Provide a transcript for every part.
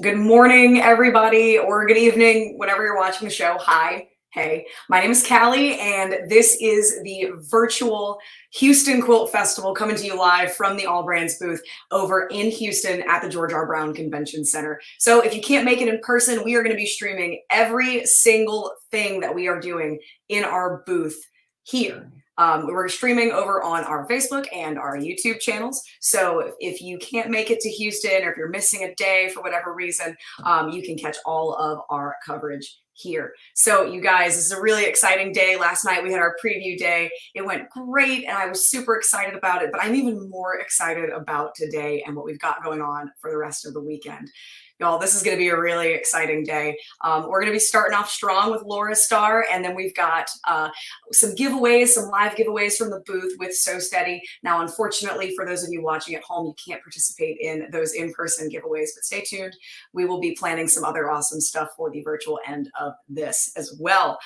Good morning, everybody, or good evening, whenever you're watching the show. Hi. Hey, my name is Callie, and this is the virtual Houston Quilt Festival coming to you live from the AllBrands booth over in Houston at the George R. Brown Convention Center. So if you can't make it in person, we are going to be streaming every single thing that we are doing in our booth here. We're streaming over on our Facebook and our YouTube channels. So if you can't make it to Houston, or if you're missing a day for whatever reason, you can catch all of our coverage here. So you guys, this is a really exciting day. Last night we had our preview day. It went great and I was super excited about it, but I'm even more excited about today and what we've got going on for the rest of the weekend. Y'all, this is going to be a really exciting day. We're going to be starting off strong with Laurastar, and then we've got some giveaways, some live giveaways from the booth with So Steady. Now, unfortunately, for those of you watching at home, you can't participate in those in-person giveaways, but stay tuned. We will be planning some other awesome stuff for the virtual end of this as well.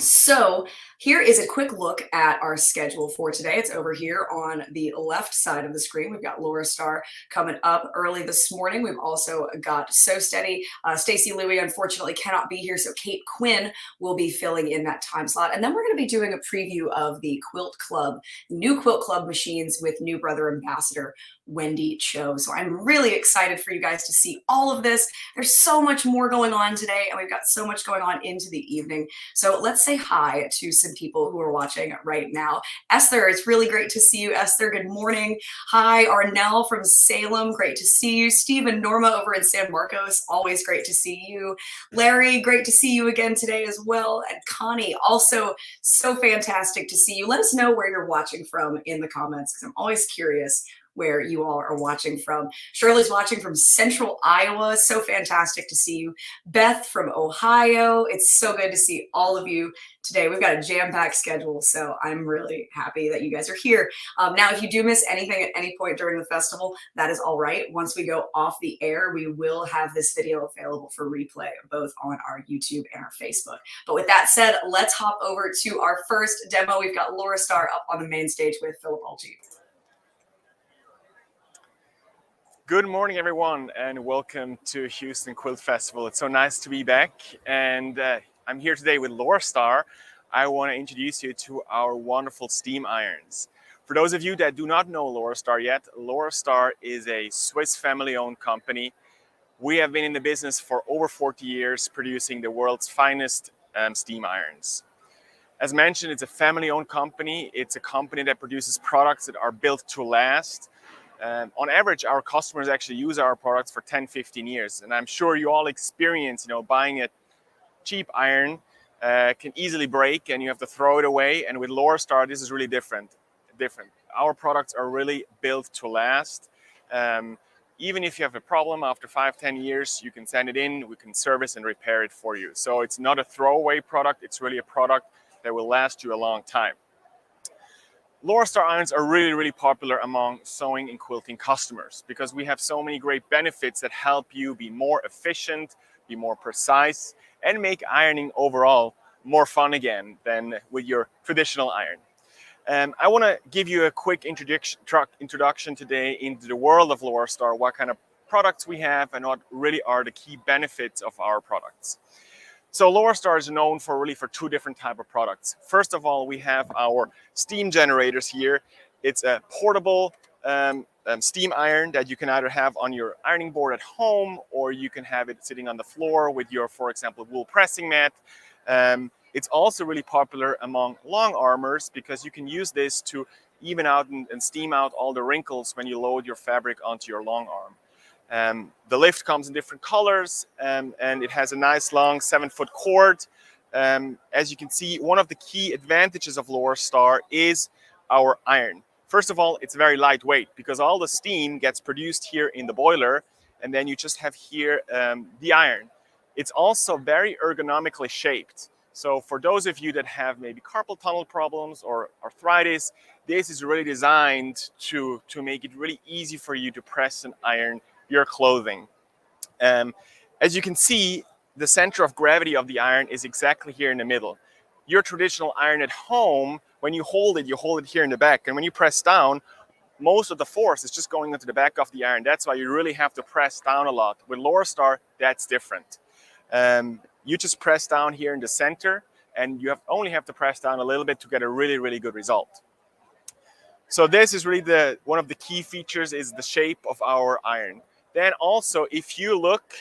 So here is a quick look at our schedule for today. It's over here on the left side of the screen. We've got Laurastar coming up early this morning. We've also got So Steady. Stacy Louie unfortunately cannot be here, so Kate Quinn will be filling in that time slot. And then we're going to be doing a preview of the Quilt Club, new Quilt Club machines with new brother ambassador Wendy Chow. So I'm really excited for you guys to see all of this. There's so much more going on today, and we've got so much going on into the evening. So let's say hi to some people who are watching right now. Esther, it's really great to see you. Esther, good morning. Hi, Arnell from Salem, great to see you. Steve and Norma over in San Marcos, always great to see you. Larry, great to see you again today as well. And Connie, also so fantastic to see you. Let us know where you're watching from in the comments, because I'm always curious where you all are watching from. Shirley's watching from Central Iowa. So fantastic to see you. Beth from Ohio. It's so good to see all of you today. We've got a jam-packed schedule, so I'm really happy that you guys are here. Now, if you do miss anything at any point during the festival, that is all right. Once we go off the air, we will have this video available for replay, both on our YouTube and our Facebook. But with that said, let's hop over to our first demo. We've got Laurastar up on the main stage with Philipp Ueltschi. Good morning, everyone, and welcome to Houston Quilt Festival. It's so nice to be back, and I'm here today with Laurastar. I want to introduce you to our wonderful steam irons. For those of you that do not know Laurastar yet, Laurastar is a Swiss family-owned company. We have been in the business for over 40 years, producing the world's finest steam irons. As mentioned, it's a family-owned company. It's a company that produces products that are built to last. On average, our customers actually use our products for 10, 15 years. And I'm sure you all experience, buying a cheap iron can easily break and you have to throw it away. And with Laurastar, this is really different. Our products are really built to last. Even if you have a problem after 5, 10 years, you can send it in, we can service and repair it for you. So it's not a throwaway product, it's really a product that will last you a long time. Laurastar irons are really, really popular among sewing and quilting customers because we have so many great benefits that help you be more efficient, be more precise, and make ironing overall more fun again than with your traditional iron. I want to give you a quick introduction today into the world of Laurastar, what kind of products we have and what really are the key benefits of our products. So Laurastar is known for two different types of products. First of all, we have our steam generators here. It's a portable steam iron that you can either have on your ironing board at home, or you can have it sitting on the floor with your, for example, wool pressing mat. It's also really popular among long armors because you can use this to even out and steam out all the wrinkles when you load your fabric onto your long arm. The lift comes in different colors and it has a nice long 7-foot cord. As you can see, one of the key advantages of Laurastar is our iron. First of all, it's very lightweight because all the steam gets produced here in the boiler and then you just have here the iron. It's also very ergonomically shaped. So for those of you that have maybe carpal tunnel problems or arthritis, this is really designed to make it really easy for you to press and iron your clothing. As you can see, the center of gravity of the iron is exactly here in the middle. Your traditional iron at home, when you hold it here in the back, and when you press down, most of the force is just going into the back of the iron. That's why you really have to press down a lot. With Laurastar, that's different. You just press down here in the center, and you only have to press down a little bit to get a really, really good result. So this is really one of the key features is the shape of our iron. Then also, if you look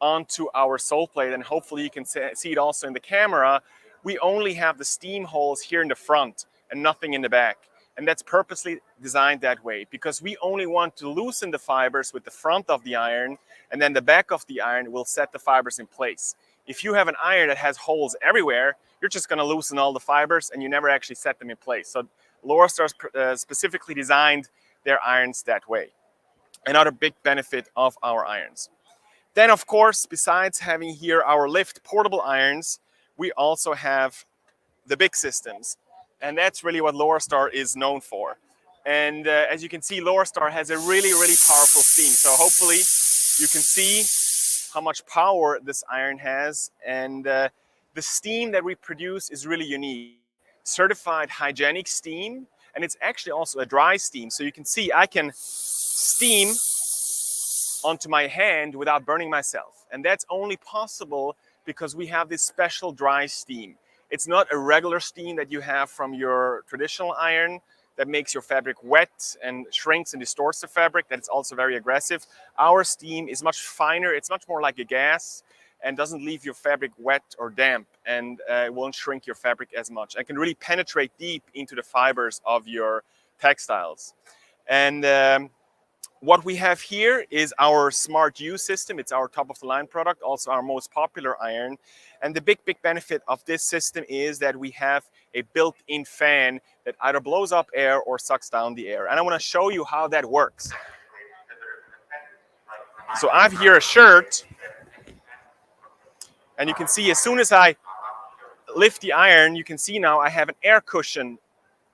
onto our sole plate, and hopefully you can see it also in the camera, we only have the steam holes here in the front and nothing in the back. And that's purposely designed that way because we only want to loosen the fibers with the front of the iron, and then the back of the iron will set the fibers in place. If you have an iron that has holes everywhere, you're just going to loosen all the fibers and you never actually set them in place. So Laurastar specifically designed their irons that way. Another big benefit of our irons. Then, of course, besides having here our lift portable irons, we also have the big systems. And that's really what Laurastar is known for. And as you can see, Laurastar has a really, really powerful steam. So hopefully you can see how much power this iron has. And the steam that we produce is really unique. Certified hygienic steam. And it's actually also a dry steam. So you can see I can steam onto my hand without burning myself. And that's only possible because we have this special dry steam. It's not a regular steam that you have from your traditional iron that makes your fabric wet and shrinks and distorts the fabric. That is also very aggressive. Our steam is much finer. It's much more like a gas and doesn't leave your fabric wet or damp, and it won't shrink your fabric as much and can really penetrate deep into the fibers of your textiles. And what we have here is our Smart U system. It's our top of the line product, also our most popular iron. And the big benefit of this system is that we have a built-in fan that either blows up air or sucks down the air. And I want to show you how that works. So I have here a shirt, and you can see as soon as I lift the iron, you can see now I have an air cushion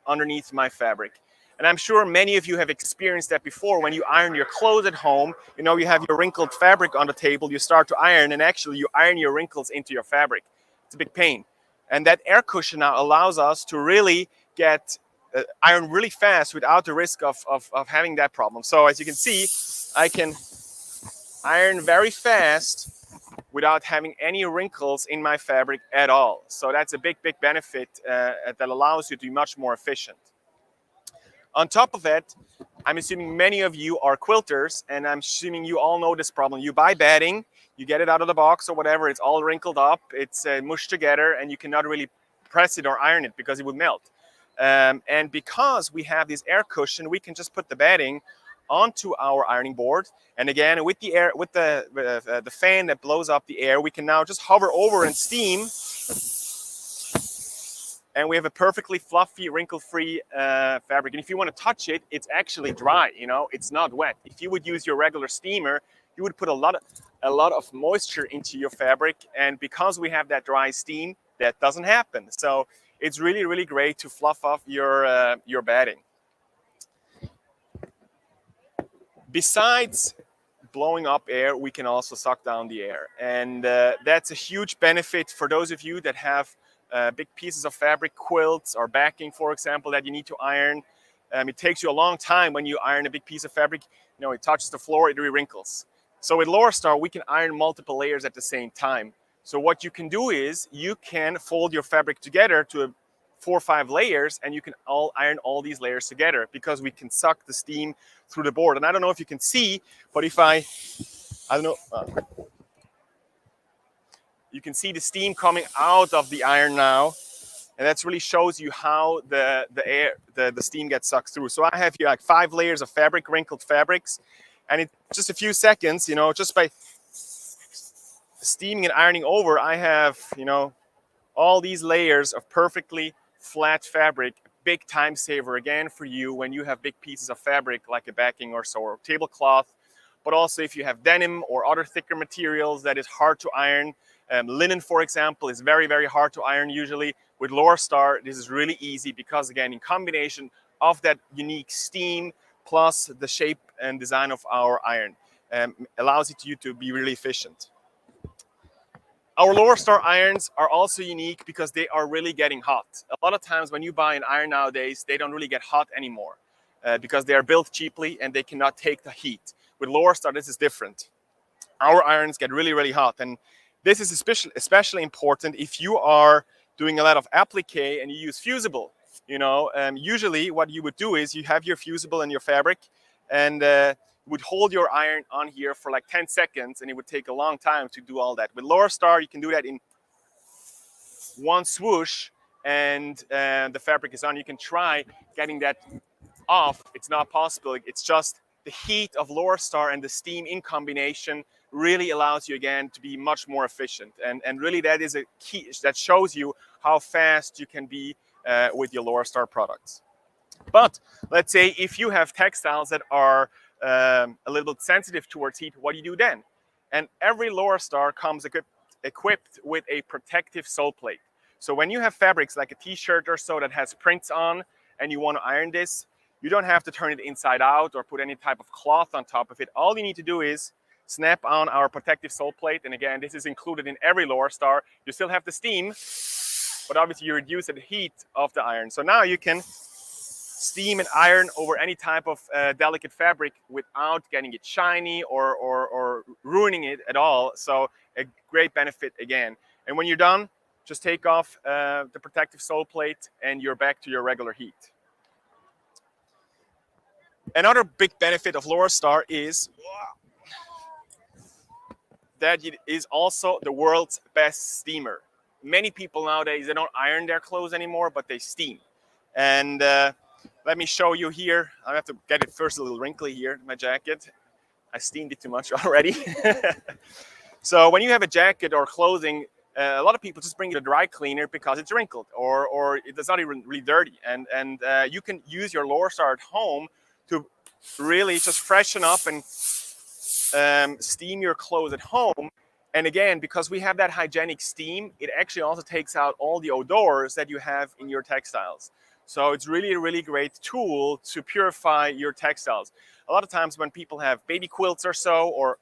underneath my fabric. And I'm sure many of you have experienced that before. When you iron your clothes at home, you know, you have your wrinkled fabric on the table, you start to iron, and actually you iron your wrinkles into your fabric. It's a big pain. And that air cushion now allows us to really get iron really fast without the risk of having that problem. So as you can see, I can iron very fast without having any wrinkles in my fabric at all. So that's a big benefit that allows you to be much more efficient. On top of it, I'm assuming many of you are quilters, and I'm assuming you all know this problem. You buy batting, you get it out of the box or whatever, it's all wrinkled up, it's mushed together, and you cannot really press it or iron it because it would melt. And because we have this air cushion, we can just put the batting onto our ironing board, and again with the air, with the fan that blows up the air, we can now just hover over and steam. And we have a perfectly fluffy, wrinkle-free fabric. And if you want to touch it, it's actually dry, you know, it's not wet. If you would use your regular steamer, you would put a lot of moisture into your fabric. And because we have that dry steam, that doesn't happen. So it's really, really great to fluff off your batting. Besides blowing up air, we can also suck down the air. And that's a huge benefit for those of you that have big pieces of fabric, quilts or backing, for example, that you need to iron. It takes you a long time when you iron a big piece of fabric. You know, it touches the floor, it re-wrinkles. So with Laurastar, we can iron multiple layers at the same time. So what you can do is you can fold your fabric together to 4 or 5 layers, and you can iron all these layers together because we can suck the steam through the board. And I don't know if you can see, but if I don't know. You can see the steam coming out of the iron now, and that really shows you how the steam gets sucked through. So I have here like 5 layers of fabric, wrinkled fabrics, and in just a few seconds, you know, just by steaming and ironing over, I have, you know, all these layers of perfectly flat fabric. Big time saver again for you when you have big pieces of fabric like a backing or so, or tablecloth, but also if you have denim or other thicker materials that is hard to iron. Linen, for example, is very, very hard to iron usually. With Laurastar, this is really easy because, again, in combination of that unique steam plus the shape and design of our iron, allows you to be really efficient. Our Laurastar irons are also unique because they are really getting hot. A lot of times when you buy an iron nowadays, they don't really get hot anymore. because they are built cheaply and they cannot take the heat. With Laurastar, this is different. Our irons get really, really hot, and this is especially important if you are doing a lot of applique and you use fusible. You know, usually what you would do is you have your fusible and your fabric, and you would hold your iron on here for like 10 seconds, and it would take a long time to do all that. With Laurastar, you can do that in one swoosh, and the fabric is on. You can try getting that off. It's not possible. It's just the heat of Laurastar and the steam in combination really allows you again to be much more efficient. And really that is a key that shows you how fast you can be with your Laurastar products. But let's say if you have textiles that are a little bit sensitive towards heat, what do you do then? And every Laurastar comes equipped with a protective sole plate. So when you have fabrics like a t-shirt or so that has prints on and you want to iron this, you don't have to turn it inside out or put any type of cloth on top of it. All you need to do is snap on our protective sole plate. And again, this is included in every Laurastar. You still have the steam, but obviously you reduce the heat of the iron. So now you can steam and iron over any type of delicate fabric without getting it shiny or ruining it at all. So a great benefit again. And when you're done, just take off the protective sole plate and you're back to your regular heat. Another big benefit of Laurastar is that it is also the world's best steamer. Many people nowadays, they don't iron their clothes anymore, but they steam. And let me show you here. I have to get it first a little wrinkly here, my jacket. I steamed it too much already. So when you have a jacket or clothing, a lot of people just bring it to a dry cleaner because it's wrinkled or it's not even really dirty. And you can use your Laurastar at home to really just freshen up and steam your clothes at home. And again, because we have that hygienic steam, it actually also takes out all the odors that you have in your textiles. So it's really a really great tool to purify your textiles. A lot of times when people have baby quilts or so, or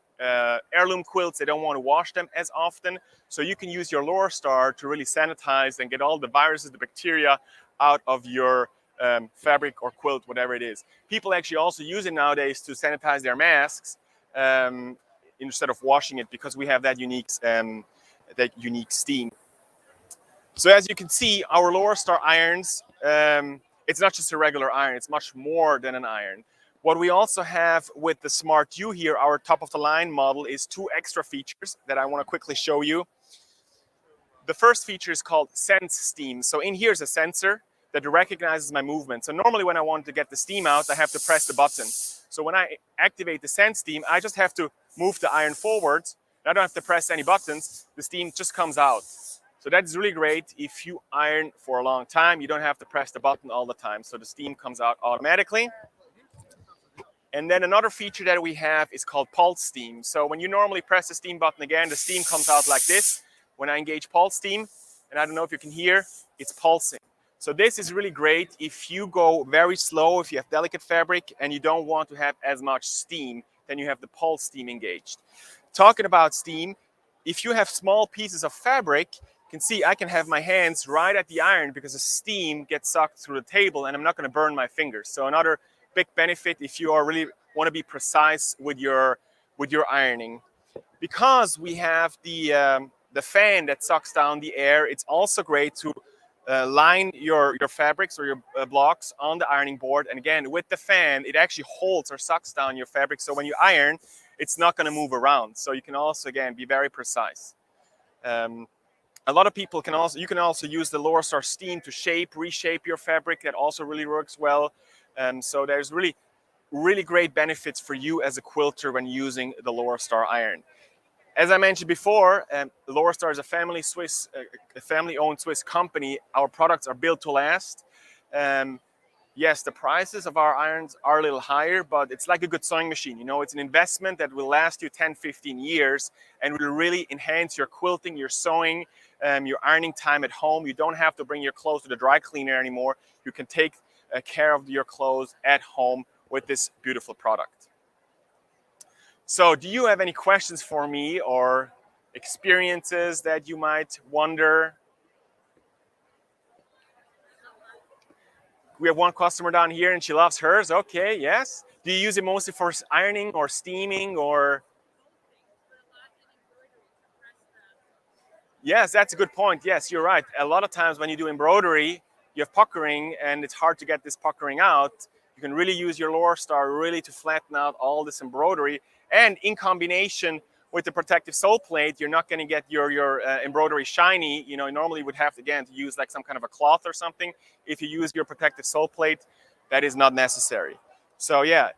heirloom quilts, they don't want to wash them as often. So you can use your Laurastar to really sanitize and get all the viruses, the bacteria out of your fabric or quilt, whatever it is. People actually also use it nowadays to sanitize their masks instead of washing it, because we have that unique steam. So as you can see, our Laurastar irons, it's not just a regular iron, it's much more than an iron. What we also have with the Smart U here, our top of the line model, is 2 extra features that I want to quickly show you. The first feature is called Sense Steam. So in here is a sensor that recognizes my movement. So normally when I want to get the steam out, I have to press the button. So when I activate the Sense Steam, I just have to move the iron forwards. I don't have to press any buttons. The steam just comes out. So that's really great if you iron for a long time. You don't have to press the button all the time. So the steam comes out automatically. And then another feature that we have is called Pulse Steam. So when you normally press the steam button again, the steam comes out like this. When I engage Pulse Steam, and I don't know if you can hear, it's pulsing. So this is really great if you go very slow, if you have delicate fabric and you don't want to have as much steam, then you have the Pulse Steam engaged. Talking about steam, if you have small pieces of fabric, you can see I can have my hands right at the iron because the steam gets sucked through the table and I'm not going to burn my fingers. So another big benefit if you are really want to be precise with your ironing. Because we have the fan that sucks down the air, it's also great to line your fabrics or your blocks on the ironing board. And again, with the fan, it actually holds or sucks down your fabric. So when you iron, it's not going to move around. So you can also, again, be very precise. A lot of people you can also use the Laurastar steam to reshape your fabric. That also really works well. So there's really great benefits for you as a quilter when using the Laurastar iron. As I mentioned before, Laurastar is a family-owned Swiss company. Our products are built to last. Yes, the prices of our irons are a little higher, but it's like a good sewing machine. You know, it's an investment that will last you 10, 15 years and will really enhance your quilting, your sewing, your ironing time at home. You don't have to bring your clothes to the dry cleaner anymore. You can take care of your clothes at home with this beautiful product. So do you have any questions for me or experiences that you might wonder? We have one customer down here and she loves hers. Okay, yes. Do you use it mostly for ironing or steaming or? Yes, that's a good point. Yes, you're right. A lot of times when you do embroidery, you have puckering and it's hard to get this puckering out. You can really use your Laurastar really to flatten out all this embroidery. And in combination with the protective sole plate, you're not going to get your embroidery shiny. You know, normally you would have to, again, to use like some kind of a cloth or something. If you use your protective sole plate, that is not necessary. So yeah,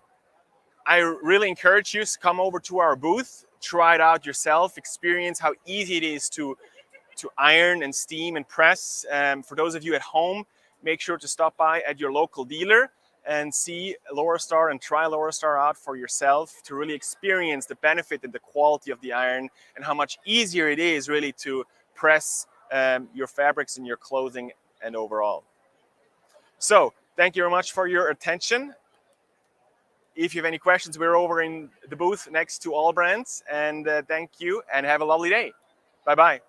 I really encourage you to come over to our booth, try it out yourself, experience how easy it is to iron and steam and press. For those of you at home, make sure to stop by at your local dealer and see Laurastar and try Laurastar out for yourself to really experience the benefit and the quality of the iron and how much easier it is really to press your fabrics and your clothing and overall. So thank you very much for your attention. If you have any questions, we're over in the booth next to AllBrands. And thank you and have a lovely day. Bye-bye.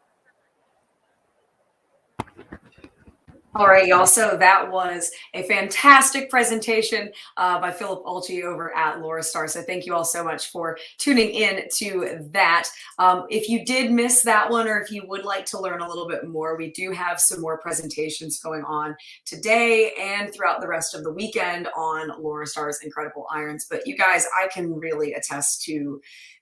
All right, y'all. So that was a fantastic presentation by Philipp Ueltschi over at Laurastar. So thank you all so much for tuning in to that. If you did miss that one, or if you would like to learn a little bit more, we do have some more presentations going on today and throughout the rest of the weekend on Laurastar's incredible irons. But you guys, I can really attest to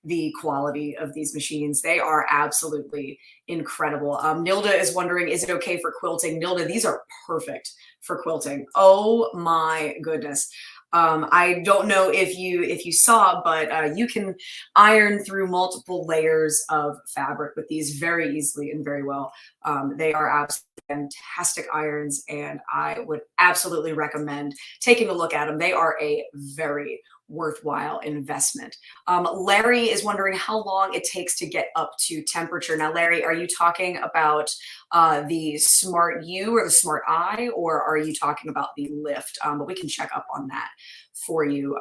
the quality of these machines. They are absolutely incredible. Nilda is wondering, is it okay for quilting? Nilda, these are perfect for quilting. Oh my goodness. I don't know if you saw, but you can iron through multiple layers of fabric with these very easily and very well. They are absolutely fantastic irons, and I would absolutely recommend taking a look at them. They are a very worthwhile investment. Larry is wondering how long it takes to get up to temperature. Now, Larry, are you talking about the Smart U or the Smart I, or are you talking about the Lift? But we can check up on that for you.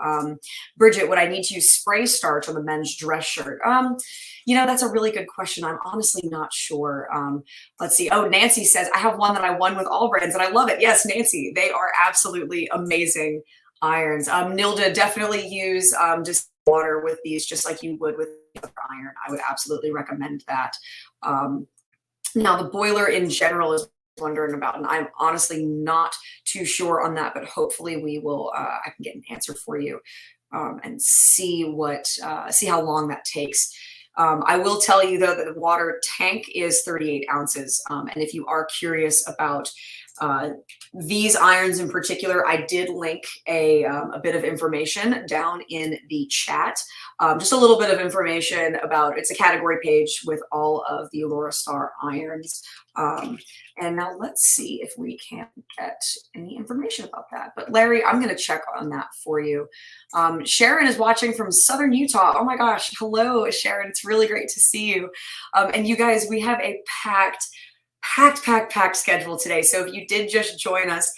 Bridget, would I need to use spray starch on the men's dress shirt? You know, that's a really good question. I'm honestly not sure. Let's see. Oh, Nancy says, I have one that I won with AllBrands and I love it. Yes, Nancy, they are absolutely amazing irons. Nilda, definitely use just water with these, just like you would with the other iron. I would absolutely recommend that. Now, the boiler in general is wondering about, and I'm honestly not too sure on that, but hopefully we will, I can get an answer for you and see how long that takes. I will tell you though that the water tank is 38 ounces. And if you are curious about these irons in particular, I did link a bit of information down in the chat. Just a little bit of information about, it's a category page with all of the Laurastar irons. And now let's see if we can get any information about that. But Larry, I'm going to check on that for you. Sharon is watching from Southern Utah. Oh my gosh. Hello, Sharon. It's really great to see you. And you guys, we have a packed schedule today. So if you did just join us,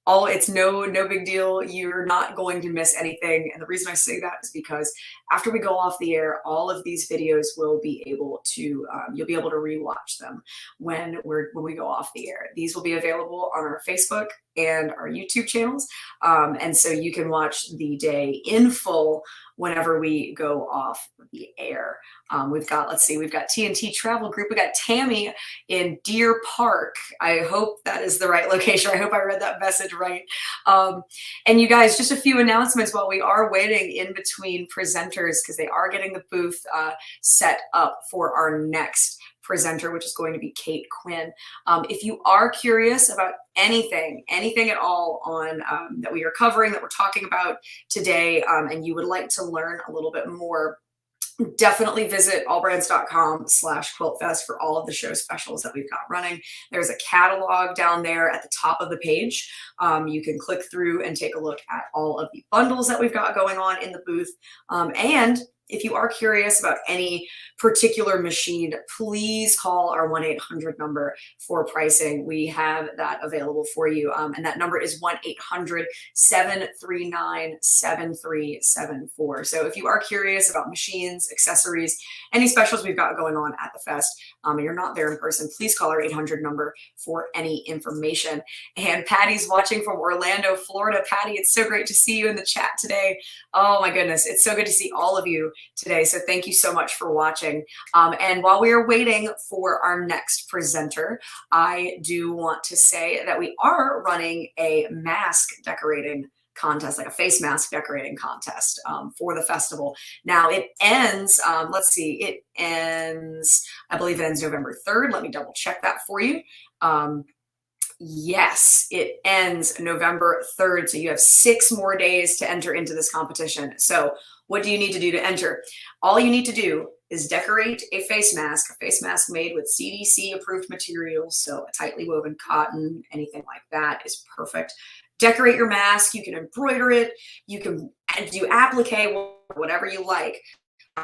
it's no big deal. You're not going to miss anything. And the reason I say that is because after we go off the air, all of these videos will be able to, you'll be able to rewatch them when we go off the air. These will be available on our Facebook and our YouTube channels. And so you can watch the day in full whenever we go off the air. We've got TNT Travel Group. We got Tammy in Deer Park. I hope that is the right location. I hope I read that message right. And you guys, just a few announcements while we are waiting in between presenters, because they are getting the booth set up for our next presenter, which is going to be Kate Quinn. If you are curious about anything at all on that we are covering, that we're talking about today, and you would like to learn a little bit more, definitely visit allbrands.com/quiltfest for all of the show specials that we've got running. There's a catalog down there at the top of the page. You can click through and take a look at all of the bundles that we've got going on in the booth. And if you are curious about any particular machine, please call our 1-800 number for pricing. We have that available for you. And that number is 1-800-739-7374. So if you are curious about machines, accessories, any specials we've got going on at the fest, and you're not there in person, please call our 800 number for any information. And Patty's watching from Orlando, Florida. Patty, it's so great to see you in the chat today. Oh my goodness, it's so good to see all of you today. So thank you so much for watching. And while we are waiting for our next presenter, I do want to say that we are running a mask decorating contest, like a face mask decorating contest for the festival. Now it ends, let's see, it ends, I believe it ends November 3rd. Let me double check that for you. Yes, it ends November 3rd. So you have 6 more days to enter into this competition. So what do you need to do to enter? All you need to do is decorate a face mask made with CDC approved materials. So a tightly woven cotton, anything like that is perfect. Decorate your mask. You can embroider it. You can do applique, whatever you like.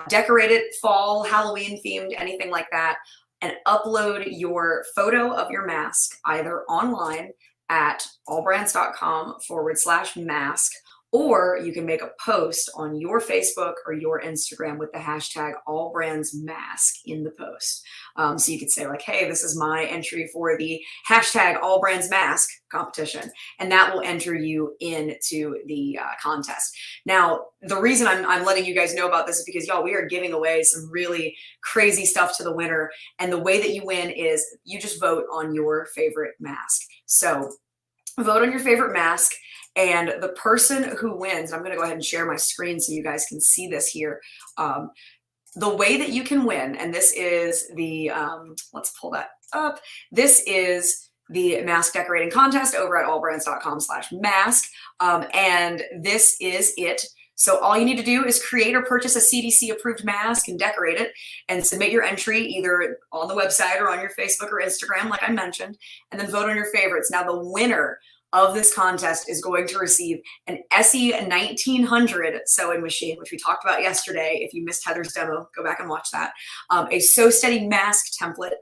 Decorate it fall, Halloween themed, anything like that. And upload your photo of your mask either online at allbrands.com/mask, or you can make a post on your Facebook or your Instagram with the hashtag AllBrandsMask in the post. So you could say like, hey, this is my entry for the hashtag AllBrandsMask competition, and that will enter you into the contest. Now, the reason I'm letting you guys know about this is because, y'all, we are giving away some really crazy stuff to the winner. And the way that you win is you just vote on your favorite mask. So vote on your favorite mask. And the person who wins, I'm going to go ahead and share my screen so you guys can see this here. The way that you can win, and this is the, let's pull that up. This is the mask decorating contest over at allbrands.com/mask. And this is it. So all you need to do is create or purchase a CDC approved mask and decorate it and submit your entry either on the website or on your Facebook or Instagram, like I mentioned, and then vote on your favorites. Now the winner of this contest is going to receive an SE 1900 sewing machine, which we talked about yesterday. If you missed Heather's demo, go back and watch that. A Sew Steady mask template,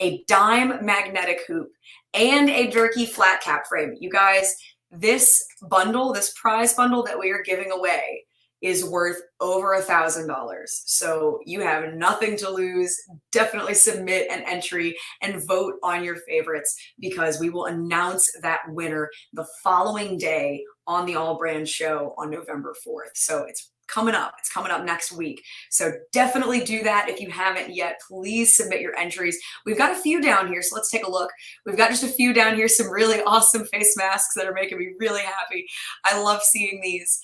a dime magnetic hoop, and a Durkee flat cap frame. You guys, this bundle, this prize bundle that we are giving away is worth over $1,000. So you have nothing to lose. Definitely submit an entry and vote on your favorites, because we will announce that winner the following day on the All Brand show on November 4th. So it's coming up. It's coming up next week. So definitely do that. If you haven't yet, please submit your entries. We've got a few down here, so let's take a look. We've got just a few down here, some really awesome face masks that are making me really happy. I love seeing these.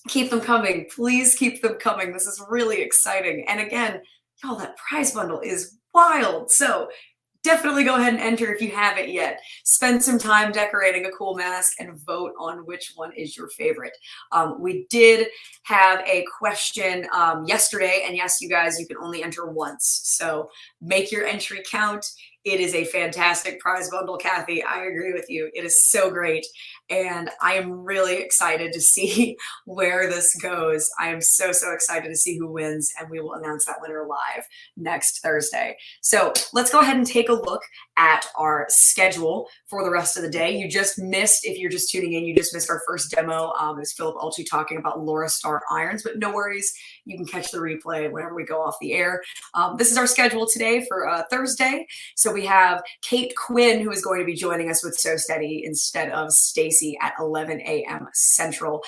Keep them coming. Please keep them coming. This is really exciting. And again, y'all, that prize bundle is wild. So definitely go ahead and enter if you haven't yet. Spend some time decorating a cool mask and vote on which one is your favorite. We did have a question yesterday, and yes, you guys, you can only enter once. So make your entry count. It is a fantastic prize bundle, Kathy. I agree with you. It is so great. And I am really excited to see where this goes. I am so, so excited to see who wins, and we will announce that winner live next Thursday. So let's go ahead and take a look at our schedule for the rest of the day. You just missed, if you're just tuning in, you just missed our first demo. It was Philipp Ueltschi talking about Laurastar irons, but no worries. You can catch the replay whenever we go off the air. This is our schedule today for Thursday. So we have Kate Quinn, who is going to be joining us with Sew Steady instead of Stacy at 11 a.m. Central.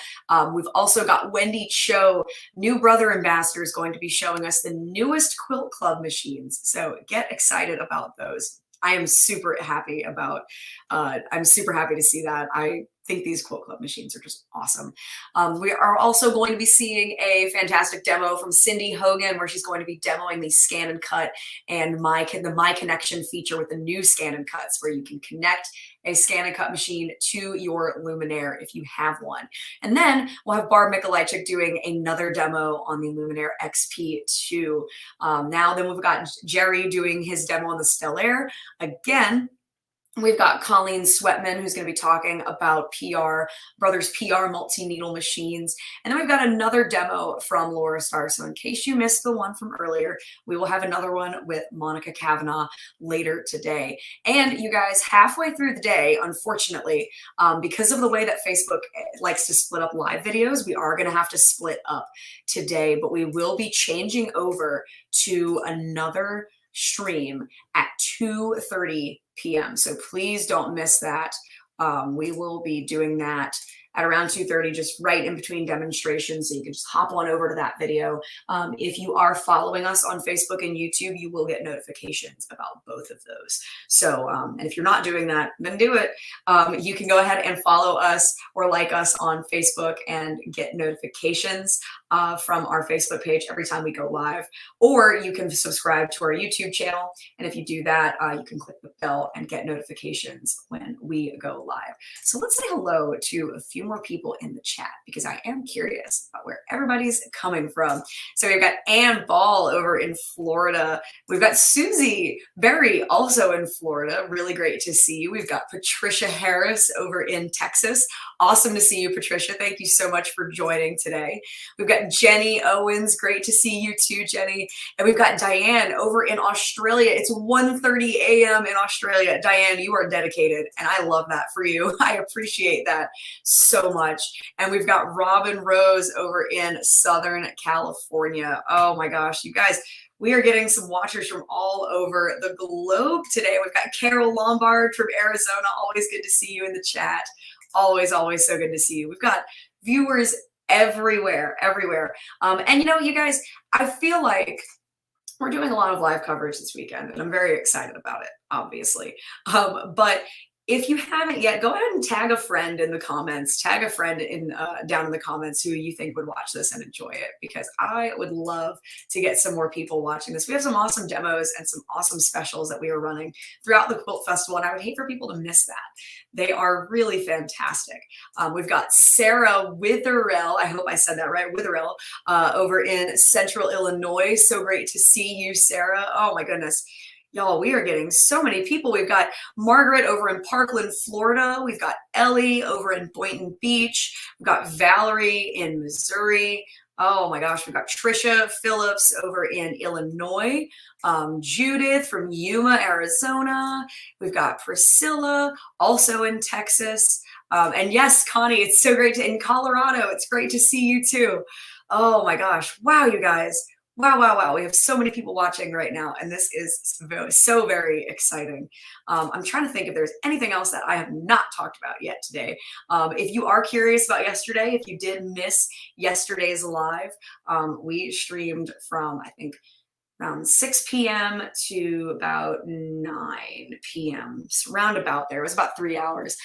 We've also got Wendy Chow, new brother ambassador, is going to be showing us the newest Quilt Club machines. So get excited about those. I am super happy about, I'm super happy to see that. I think these Quilt Club machines are just awesome. We are also going to be seeing a fantastic demo from Cindy Hogan, where she's going to be demoing the ScanNCut and the My Connection feature with the new ScanNCuts, where you can connect a ScanNCut machine to your Luminaire if you have one. And then we'll have Barb Mikolajczyk doing another demo on the Luminaire XP2. Then we've got Jerry doing his demo on the Stellaire. Again, We've got Coleen Swettman, who's going to be talking about PR, Brothers PR multi-needle machines. And then we've got another demo from Laurastar. So in case you missed the one from earlier, we will have another one with Monica Kavanaugh later today. And you guys, halfway through the day, unfortunately, because of the way that Facebook likes to split up live videos, we are going to have to split up today, but we will be changing over to another stream at 2:30 p.m. So please don't miss that. We will be doing that at around 2:30, just right in between demonstrations. So you can just hop on over to that video. If you are following us on Facebook and YouTube, you will get notifications about both of those. So, and if you're not doing that, then do it. You can go ahead and follow us or like us on Facebook and get notifications from our Facebook page every time we go live, or you can subscribe to our YouTube channel. And if you do that, you can click the bell and get notifications when we go live. So let's say hello to a few more people in the chat, because I am curious about where everybody's coming from. So we've got Ann Ball over in Florida. We've got Susie Berry also in Florida. Really great to see you. We've got Patricia Harris over in Texas. Awesome to see you, Patricia. Thank you so much for joining today. We've got Jenny Owens. Great to see you too, Jenny. And we've got Diane over in Australia. It's 1:30 a.m. in Australia. Diane, you are dedicated, and I love that for you. I appreciate that so much. And we've got Robin Rose over in Southern California. Oh my gosh, you guys, we are getting some watchers from all over the globe today. We've got Carol Lombard from Arizona. Always good to see you in the chat. Always so good to see you. We've got viewers everywhere. And you know, you guys, I feel like we're doing a lot of live coverage this weekend, and I'm very excited about it, obviously. But if you haven't yet, go ahead and tag a friend in the comments. Tag a friend in down in the comments who you think would watch this and enjoy it, because I would love to get some more people watching this. We have some awesome demos and some awesome specials that we are running throughout the Quilt Festival, and I would hate for people to miss that. They are really fantastic. We've got Sarah Witherell, I hope I said that right, Witherell, over in Central Illinois. So great to see you, Sarah. Oh my goodness. Y'all, we are getting so many people. We've got Margaret over in Parkland, Florida. We've got Ellie over in Boynton Beach. We've got Valerie in Missouri. Oh my gosh, we've got Trisha Phillips over in Illinois. Judith from Yuma, Arizona. We've got Priscilla also in Texas. And yes, Connie, it's so great in Colorado. It's great to see you too. Oh my gosh. Wow, you guys. Wow. We have so many people watching right now, and this is so very exciting. I'm trying to think if there's anything else that I have not talked about yet today. If you are curious about yesterday, if you did miss yesterday's live, we streamed from, I think, around 6 p.m. to about 9 p.m. So roundabout there. It was about 3 hours.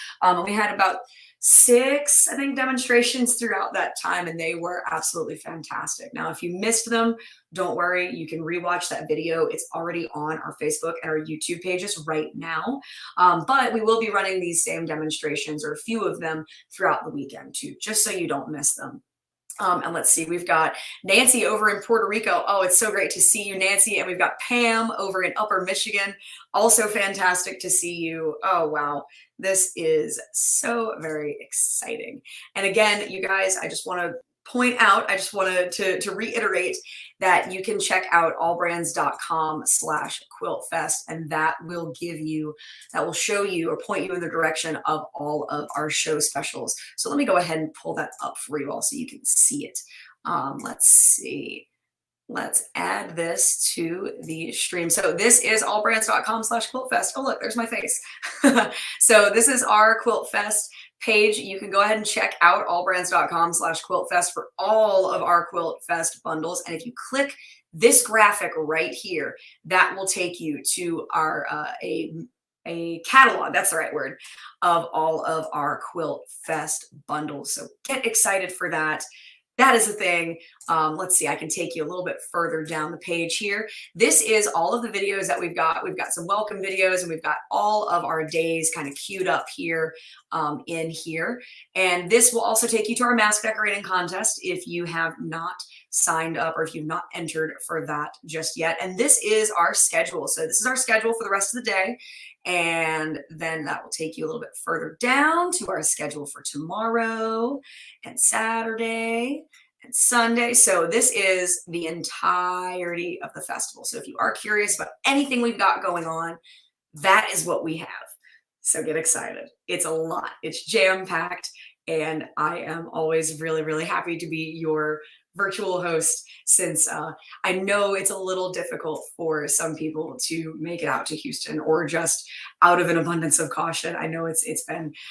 We had about 6, I think, demonstrations throughout that time, and they were absolutely fantastic. Now, if you missed them, don't worry. You can rewatch that video. It's already on our Facebook and our YouTube pages right now. But we will be running these same demonstrations, or a few of them, throughout the weekend too, just so you don't miss them. And let's see, we've got Nancy over in Puerto Rico. Oh, it's so great to see you, Nancy. And we've got Pam over in Upper Michigan. Also fantastic to see you. Oh, wow. This is so very exciting. And again, you guys, I just want to point out, I just wanted to reiterate that you can check out allbrands.com/quiltfest, and that will show you or point you in the direction of all of our show specials. So let me go ahead and pull that up for you all so you can see it. Let's see. Let's add this to the stream. So this is allbrands.com/quiltfest. Oh, look, there's my face. So this is our Quilt Fest page. You can go ahead and check out allbrands.com/quiltfest for all of our Quilt Fest bundles. And if you click this graphic right here, that will take you to our a catalog, that's the right word, of all of our Quilt Fest bundles. So get excited for that. That is the thing. Let's see, I can take you a little bit further down the page here. This is all of the videos that we've got. We've got some welcome videos, and we've got all of our days kind of queued up here in here. And this will also take you to our mask decorating contest if you have not signed up or if you've not entered for that just yet. And this is our schedule. So this is our schedule for the rest of the day. And then that will take you a little bit further down to our schedule for tomorrow and Saturday and Sunday. So this is the entirety of the festival. So if you are curious about anything we've got going on, that is what we have. So get excited. It's a lot. It's jam-packed. And I am always really, really happy to be your virtual host, since I know it's a little difficult for some people to make it out to Houston, or just out of an abundance of caution. I know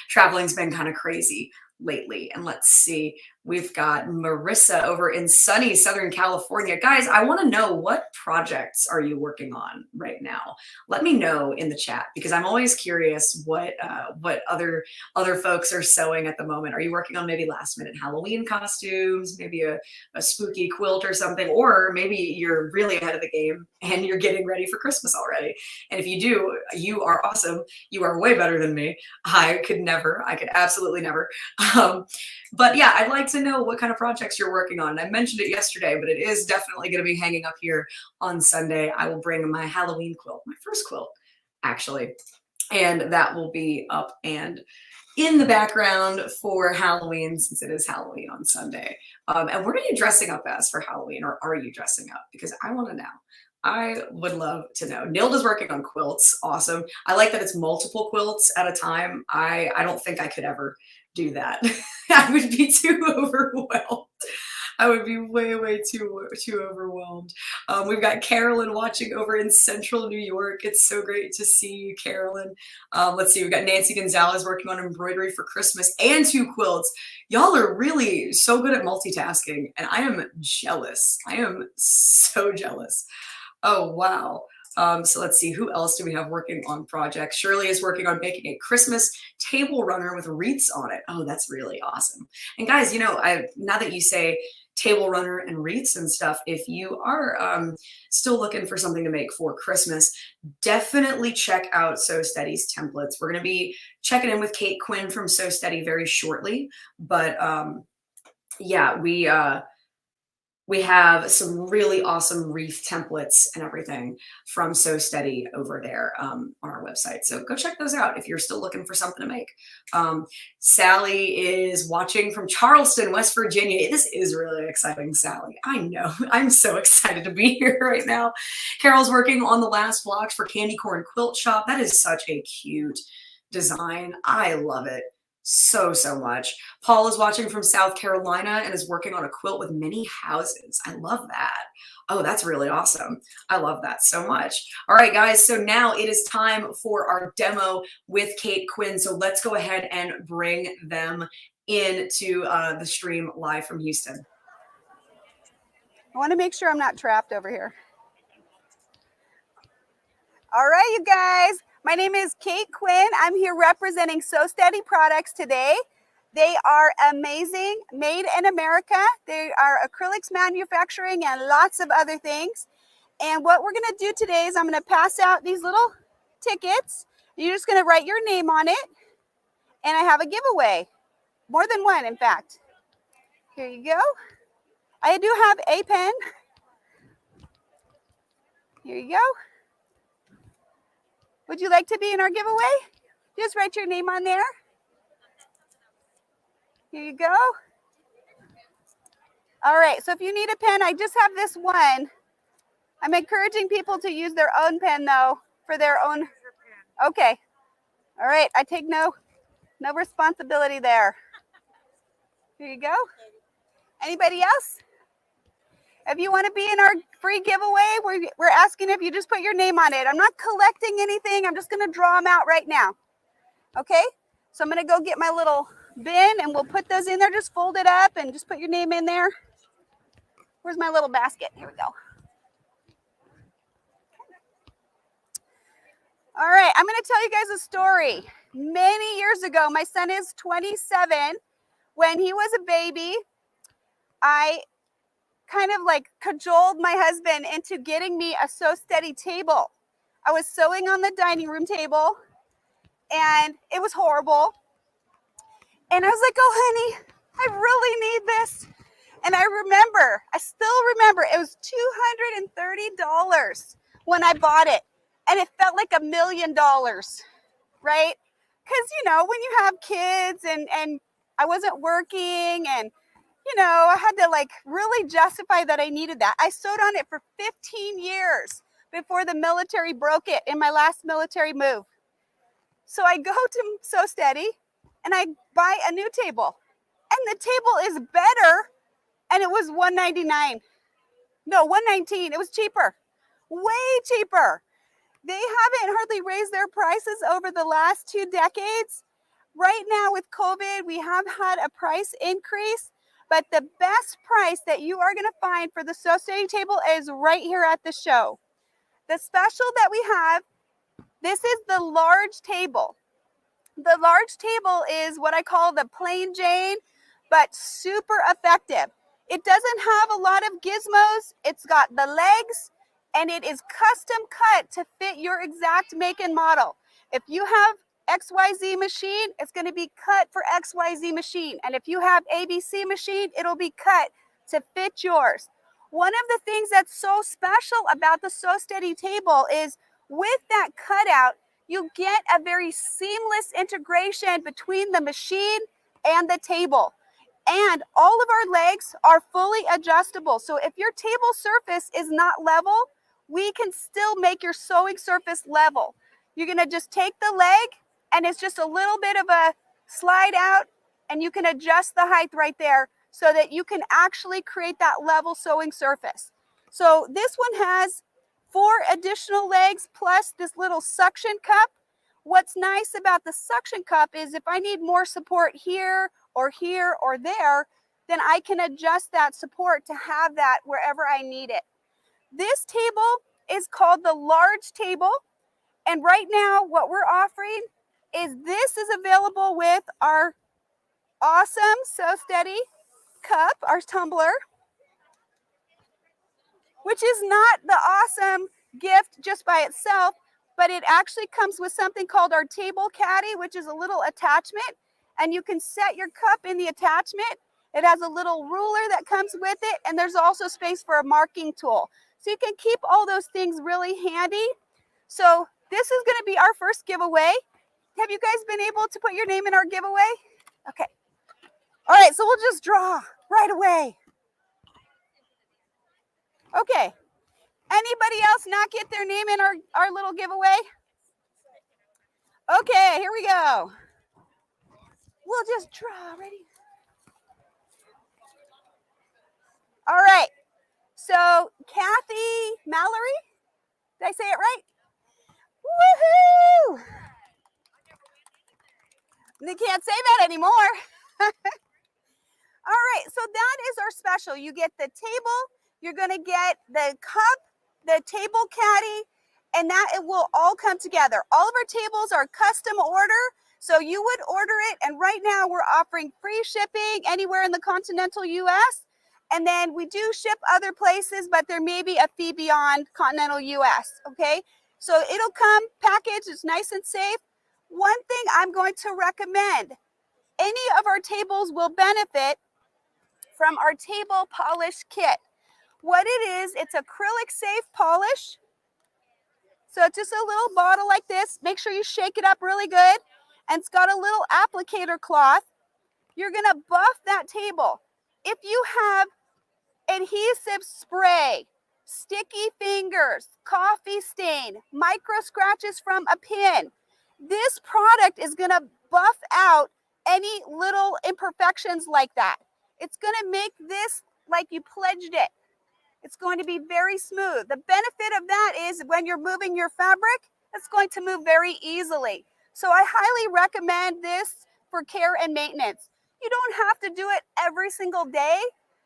traveling's been kind of crazy lately. And let's see, we've got Marissa over in sunny Southern California. Guys, I want to know, what projects are you working on right now? Let me know in the chat, because I'm always curious what other folks are sewing at the moment. Are you working on maybe last minute Halloween costumes, maybe a spooky quilt or something, or maybe you're really ahead of the game and you're getting ready for Christmas already? And if you do, you are awesome. You are way better than me. I could absolutely never. But yeah, I'd like to know what kind of projects you're working on. I mentioned it yesterday, but it is definitely going to be hanging up here on Sunday. I will bring my Halloween quilt, my first quilt, actually, and that will be up and in the background for Halloween, since it is Halloween on Sunday. And what are you dressing up as for Halloween, or are you dressing up? Because I want to know. I would love to know. Nilda's working on quilts. Awesome. I like that it's multiple quilts at a time. I don't think I could ever do that. I would be too overwhelmed. I would be way too overwhelmed. We've got Carolyn watching over in Central New York. It's so great to see you, Carolyn. Let's see, we've got Nancy Gonzalez working on embroidery for Christmas and 2 quilts. Y'all are really so good at multitasking, and I am jealous. I am so jealous. Oh, wow. So let's see, who else do we have working on projects? Shirley is working on making a Christmas table runner with wreaths on it. Oh, that's really awesome. And guys, you know, now that you say table runner and wreaths and stuff, if you are still looking for something to make for Christmas, definitely check out Sew Steady's templates. We're going to be checking in with Kate Quinn from Sew Steady very shortly. But yeah, we have some really awesome wreath templates and everything from Sew Steady over there on our website. So go check those out if you're still looking for something to make. Sally is watching from Charleston, West Virginia. This is really exciting, Sally. I know. I'm so excited to be here right now. Carol's working on the last blocks for Candy Corn Quilt Shop. That is such a cute design. I love it so much. Paul is watching from South Carolina and is working on a quilt with many houses. I love that. Oh, that's really awesome. I love that so much. All right, guys. So now it is time for our demo with Kate Quinn. So let's go ahead and bring them into the stream live from Houston. I want to make sure I'm not trapped over here. All right, you guys. My name is Kate Quinn. I'm here representing Sew Steady products today. They are amazing, made in America. They are acrylics manufacturing and lots of other things. And what we're gonna do today is I'm gonna pass out these little tickets. You're just gonna write your name on it. And I have a giveaway, more than one, in fact. Here you go. I do have a pen. Here you go. Would you like to be in our giveaway? Just write your name on there. Here you go. All right, so if you need a pen, I just have this one. I'm encouraging people to use their own pen, though, for their own. Okay. All right, I take no responsibility there. Here you go. Anybody else? If you want to be in our free giveaway, we're asking if you just put your name on it. I'm not collecting anything. I'm just going to draw them out right now. Okay? So I'm going to go get my little bin, and we'll put those in there. Just fold it up and just put your name in there. Where's my little basket? Here we go. All right. I'm going to tell you guys a story. Many years ago, my son is 27. When he was a baby, I kind of like cajoled my husband into getting me a Sew Steady table. I was sewing on the dining room table and it was horrible. And I was like, oh, honey, I really need this. And I still remember, it was $230 when I bought it. And it felt like $1 million, right? Because, you know, when you have kids and I wasn't working and, you know, I had to like really justify that I needed that. I sewed on it for 15 years before the military broke it in my last military move. So I go to Sew Steady and I buy a new table. And the table is better, and it was $199. No, $119. It was cheaper, way cheaper. They haven't hardly raised their prices over the last 2 decades. Right now with COVID, we have had a price increase, but the best price that you are gonna find for the Sew Steady table is right here at the show. The special that we have, this is the large table. The large table is what I call the plain Jane, but super effective. It doesn't have a lot of gizmos. It's got the legs, and it is custom cut to fit your exact make and model. If you have XYZ machine, it's going to be cut for XYZ machine. And if you have ABC machine, it'll be cut to fit yours. One of the things that's so special about the Sew Steady table is with that cutout, you get a very seamless integration between the machine and the table. And all of our legs are fully adjustable. So if your table surface is not level, we can still make your sewing surface level. You're gonna just take the leg and it's just a little bit of a slide out and you can adjust the height right there so that you can actually create that level sewing surface. So this one has 4 additional legs plus this little suction cup. What's nice about the suction cup is if I need more support here or there, then I can adjust that support to have that wherever I need it. This table is called the large table. And right now what we're offering is this is available with our awesome Sew Steady cup, our tumbler, which is not the awesome gift just by itself, but it actually comes with something called our table caddy, which is a little attachment, and you can set your cup in the attachment. It has a little ruler that comes with it, and there's also space for a marking tool. So you can keep all those things really handy. So this is gonna be our first giveaway. Have you guys been able to put your name in our giveaway? Okay. All right, so we'll just draw right away. Okay. Anybody else not get their name in our little giveaway? Okay, here we go. We'll just draw. Ready? All right. So Kathy Mallory, did I say it right? Woohoo! They can't say that anymore. All right, so that is our special. You get the table, you're gonna get the cup, the table caddy, and that it will all come together. All of our tables are custom order, so you would order it, and right now we're offering free shipping anywhere in the continental US, and then we do ship other places, but there may be a fee beyond continental US, okay? So it'll come packaged, it's nice and safe. One thing I'm going to recommend, any of our tables will benefit from our table polish kit. What it is, it's acrylic safe polish. So it's just a little bottle like this. Make sure you shake it up really good. And it's got a little applicator cloth. You're gonna buff that table. If you have adhesive spray, sticky fingers, coffee stain, micro scratches from a pin, this product is gonna buff out any little imperfections like that. It's gonna make this like you pledged it. It's going to be very smooth. The benefit of that is when you're moving your fabric, it's going to move very easily. So I highly recommend this for care and maintenance. You don't have to do it every single day,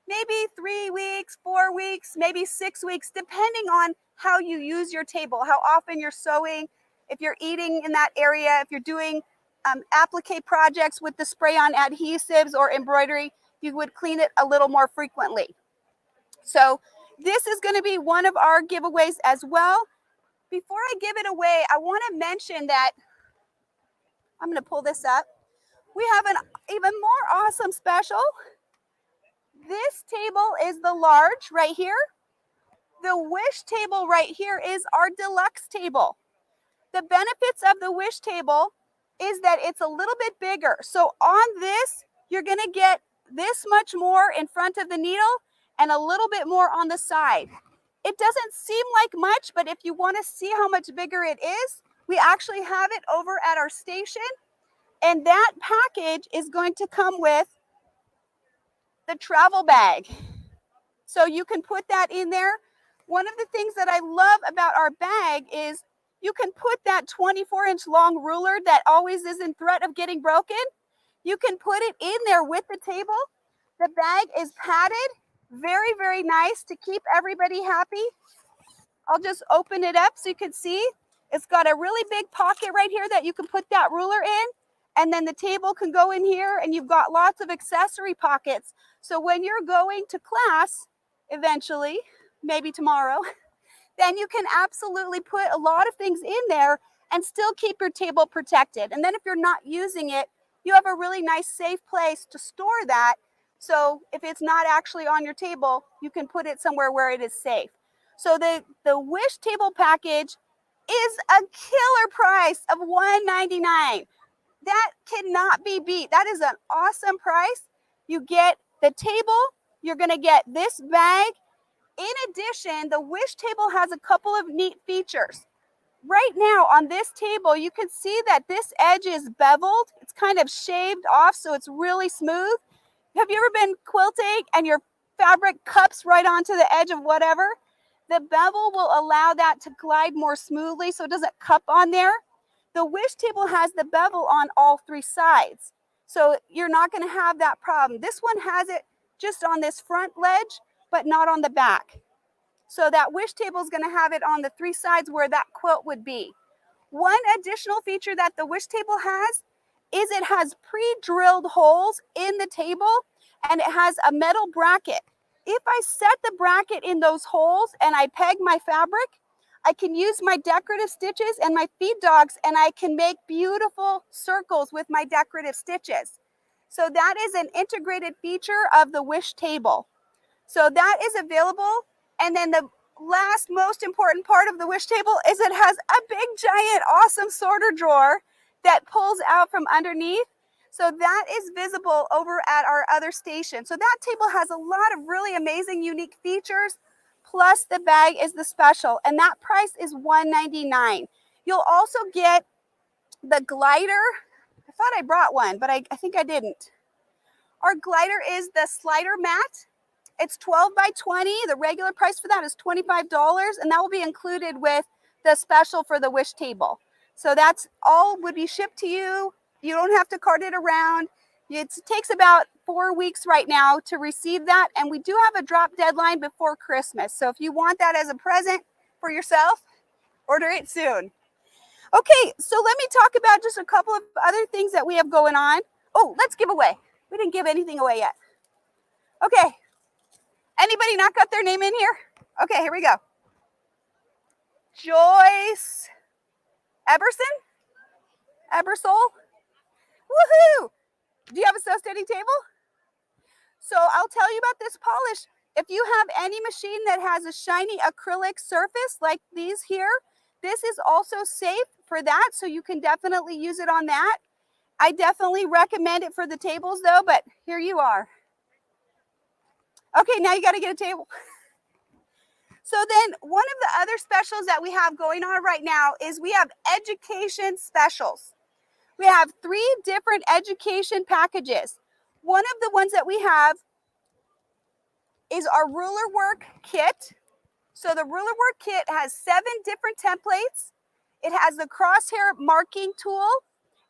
maybe 3 weeks, 4 weeks, maybe 6 weeks, depending on how you use your table, how often you're sewing, if you're eating in that area, if you're doing applique projects with the spray-on adhesives or embroidery, you would clean it a little more frequently. So this is going to be one of our giveaways as well. Before I give it away, I want to mention that, I'm going to pull this up. We have an even more awesome special. This table is the large right here. The wish table right here is our deluxe table. The benefits of the wish table is that it's a little bit bigger. So on this, you're gonna get this much more in front of the needle and a little bit more on the side. It doesn't seem like much, but if you wanna see how much bigger it is, we actually have it over at our station, and that package is going to come with the travel bag. So you can put that in there. One of the things that I love about our bag is you can put that 24-inch long ruler that always is in threat of getting broken. You can put it in there with the table. The bag is padded, very, very nice to keep everybody happy. I'll just open it up so you can see. It's got a really big pocket right here that you can put that ruler in, and then the table can go in here, and you've got lots of accessory pockets. So when you're going to class, eventually, maybe tomorrow, then you can absolutely put a lot of things in there and still keep your table protected. And then if you're not using it, you have a really nice safe place to store that. So if it's not actually on your table, you can put it somewhere where it is safe. So the Wish table package is a killer price of $199. That cannot be beat. That is an awesome price. You get the table, you're gonna get this bag. In addition, the Wish table has a couple of neat features. Right now on this table, you can see that this edge is beveled. It's kind of shaved off, so it's really smooth. Have you ever been quilting and your fabric cups right onto the edge of whatever? The bevel will allow that to glide more smoothly so it doesn't cup on there. The Wish table has the bevel on all three sides, so you're not going to have that problem. This one has it just on this front ledge, but not on the back. So that Wish table is going to have it on the three sides where that quilt would be. One additional feature that the Wish table has is it has pre-drilled holes in the table, and it has a metal bracket. If I set the bracket in those holes and I peg my fabric, I can use my decorative stitches and my feed dogs, and I can make beautiful circles with my decorative stitches. So that is an integrated feature of the Wish table. So that is available. And then the last most important part of the Wish table is it has a big, giant, awesome sorter drawer that pulls out from underneath. So that is visible over at our other station. So that table has a lot of really amazing, unique features. Plus the bag is the special, and that price is $199. You'll also get the glider. I thought I brought one, but I think I didn't. Our glider is the slider mat. It's 12 by 20. The regular price for that is $25, and that will be included with the special for the Wish table. So that's all would be shipped to you. You don't have to cart it around. It takes about 4 weeks right now to receive that, and we do have a drop deadline before Christmas. So if you want that as a present for yourself, order it soon. Okay, so let me talk about just a couple of other things that we have going on. Oh, let's give away. We didn't give anything away yet. Okay, anybody not got their name in here? Okay, here we go. Joyce Ebersol. Woohoo! Do you have a sew steady table? So I'll tell you about this polish. If you have any machine that has a shiny acrylic surface like these here, this is also safe for that, so you can definitely use it on that. I definitely recommend it for the tables though, but here you are. Okay, now you got to get a table. So then one of the other specials that we have going on right now is we have education specials. We have 3 different education packages. One of the ones that we have is our ruler work kit. So the ruler work kit has 7 different templates. It has the crosshair marking tool.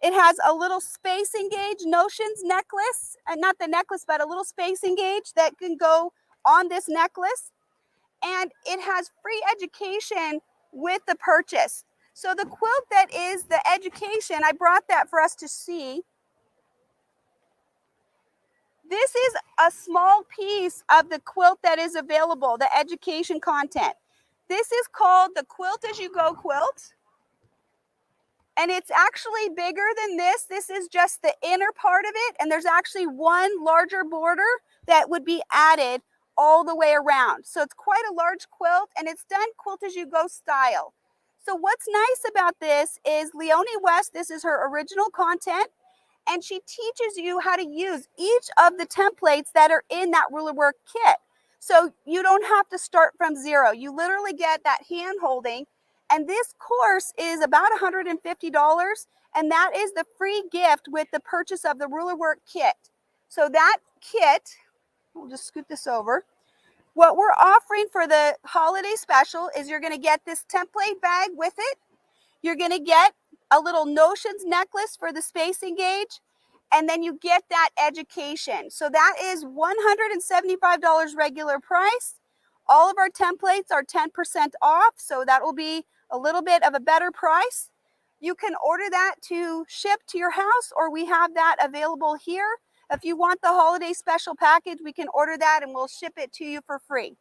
It has a little spacing gauge notions necklace, and not the necklace, but a little spacing gauge that can go on this necklace. And it has free education with the purchase. So the quilt that is the education, I brought that for us to see. This is a small piece of the quilt that is available, the education content. This is called the Quilt As You Go quilt. And it's actually bigger than this. This is just the inner part of it. And there's actually one larger border that would be added all the way around. So it's quite a large quilt, and it's done quilt as you go style. So what's nice about this is Leonie West, this is her original content, and she teaches you how to use each of the templates that are in that ruler work kit. So you don't have to start from zero. You literally get that hand holding, and this course is about $150, and that is the free gift with the purchase of the ruler work kit. So that kit, we'll just scoot this over. What we're offering for the holiday special is you're going to get this template bag with it. You're going to get a little notions necklace for the spacing gauge, and then you get that education. So that is $175 regular price. All of our templates are 10% off, so that will be a little bit of a better price. You can order that to ship to your house, or we have that available here. If you want the holiday special package, we can order that and we'll ship it to you for free.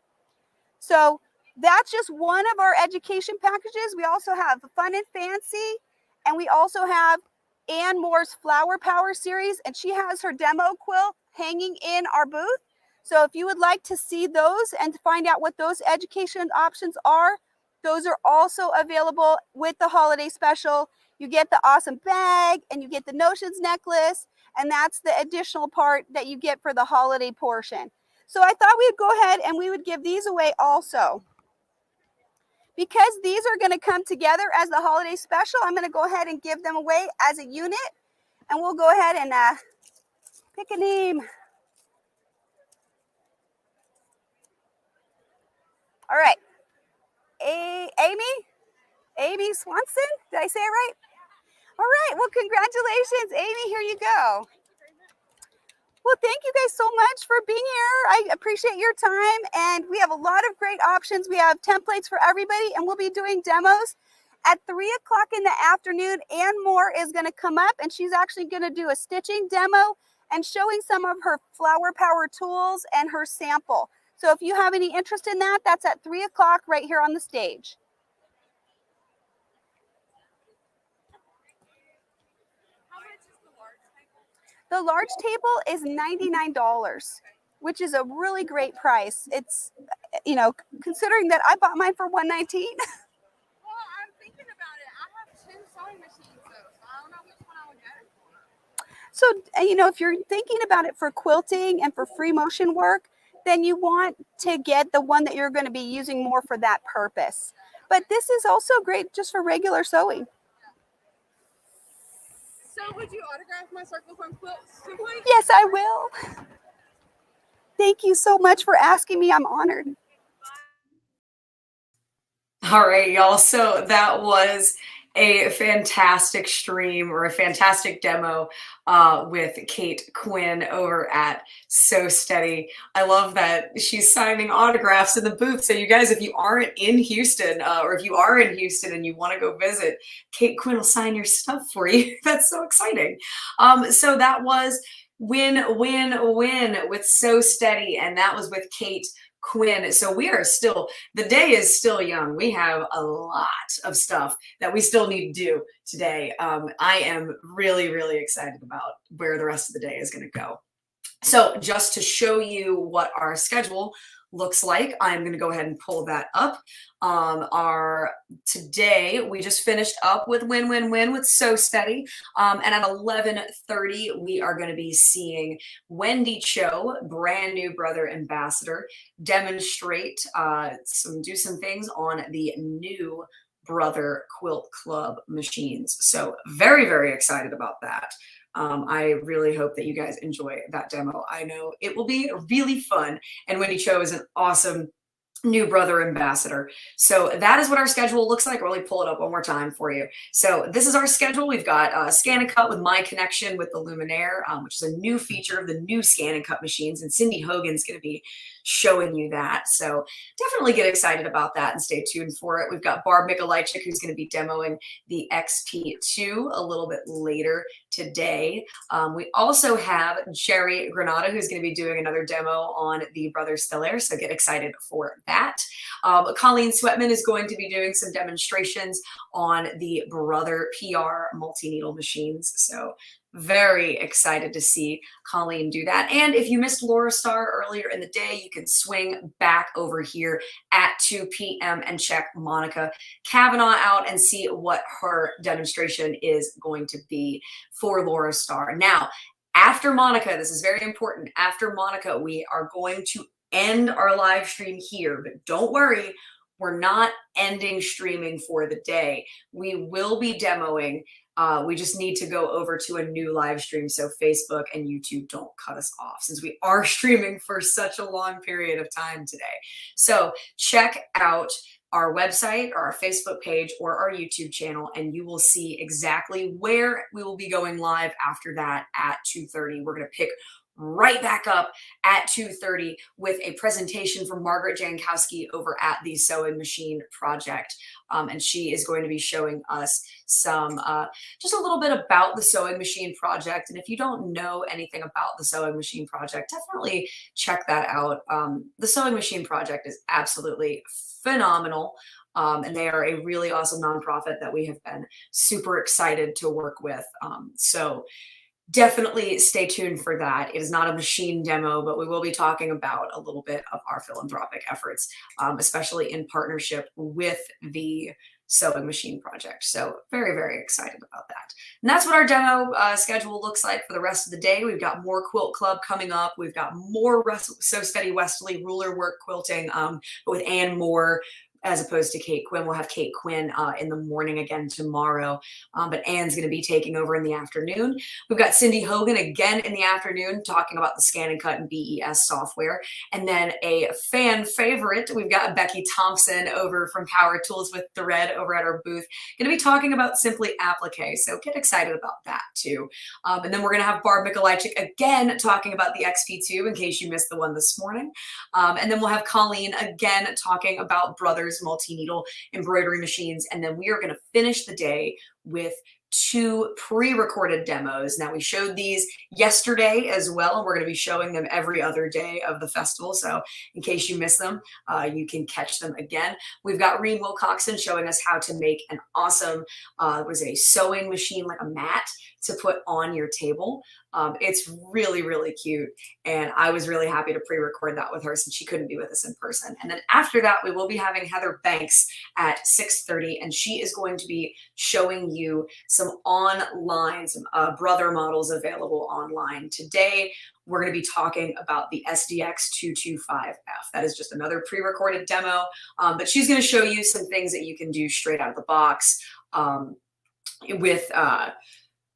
So that's just one of our education packages. We also have Fun and Fancy, and we also have Ann Moore's Flower Power series, and she has her demo quilt hanging in our booth. So if you would like to see those and find out what those education options are, those are also available with the holiday special. You get the awesome bag, and you get the notions necklace, and that's the additional part that you get for the holiday portion. So I thought we'd go ahead and we would give these away also. Because these are going to come together as the holiday special, I'm going to go ahead and give them away as a unit, and we'll go ahead and pick a name. All right. Amy Swanson, did I say it right? All right, well, congratulations, Amy, here you go. Well, thank you guys so much for being here. I appreciate your time, and we have a lot of great options. We have templates for everybody, and we'll be doing demos at 3 o'clock in the afternoon. Ann Moore is going to come up, and she's actually going to do a stitching demo and showing some of her flower power tools and her sample. So if you have any interest in that, that's at 3 o'clock right here on the stage. The large table is $99, which is a really great price. It's, you know, considering that I bought mine for $119. Well, I'm thinking about it. I have 2 sewing machines, though, so I don't know which one I would get it for. So, you know, if you're thinking about it for quilting and for free motion work, then you want to get the one that you're going to be using more for that purpose. But this is also great just for regular sewing. So would you autograph my Circle From Quilt simply? Yes, I will. Thank you so much for asking me. I'm honored. All right, y'all. So that was a fantastic stream, or a fantastic demo with Kate Quinn over at So Steady. I love that she's signing autographs in the booth. So you guys, if you aren't in Houston, or if you are in Houston and you want to go visit, Kate Quinn will sign your stuff for you. That's so exciting. So that was Win, Win, Win with So Steady, and that was with Kate Quinn. So we are still, the day is still young. We have a lot of stuff that we still need to do today. I am really, really excited about where the rest of the day is going to go. So just to show you what our schedule looks like, I'm going to go ahead and pull that up. Today we just finished up with Win Win Win with So Steady, and at 11:30 we are going to be seeing Wendy Chow, brand new brother ambassador, demonstrate do some things on the new Brother Quilt Club machines. So very, very excited about that. I really hope that you guys enjoy that demo. I know it will be really fun, and Wendy Chow is an awesome new brother ambassador. So that is what our schedule looks like. I'll really pull it up one more time for you. So this is our schedule. We've got ScanNCut with My Connection with the Luminaire, which is a new feature of the new ScanNCut machines, and Cindy Hogan's going to be showing you that. So definitely get excited about that and stay tuned for it. We've got Barb Mikolajczyk, who's going to be demoing the XP2 a little bit later today. We also have Jerry Granata, who's going to be doing another demo on the Brother Stellaire, so get excited for that. Coleen Swettman is going to be doing some demonstrations on the Brother PR multi-needle machines, so very excited to see Coleen do that. And if you missed Laurastar earlier in the day, you can swing back over here at 2 p.m. and check Monica Kavanaugh out and see what her demonstration is going to be for Laurastar. Now, after Monica, this is very important, after Monica, we are going to end our live stream here, but don't worry, we're not ending streaming for the day. We will be demoing. We just need to go over to a new live stream so Facebook and YouTube don't cut us off, since we are streaming for such a long period of time today. So check out our website or our Facebook page or our YouTube channel, and you will see exactly where we will be going live after that at 2:30. We're going to pick right back up at 2:30 with a presentation from Margaret Jankowski over at the Sewing Machine Project. And she is going to be showing us some, just a little bit about the Sewing Machine Project. And if you don't know anything about the Sewing Machine Project, definitely check that out. The Sewing Machine Project is absolutely phenomenal. And they are a really awesome nonprofit that we have been super excited to work with. So definitely stay tuned for that. It is not a machine demo, but we will be talking about a little bit of our philanthropic efforts, especially in partnership with the Sewing Machine Project. So very, very excited about that. And that's what our demo schedule looks like for the rest of the day. We've got more Quilt Club coming up. We've got more Sew Steady Westerly ruler work quilting, but with Ann Moore, as opposed to Kate Quinn. We'll have Kate Quinn in the morning again tomorrow, but Ann's going to be taking over in the afternoon. We've got Cindy Hogan again in the afternoon talking about the ScanNCut and BES software. And then a fan favorite, we've got Becky Thompson over from Power Tools with Thread over at our booth, going to be talking about Simply Applique. So get excited about that too. And then we're going to have Barb Mikolajczyk again talking about the XP2 in case you missed the one this morning. And then we'll have Coleen again talking about Brothers multi-needle embroidery machines. And then we are going to finish the day with 2 pre-recorded demos. Now, we showed these yesterday as well, and we're going to be showing them every other day of the festival. So in case you miss them, you can catch them again. We've got Reen Wilcoxon showing us how to make an awesome, was a sewing machine, like a mat to put on your table. It's really, really cute. And I was really happy to pre-record that with her since she couldn't be with us in person. And then after that, we will be having Heather Banks at 6:30, and she is going to be showing you some online, some brother models available online. Today, we're going to be talking about the SDX 225F. That is just another pre-recorded demo, but she's going to show you some things that you can do straight out of the box with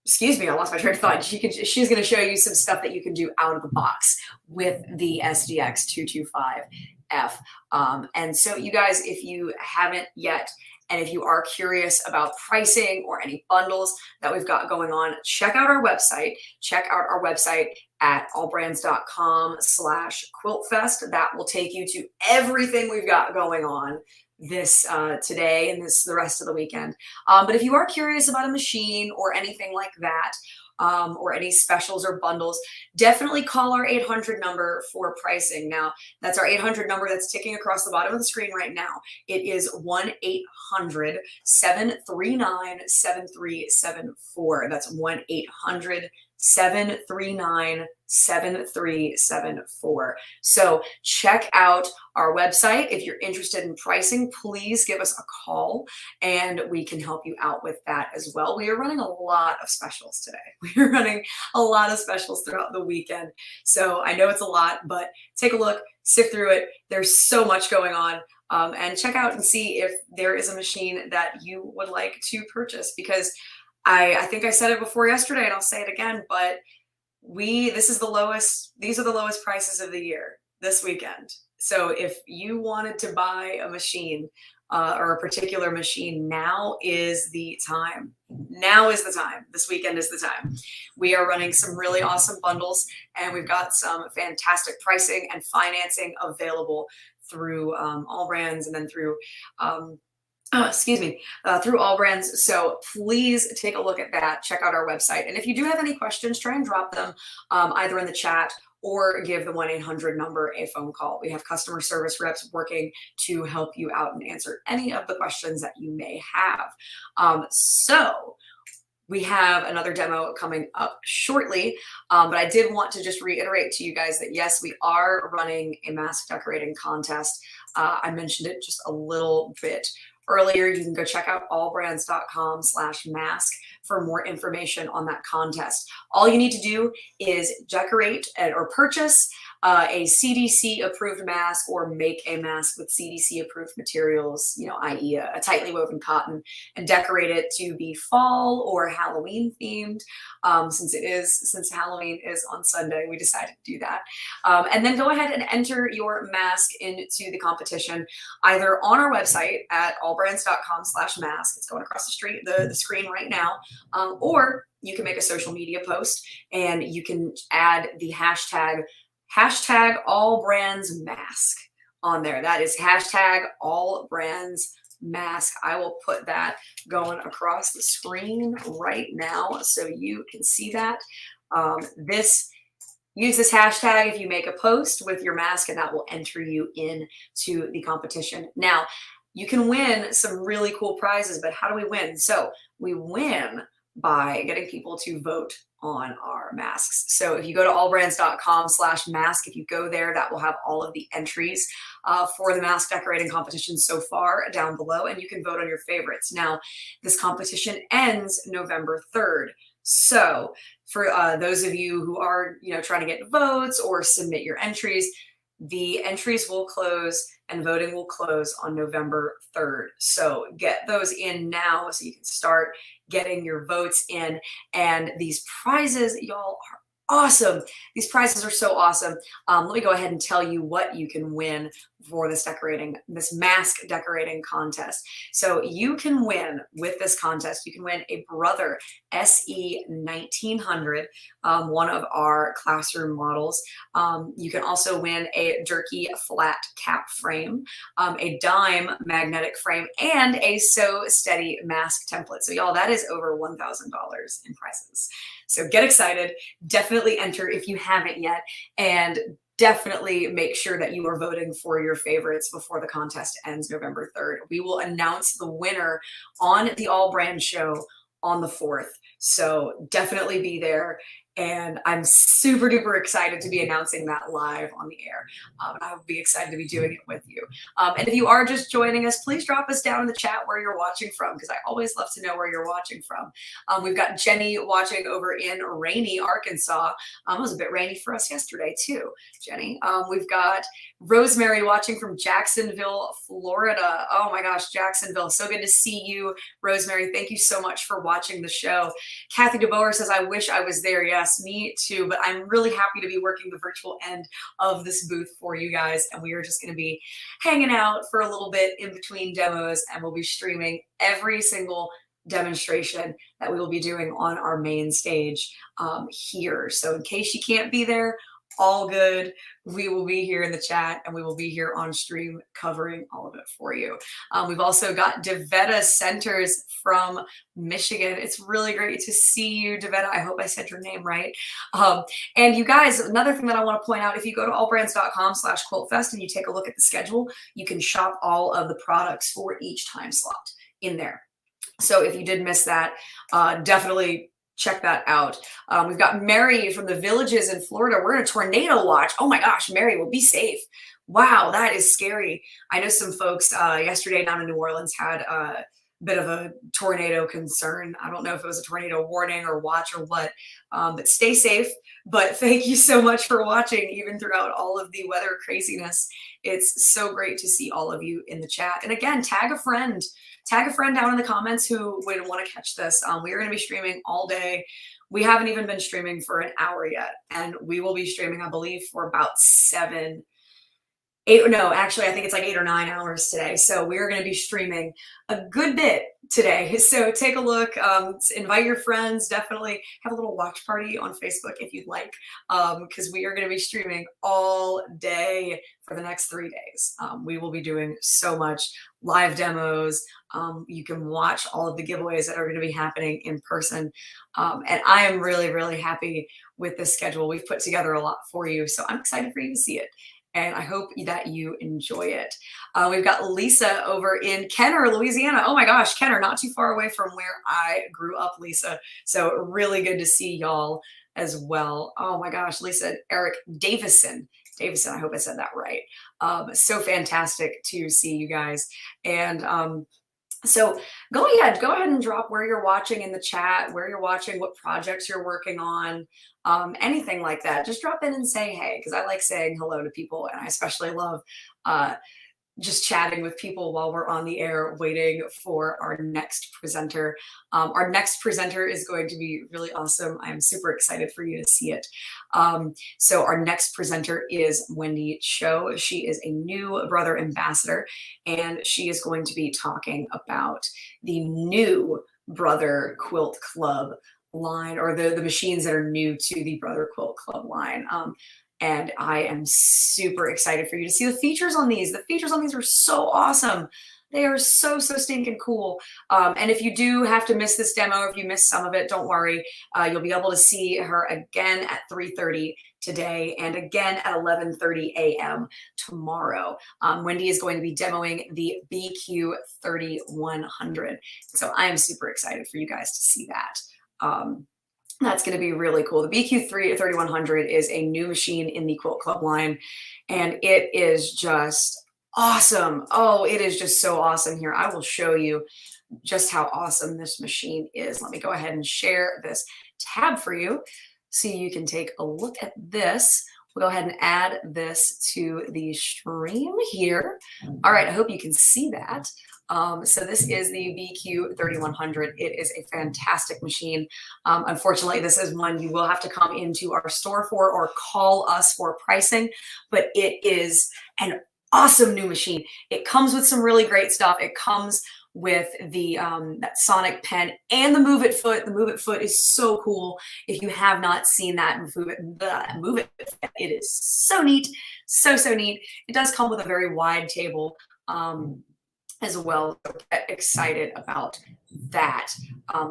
excuse me, I lost my train of thought. She's going to show you some stuff that you can do out of the box with the SDX 225F. And so you guys, if you haven't yet, and if you are curious about pricing or any bundles that we've got going on, check out our website. Check out our website at allbrands.com/quiltfest. That will take you to everything we've got going on this today and the rest of the weekend. But if you are curious about a machine or anything like that, or any specials or bundles, definitely call our 800 number for pricing. Now, that's our 800 number that's ticking across the bottom of the screen right now. It is 1-800-739-7374. That's 1-800-739-7374. So check out our website. If you're interested in pricing, please give us a call and we can help you out with that as well. We are running a lot of specials today. We're running a lot of specials throughout the weekend. So I know it's a lot, but take a look, sift through it. There's so much going on. And check out and see if there is a machine that you would like to purchase, because I think I said it before yesterday and I'll say it again, but these are the lowest prices of the year this weekend. So if you wanted to buy a machine or a particular machine, now is the time. Now is the time. This weekend is the time. We are running some really awesome bundles, and we've got some fantastic pricing and financing available through AllBrands and then through through AllBrands. So please take a look at that. Check out our website. And if you do have any questions, try and drop them either in the chat or give the 1-800 number a phone call. We have customer service reps working to help you out and answer any of the questions that you may have. So we have another demo coming up shortly, but I did want to just reiterate to you guys that yes, we are running a mask decorating contest. I mentioned it just a little bit earlier. You can go check out allbrands.com/mask for more information on that contest. All you need to do is decorate or purchase a CDC approved mask or make a mask with CDC approved materials, i.e. a tightly woven cotton, and decorate it to be fall or Halloween themed. Since Halloween is on Sunday, we decided to do that. And then go ahead and enter your mask into the competition, either on our website at allbrands.com/mask. It's going across the screen right now. Or you can make a social media post and you can add the hashtag #AllBrandsMask on there. That is hashtag #AllBrandsMask. I will put that going across the screen right now so you can see that. Use this hashtag if you make a post with your mask, and that will enter you into the competition. Now, you can win some really cool prizes, but how do we win? So we win by getting people to vote on our masks. So if you go to allbrands.com/mask, if you go there, that will have all of the entries for the mask decorating competition so far down below, and you can vote on your favorites. Now, this competition ends November 3rd. So for those of you who are, trying to get votes or submit your entries, the entries will close and voting will close on November 3rd. So get those in now so you can start getting your votes in. And these prizes, y'all, are awesome. These prizes are so awesome. Let me go ahead and tell you what you can win for this mask decorating contest. So you can win with this contest. You can win a Brother SE 1900, one of our classroom models. You can also win a Durkee flat cap frame, a dime magnetic frame, and a So Steady mask template. So y'all, that is over $1,000 in prizes. So get excited. Definitely enter if you haven't yet, and definitely make sure that you are voting for your favorites before the contest ends November 3rd. We will announce the winner on the All Brand show on the 4th. So definitely be there. And I'm super duper excited to be announcing that live on the air. I'll be excited to be doing it with you. And if you are just joining us, please drop us down in the chat where you're watching from, because I always love to know where you're watching from. We've got Jenny watching over in rainy Arkansas. It was a bit rainy for us yesterday too, Jenny. We've got Rosemary watching from Jacksonville, Florida. Oh my gosh, Jacksonville. So good to see you, Rosemary. Thank you so much for watching the show. Kathy DeBoer says, I wish I was there. Yes, me too. But I'm really happy to be working the virtual end of this booth for you guys. And we are just going to be hanging out for a little bit in between demos, and we'll be streaming every single demonstration that we will be doing on our main stage here. So in case you can't be there, all good. We will be here in the chat, and we will be here on stream covering all of it for you. We've also got Devetta Centers from Michigan. It's really great to see you, Devetta. I hope I said your name right. And you guys, another thing that I want to point out, if you go to allbrands.com/quiltfest and you take a look at the schedule, you can shop all of the products for each time slot in there. So if you did miss that, definitely check that out. We've got Mary from the Villages in Florida. We're in a tornado watch. Oh my gosh, Mary, well, be safe. Wow, that is scary. I know some folks yesterday down in New Orleans had a bit of a tornado concern. I don't know if it was a tornado warning or watch or what, but stay safe. But thank you so much for watching, even throughout all of the weather craziness. It's so great to see all of you in the chat. And again, tag a friend. Tag a friend down in the comments who would want to catch this. We are going to be streaming all day. We haven't even been streaming for an hour yet. And we will be streaming, I believe, for about I think it's like 8 or 9 hours today. So we're going to be streaming a good bit today. So take a look, invite your friends, definitely have a little watch party on Facebook if you'd like, because we are going to be streaming all day for the next 3 days. We will be doing so much live demos. You can watch all of the giveaways that are going to be happening in person. And I am really, really happy with this schedule. We've put together a lot for you. So I'm excited for you to see it. and I hope that you enjoy it. We've got Lisa over in Kenner, Louisiana. Oh my gosh, Kenner, not too far away from where I grew up, Lisa. So really good to see y'all as well. Oh my gosh, Lisa, Eric Davison, I hope I said that right. So fantastic to see you guys. And so go ahead and drop where you're watching in the chat, where you're watching, what projects you're working on, anything like that. Just drop in and say hey, because I like saying hello to people, and I especially love just chatting with people while we're on the air waiting for our next presenter. Our next presenter is going to be really awesome. I'm super excited for you to see it. So our next presenter is Wendy Chow. She is a new brother ambassador, and she is going to be talking about the new Brother Quilt Club line, or the machines that are new to the Brother Quilt Club line. And I am super excited for you to see the features on these. The features on these are so awesome. They are so stinking cool. And if you do have to miss this demo, if you missed some of it, don't worry. You'll be able to see her again at 3:30 today and again at 11:30 a.m. tomorrow. Wendy is going to be demoing the BQ 3100. So I am super excited for you guys to see that. That's going to be really cool. The BQ 3100 is a new machine in the Quilt Club line, and it is just awesome. Oh, it is just so awesome here. I will show you just how awesome this machine is. Let me go ahead and share this tab for you so you can take a look at this. We'll go ahead and add this to the stream here. All right, I hope you can see that. So this is the BQ 3100. It is a fantastic machine. Unfortunately, this is one you will have to come into our store for or call us for pricing, but it is an awesome new machine. It comes with some really great stuff. It comes with the that sonic pen and the move it foot. The move it foot is so cool. If you have not seen that move it, it is so neat, so neat. It does come with a very wide table as well. So get excited about that.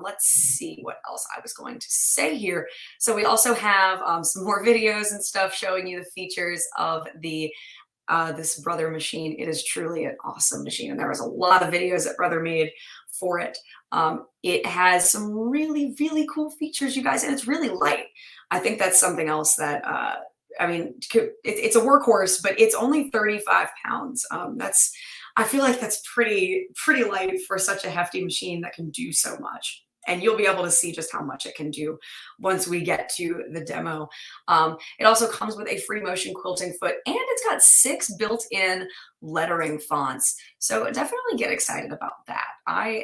Let's see what else I was going to say here. So we also have some more videos and stuff showing you the features of the this Brother machine. It is truly an awesome machine, and there was a lot of videos that Brother made for it. It has some really cool features, you guys, and it's really light. I think that's something else that I mean, it's a workhorse, but it's only 35 pounds. I feel like that's pretty light for such a hefty machine that can do so much. And you'll be able to see just how much it can do once we get to the demo. It also comes with a free motion quilting foot, and it's got 6 built-in lettering fonts. So definitely get excited about that. I'm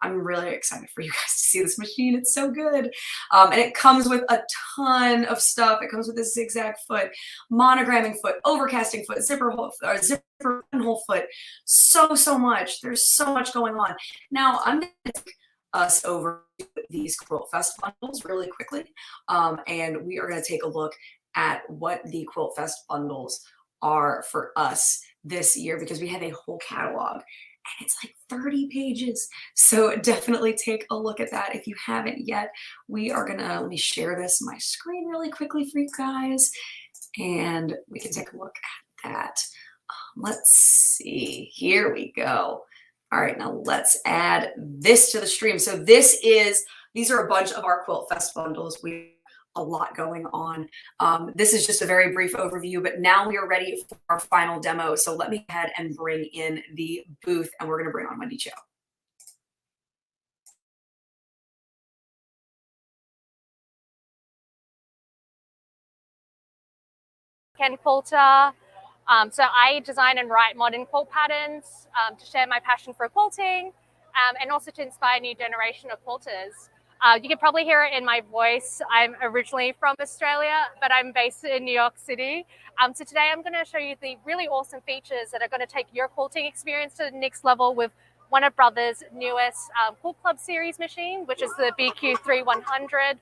really excited for you guys to see this machine. It's so good. And it comes with a ton of stuff. It comes with a zigzag foot, monogramming foot, overcasting foot, zipper buttonhole foot. So much. There's so much going on. Now I'm going to take us over these Quilt Fest bundles really quickly, and we are going to take a look at what the Quilt Fest bundles are for us this year, because we have a whole catalog and it's like 30 pages. So definitely take a look at that if you haven't yet. We are gonna, let me share my screen really quickly for you guys, and we can take a look at that. Let's see, here we go. All right, now let's add this to the stream. So these are a bunch of our Quilt Fest bundles. We have a lot going on. This is just a very brief overview, but now we are ready for our final demo. So let me go ahead and bring in the booth, and we're gonna bring on Wendy Chow. Quilter. So I design and write modern quilt patterns to share my passion for quilting and also to inspire a new generation of quilters. You can probably hear it in my voice. I'm originally from Australia, but I'm based in New York City. So today I'm going to show you the really awesome features that are going to take your quilting experience to the next level with one of Brother's newest Quilt Club series machine, which is the BQ 3100.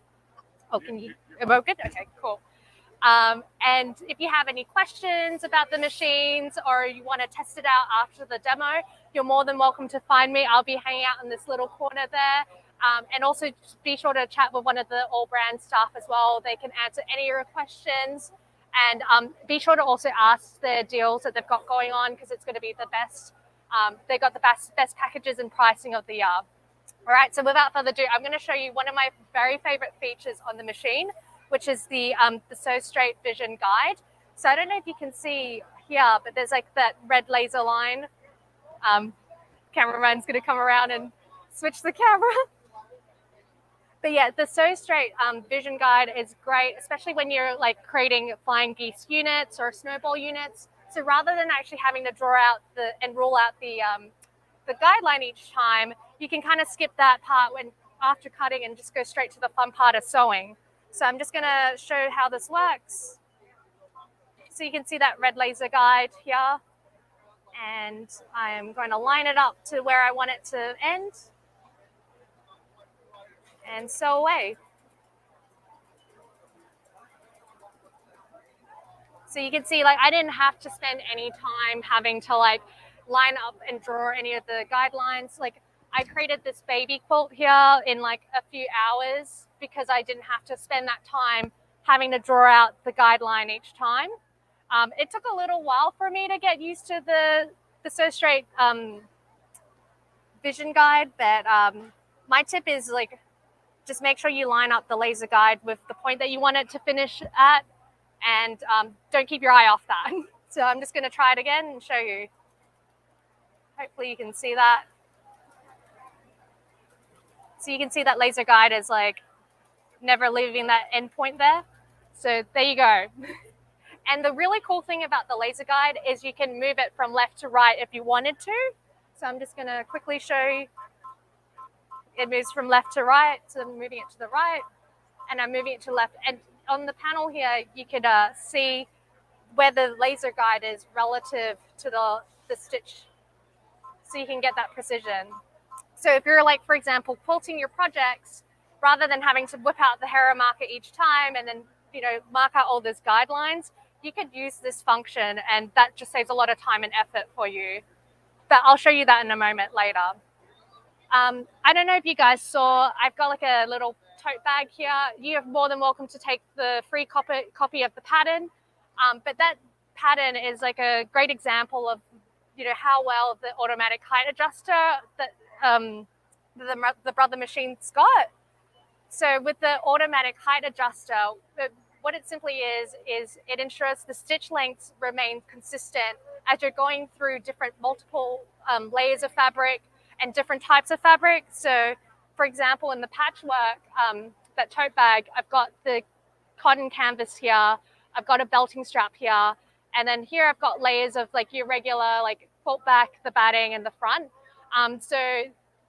Oh, can you evoke it? Okay, cool. And if you have any questions about the machines or you want to test it out after the demo, you're more than welcome to find me. I'll be hanging out in this little corner there. And also be sure to chat with one of the AllBrands staff as well. They can answer any of your questions. And be sure to also ask the deals that they've got going on, because it's going to be the best. They've got the best packages and pricing of the year. All right, so without further ado, I'm going to show you one of my very favorite features on the machine, which is the Sew Straight Vision Guide. So I don't know if you can see here, but there's like that red laser line. Cameraman's going to come around and switch the camera. But yeah, the Sew Straight Vision Guide is great, especially when you're like creating flying geese units or snowball units. So rather than actually having to draw out and rule out the guideline each time, you can kind of skip that part after cutting and just go straight to the fun part of sewing. So I'm just going to show how this works. So you can see that red laser guide here, and I am going to line it up to where I want it to end and sew away. So you can see, like, I didn't have to spend any time having to like line up and draw any of the guidelines. Like, I created this baby quilt here in like a few hours because I didn't have to spend that time having to draw out the guideline each time. It took a little while for me to get used to the Sew Straight Vision Guide, but my tip is like, just make sure you line up the laser guide with the point that you want it to finish at, and don't keep your eye off that. So I'm just going to try it again and show you. Hopefully you can see that. So you can see that laser guide is like never leaving that end point there. So there you go. And the really cool thing about the laser guide is you can move it from left to right if you wanted to. So I'm just going to quickly show you. It moves from left to right, so I'm moving it to the right, and I'm moving it to left. And on the panel here, you can see where the laser guide is relative to the stitch, so you can get that precision. So if you're like, for example, quilting your projects, rather than having to whip out the hera marker each time and then, you know, mark out all those guidelines, you could use this function, and that just saves a lot of time and effort for you. But I'll show you that in a moment later. I don't know if you guys saw, I've got like a little tote bag here. You're more than welcome to take the free copy of the pattern. But that pattern is like a great example of, you know, how well the automatic height adjuster that the Brother machine's got. So with the automatic height adjuster, what it simply is it ensures the stitch lengths remain consistent as you're going through multiple layers of fabric and different types of fabric. So for example, in the patchwork, that tote bag, I've got the cotton canvas here, I've got a belting strap here, and then here I've got layers of like your regular like quilt back, the batting, and the front. So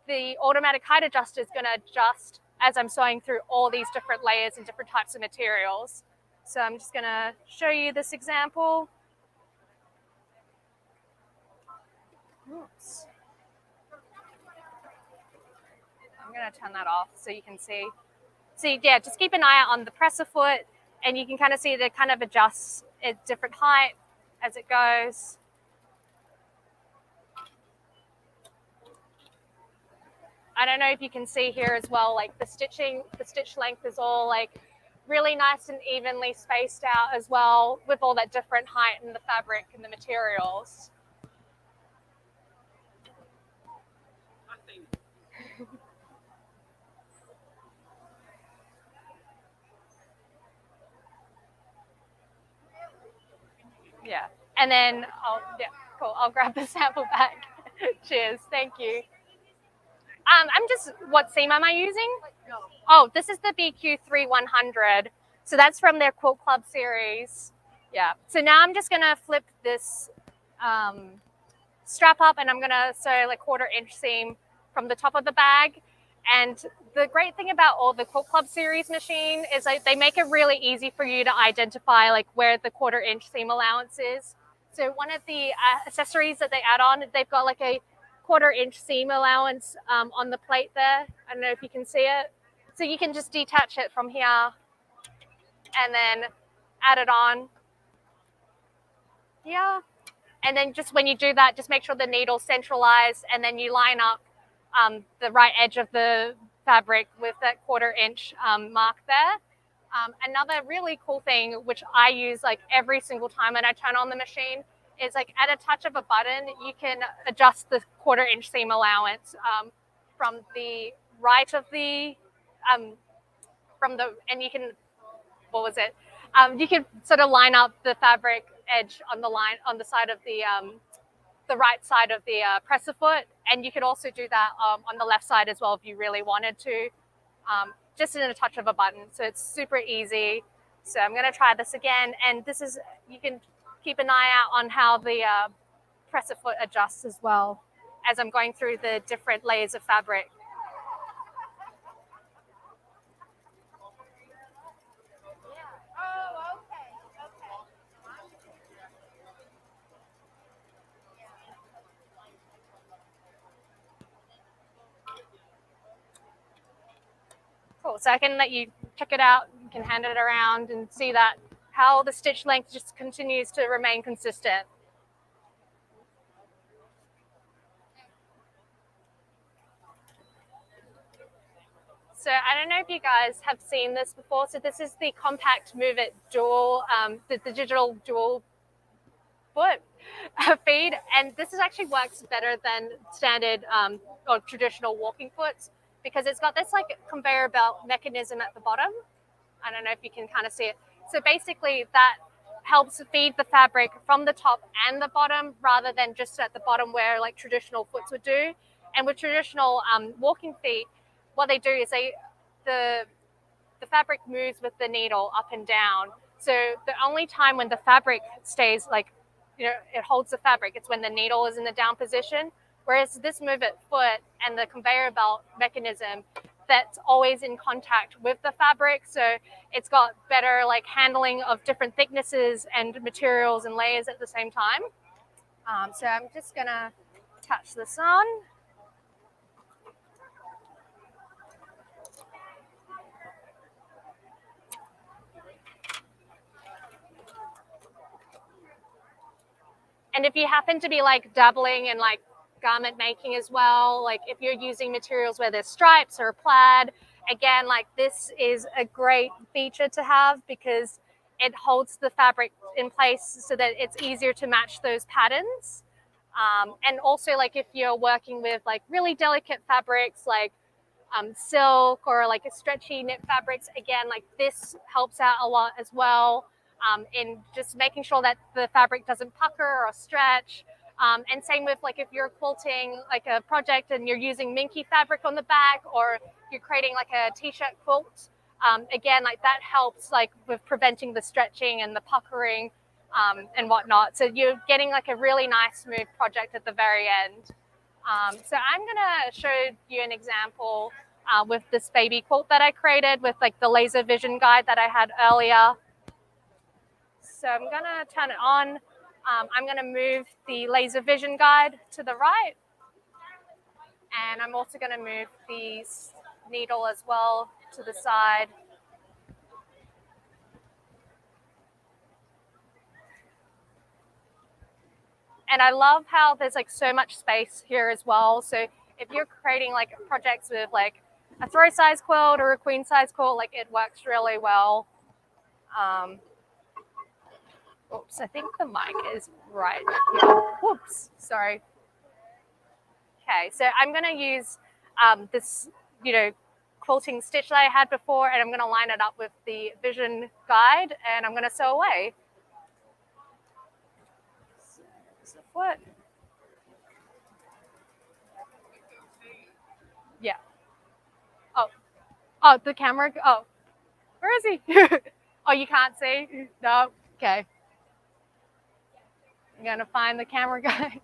the automatic height adjuster is going to adjust as I'm sewing through all these different layers and different types of materials. So I'm just going to show you this example. Oops. I'm going to turn that off so you can see. So yeah, just keep an eye out on the presser foot, and you can kind of see that it kind of adjusts at different height as it goes. I don't know if you can see here as well, like the stitch length is all like really nice and evenly spaced out as well, with all that different height in the fabric and the materials. Yeah, and then I'll grab the sample back. Cheers, thank you. What seam am I using? Oh, this is the BQ3100. So that's from their Quilt Club series. Yeah. So now I'm just gonna flip this strap up, and I'm gonna sew like 1/4 inch seam from the top of the bag. And the great thing about all the Quilt Club series machine is like they make it really easy for you to identify like where the 1/4 inch seam allowance is. So one of the accessories that they add on, they've got like a 1/4 inch seam allowance on the plate there. I don't know if you can see it. So you can just detach it from here and then add it on here. And then just when you do that, just make sure the needle's centralized, and then you line up the right edge of the fabric with that 1/4 inch mark there. Another really cool thing, which I use like every single time when I turn on the machine, is like at a touch of a button, you can adjust the 1/4 inch seam allowance from the right of the, and you can, what was it? You can sort of line up the fabric edge on the side of the right side of the presser foot, and you could also do that on the left side as well if you really wanted to, just in a touch of a button. So it's super easy. So I'm going to try this again, and this is, you can keep an eye out on how the presser foot adjusts as well as I'm going through the different layers of fabric. Cool. So I can let you check it out. You can hand it around and see that how the stitch length just continues to remain consistent. So I don't know if you guys have seen this before. So this is the compact Move It dual, the digital dual foot feed, and this is actually works better than standard or traditional walking foots because it's got this like conveyor belt mechanism at the bottom. I don't know if you can kind of see it. So basically that helps feed the fabric from the top and the bottom rather than just at the bottom where like traditional foots would do. And with traditional walking feet, what they do is the fabric moves with the needle up and down. So the only time when the fabric stays like, it holds the fabric, it's when the needle is in the down position. Whereas this Move It foot and the conveyor belt mechanism, that's always in contact with the fabric. So it's got better like handling of different thicknesses and materials and layers at the same time. So I'm just gonna attach this on. And if you happen to be like dabbling in like garment making as well, like if you're using materials where there's stripes or plaid, again, like this is a great feature to have because it holds the fabric in place so that it's easier to match those patterns. And also like if you're working with like really delicate fabrics like silk or like a stretchy knit fabrics, again, like this helps out a lot as well. In just making sure that the fabric doesn't pucker or stretch. And same with like if you're quilting like a project and you're using minky fabric on the back or you're creating like a t-shirt quilt, again, like that helps like with preventing the stretching and the puckering and whatnot. So you're getting like a really nice smooth project at the very end. So I'm gonna show you an example with this baby quilt that I created with like the laser vision guide that I had earlier. So I'm going to turn it on. I'm going to move the laser vision guide to the right. And I'm also going to move the needle as well to the side. And I love how there's like so much space here as well. So if you're creating like projects with like a throw size quilt or a queen size quilt, like it works really well. Oops, I think the mic is right here. Whoops, sorry. Okay, so I'm going to use this, quilting stitch that I had before, and I'm going to line it up with the vision guide, and I'm going to sew away. So there's the foot. Yeah. Oh, the camera. Oh, where is he? Oh, you can't see? No. Okay. I'm going to find the camera guy.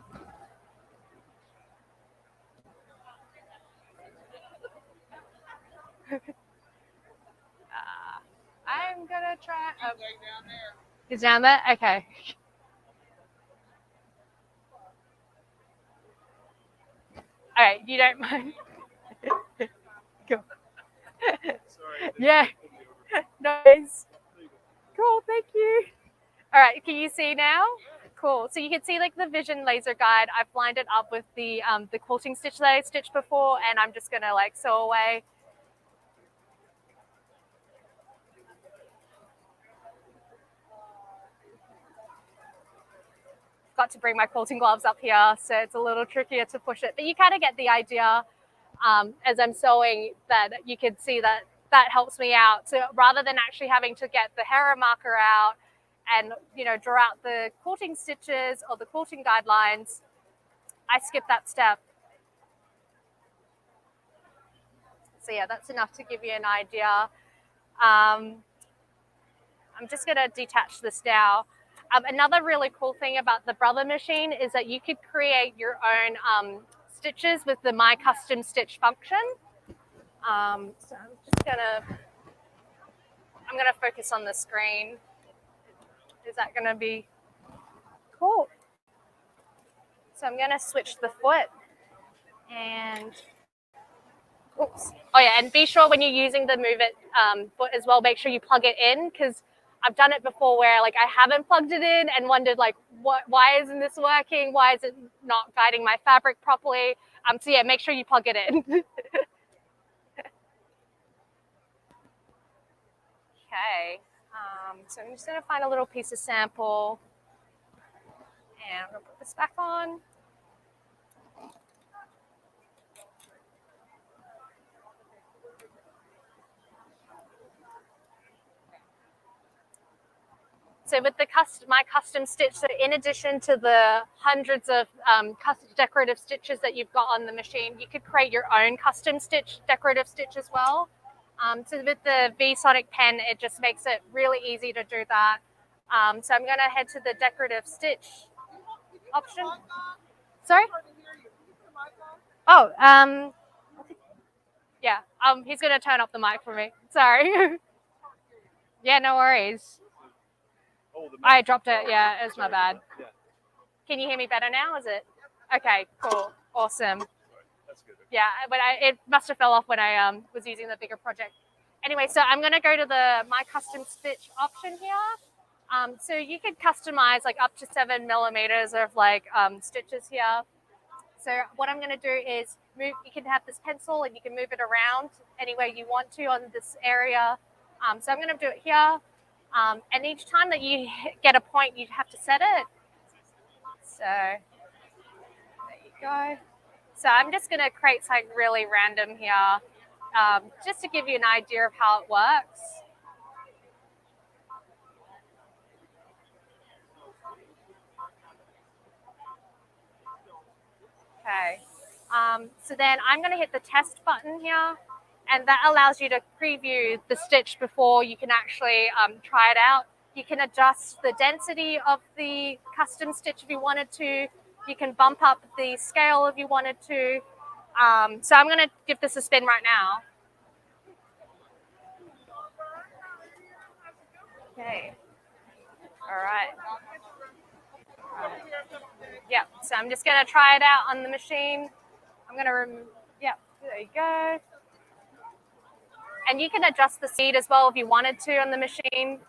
I'm going to try. Oh. He's down there? Okay. All right, you don't mind? Cool. Sorry. Yeah. Nice. Cool, thank you. All right, can you see now? Cool. So you can see like the vision laser guide. I've lined it up with the quilting stitch that I stitched before, and I'm just gonna like sew away. got to bring my quilting gloves up here, so it's a little trickier to push it. But you kind of get the idea as I'm sewing that you can see that that helps me out. So rather than actually having to get the Hera marker out and, you know, draw out the quilting stitches or the quilting guidelines, I skip that step. So yeah, that's enough to give you an idea. I'm just going to detach this now. Another really cool thing about the Brother machine is that you could create your own stitches with the My Custom Stitch function. So I'm gonna focus on the screen. Is that gonna be cool? So I'm gonna switch the foot and, oops. Oh yeah, and be sure when you're using the Move It foot as well, make sure you plug it in, because I've done it before where like I haven't plugged it in and wondered like, why isn't this working? Why is it not guiding my fabric properly? So yeah, make sure you plug it in. Okay, so I'm just gonna find a little piece of sample and I'm gonna put this back on. So with the My Custom Stitch, so in addition to the hundreds of custom decorative stitches that you've got on the machine, you could create your own custom stitch, decorative stitch as well. So with the VSonic pen, it just makes it really easy to do that. So I'm going to head to the decorative stitch option. Sorry? Oh, yeah. He's going to turn off the mic for me. Sorry. Yeah, no worries. I dropped it. Yeah, it's my bad. Can you hear me better now? Is it? Okay, cool. Awesome. Yeah, but it must have fell off when I was using the bigger project. Anyway, so I'm going to go to the My Custom Stitch option here. So you could customize like up to 7 millimeters of like stitches here. So what I'm going to do is move. You can have this pencil and you can move it around any way you want to on this area. So I'm going to do it here. And each time that you get a point, you have to set it. So there you go. So I'm just going to create something really random here, just to give you an idea of how it works. Okay. So then I'm going to hit the test button here, and that allows you to preview the stitch before you can actually try it out. You can adjust the density of the custom stitch if you wanted to. You can bump up the scale if you wanted to. So I'm going to give this a spin right now. Okay. All right. Yeah, so I'm just going to try it out on the machine. I'm going to remove, yeah, there you go. And you can adjust the speed as well if you wanted to on the machine.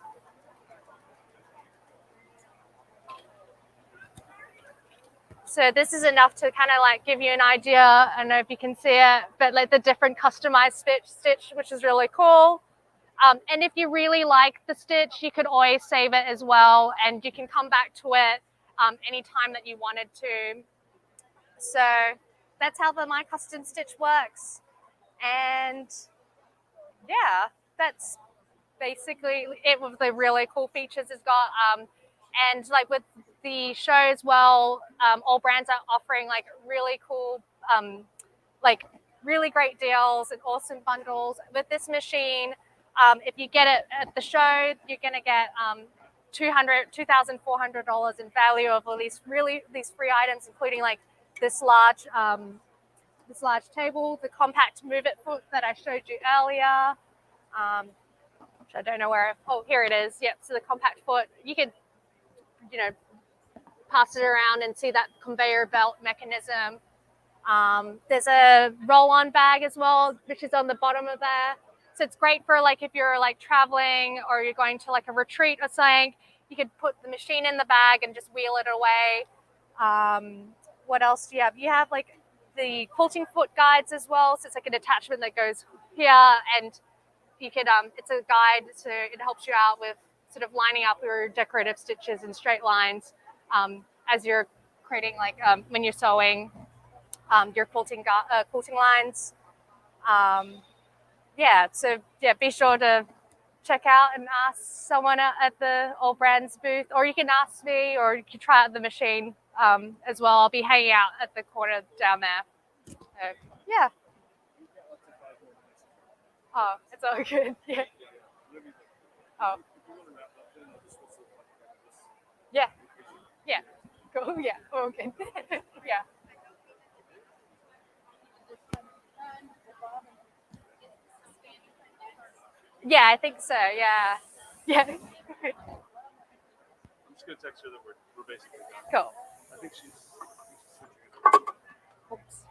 So this is enough to kind of like give you an idea. I don't know if you can see it, but like the different customized stitch, which is really cool. And if you really like the stitch, you could always save it as well, and you can come back to it anytime that you wanted to. So that's how the My Custom Stitch works. And yeah, that's basically it with the really cool features it's got. And like with the show as well, AllBrands are offering like really cool, like really great deals and awesome bundles with this machine. If you get it at the show, you're going to get $2,400 in value of all these free items, including like this large table, the compact Move It foot that I showed you earlier. Which I don't know where. Oh, here it is. Yep. So the compact foot, you could, you know, pass it around and see that conveyor belt mechanism. There's a roll-on bag as well, which is on the bottom of there. So it's great for like if you're like traveling or you're going to like a retreat or something, you could put the machine in the bag and just wheel it away. What else do you have? You have like the quilting foot guides as well. So it's like an attachment that goes here, and you could, it's a guide, so it helps you out with sort of lining up your decorative stitches in straight lines. as you're creating, like when you're sewing your quilting lines. So be sure to check out and ask someone at the AllBrands booth, or you can ask me, or you can try out the machine as well. I'll be hanging out at the corner down there. So, yeah. Oh, it's all good. Yeah. Oh. Yeah. Yeah. Cool. Yeah. All good. Yeah. Yeah, I think so. Yeah. Yeah. I'm just gonna text her that we're basically done. Cool. I think she's Oops.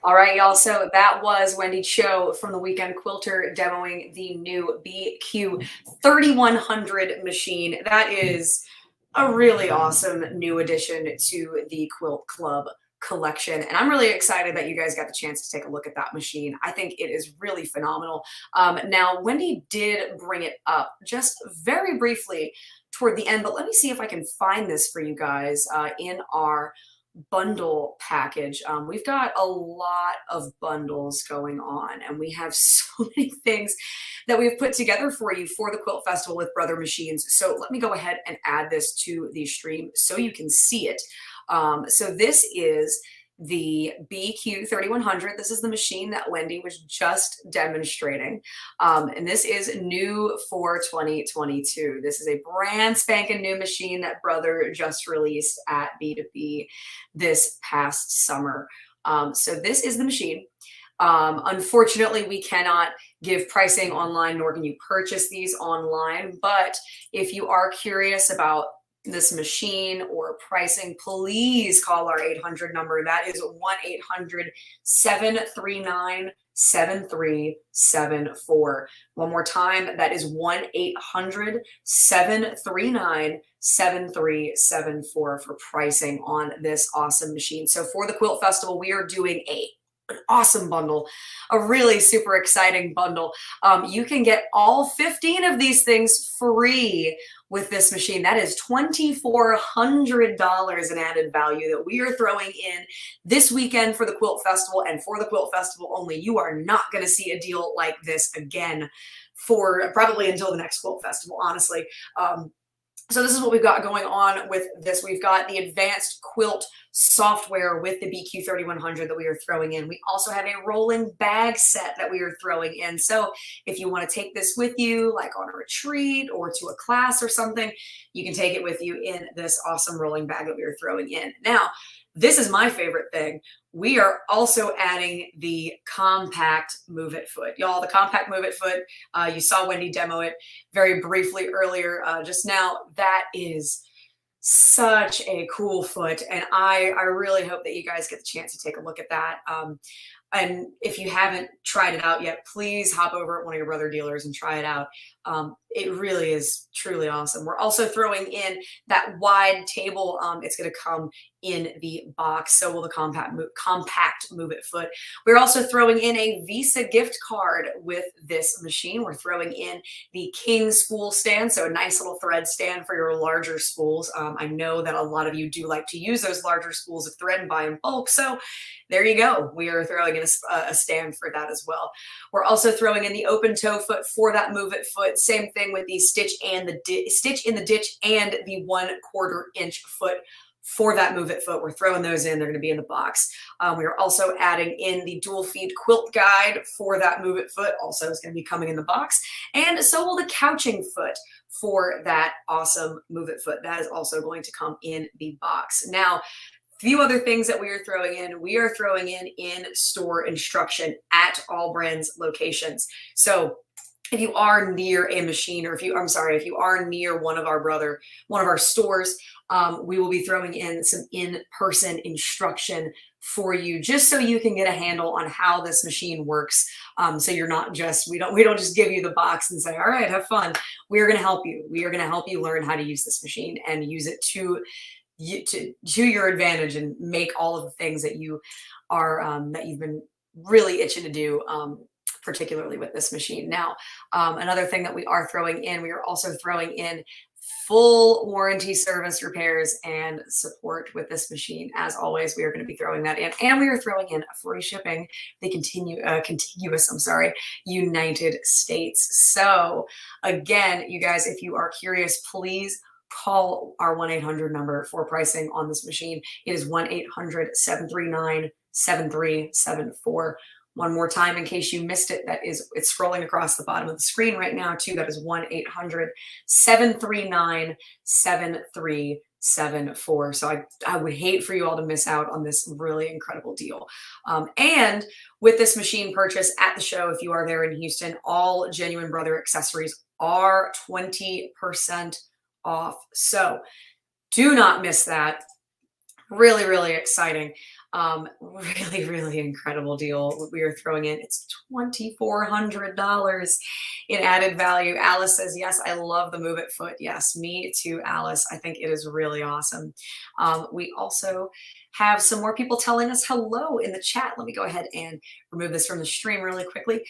All right, y'all. So that was Wendy Chow from the Weekend Quilter demoing the new BQ 3100 machine. That is a really awesome new addition to the Quilt Club collection. And I'm really excited that you guys got the chance to take a look at that machine. I think it is really phenomenal. Now, Wendy did bring it up just very briefly toward the end, but let me see if I can find this for you guys in our bundle package. We've got a lot of bundles going on, and we have so many things that we've put together for you for the Quilt Festival with Brother Machines. So let me go ahead and add this to the stream so you can see it. So this is the BQ 3100. This is the machine that Wendy was just demonstrating. And this is new for 2022. This is a brand spanking new machine that Brother just released at B2B this past summer. So this is the machine. Unfortunately, we cannot give pricing online, nor can you purchase these online. But if you are curious about this machine or pricing, please call our 800 number. That is 1-800-739-7374. One more time, that is 1-800-739-7374 for pricing on this awesome machine. So for the Quilt Festival, we are doing an awesome bundle, a really super exciting bundle. You can get all 15 of these things free with this machine. That is $2,400 in added value that we are throwing in this weekend for the Quilt Festival, and for the Quilt Festival only. You are not going to see a deal like this again for probably until the next Quilt Festival, honestly. So this is what we've got going on with this. We've got the advanced quilt software with the BQ 3100 that we are throwing in. We also have a rolling bag set that we are throwing in. So if you want to take this with you, like on a retreat or to a class or something, you can take it with you in this awesome rolling bag that we are throwing in. Now, this is my favorite thing. We are also adding the compact Move It foot. Y'all, the compact Move It foot, you saw Wendy demo it very briefly earlier just now. That is such a cool foot, and I really hope that you guys get the chance to take a look at that. And if you haven't tried it out yet, please hop over at one of your Brother dealers and try it out. It really is truly awesome. We're also throwing in that wide table. It's going to come in the box. So will the compact Move It foot. We're also throwing in a Visa gift card with this machine. We're throwing in the King spool stand, so a nice little thread stand for your larger spools. I know that a lot of you do like to use those larger spools of thread and buy in bulk. So there you go. We are throwing in a stand for that as well. We're also throwing in the open toe foot for that Move It foot. Same thing with the stitch in the ditch and the 1/4 inch foot for that Move It foot. We're throwing those in. They're going to be in the box. We are also adding in the dual feed quilt guide for that Move It foot. Also is going to be coming in the box. And so will the couching foot for that awesome Move It foot. That is also going to come in the box. Now, few other things that we are throwing in. We are throwing in store instruction at AllBrands locations. So if you are near a machine, or if you are near one of our stores, we will be throwing in some in-person instruction for you, just so you can get a handle on how this machine works. So you're not just, we don't just give you the box and say, all right, have fun. We are going to help you. We are going to help you learn how to use this machine and use it to your advantage and make all of the things that you are that you've been really itching to do, particularly with this machine. Now, another thing that we are throwing in, we are also throwing in full warranty service, repairs, and support with this machine. As always, we are going to be throwing that in, and we are throwing in free shipping, the contiguous, United States. So again, you guys, if you are curious, please call our 1-800 number for pricing on this machine. It is 1-800-739-7374. One more time, in case you missed it, it's scrolling across the bottom of the screen right now too. That is 1-800-739-7374. So I would hate for you all to miss out on this really incredible deal. And with this machine purchase at the show, if you are there in Houston, all Genuine Brother accessories are 20% off. So do not miss that. Really, really exciting. Really, really incredible deal we are throwing in. It's $2,400 in added value. Alice says, yes, I love the Move It foot. Yes, me too, Alice. I think it is really awesome. We also have some more people telling us hello in the chat. Let me go ahead and remove this from the stream really quickly.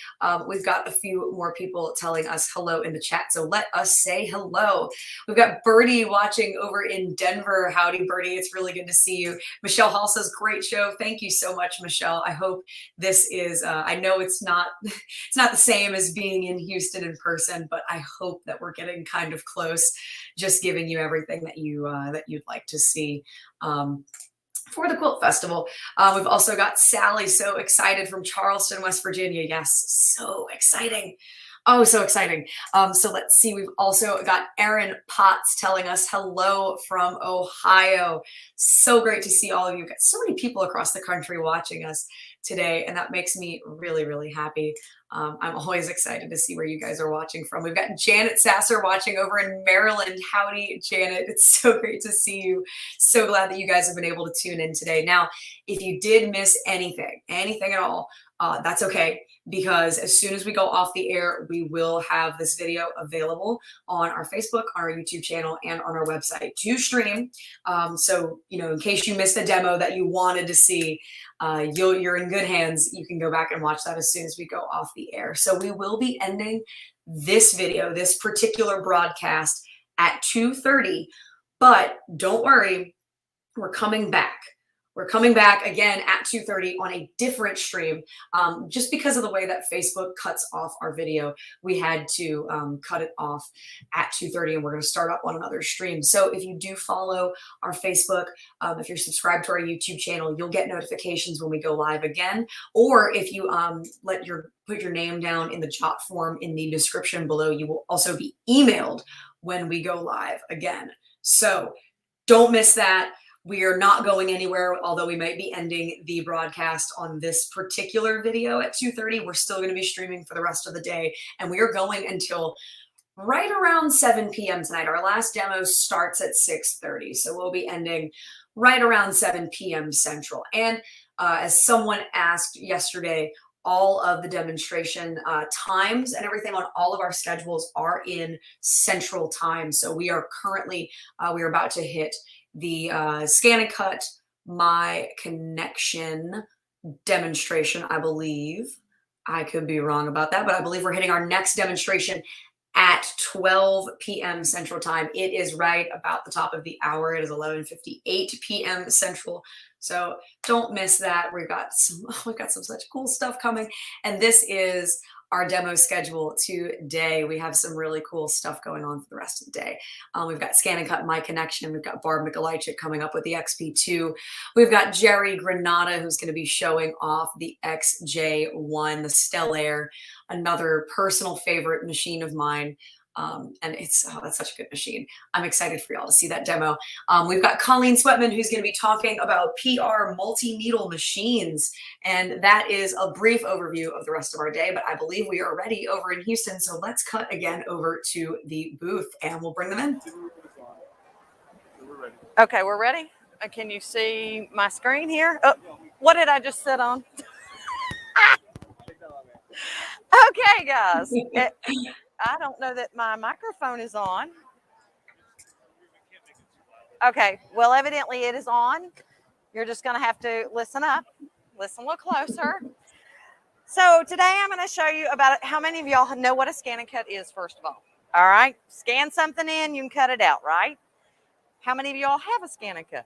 We've got a few more people telling us hello in the chat, so let us say hello. We've got Birdie watching over in Denver. Howdy, Birdie. It's really good to see you. Michelle Hall says, great show. Thank you so much, Michelle. I hope this is, I know it's not the same as being in Houston in person, but I hope that we're getting kind of close, just giving you everything that you'd like to see. For the Quilt Festival. We've also got Sally, so excited, from Charleston, West Virginia. Yes, so exciting. Oh, so exciting. So let's see. We've also got Erin Potts telling us hello from Ohio. So great to see all of you. We've got so many people across the country watching us today, and that makes me really, really happy. I'm always excited to see where you guys are watching from. We've got Janet Sasser watching over in Maryland. Howdy, Janet. It's so great to see you. So glad that you guys have been able to tune in today. Now, if you did miss anything at all, that's okay, because as soon as we go off the air, we will have this video available on our Facebook, on our YouTube channel, and on our website to stream. So, in case you missed the demo that you wanted to see, you're in good hands. You can go back and watch that as soon as we go off the air. So we will be ending this video, this particular broadcast, at 2:30, but don't worry, we're coming back. We're coming back again at 2:30 on a different stream. Just because of the way that Facebook cuts off our video, we had to cut it off at 2:30, and we're going to start up on another stream. So if you do follow our Facebook, if you're subscribed to our YouTube channel, you'll get notifications when we go live again. Or if you put your name down in the jot form in the description below, you will also be emailed when we go live again. So don't miss that. We are not going anywhere, although we might be ending the broadcast on this particular video at 2:30. We're still going to be streaming for the rest of the day, and we are going until right around 7 p.m. tonight. Our last demo starts at 6:30, so we'll be ending right around 7 p.m. Central. And as someone asked yesterday, all of the demonstration times and everything on all of our schedules are in Central Time. So we are currently, we're about to hit the ScanNCut My Connection demonstration, I believe. I could be wrong about that, but I believe we're hitting our next demonstration at 12 p.m. Central Time. It is right about the top of the hour. It is 11:58 p.m. Central. So don't miss that. We've got some such cool stuff coming, and this is our demo schedule today. We have some really cool stuff going on for the rest of the day. We've got ScanNCut My Connection. We've got Barb Mikolajczyk coming up with the XP2. We've got Jerry Granata, who's going to be showing off the XJ1, the Stellaire, another personal favorite machine of mine. And that's such a good machine. I'm excited for y'all to see that demo. We've got Coleen Swettman, who's going to be talking about PR multi-needle machines. And that is a brief overview of the rest of our day, but I believe we are ready over in Houston. So let's cut again over to the booth and we'll bring them in. Okay, we're ready. Can you see my screen here? Oh, what did I just sit on? Okay, guys. I don't know that my microphone is on. Okay, well, evidently it is on. You're just going to have to listen up. Listen a little closer. So today I'm going to show you about how many of y'all know what a ScanNCut is, first of all. All right, scan something in, you can cut it out, right? How many of y'all have a ScanNCut?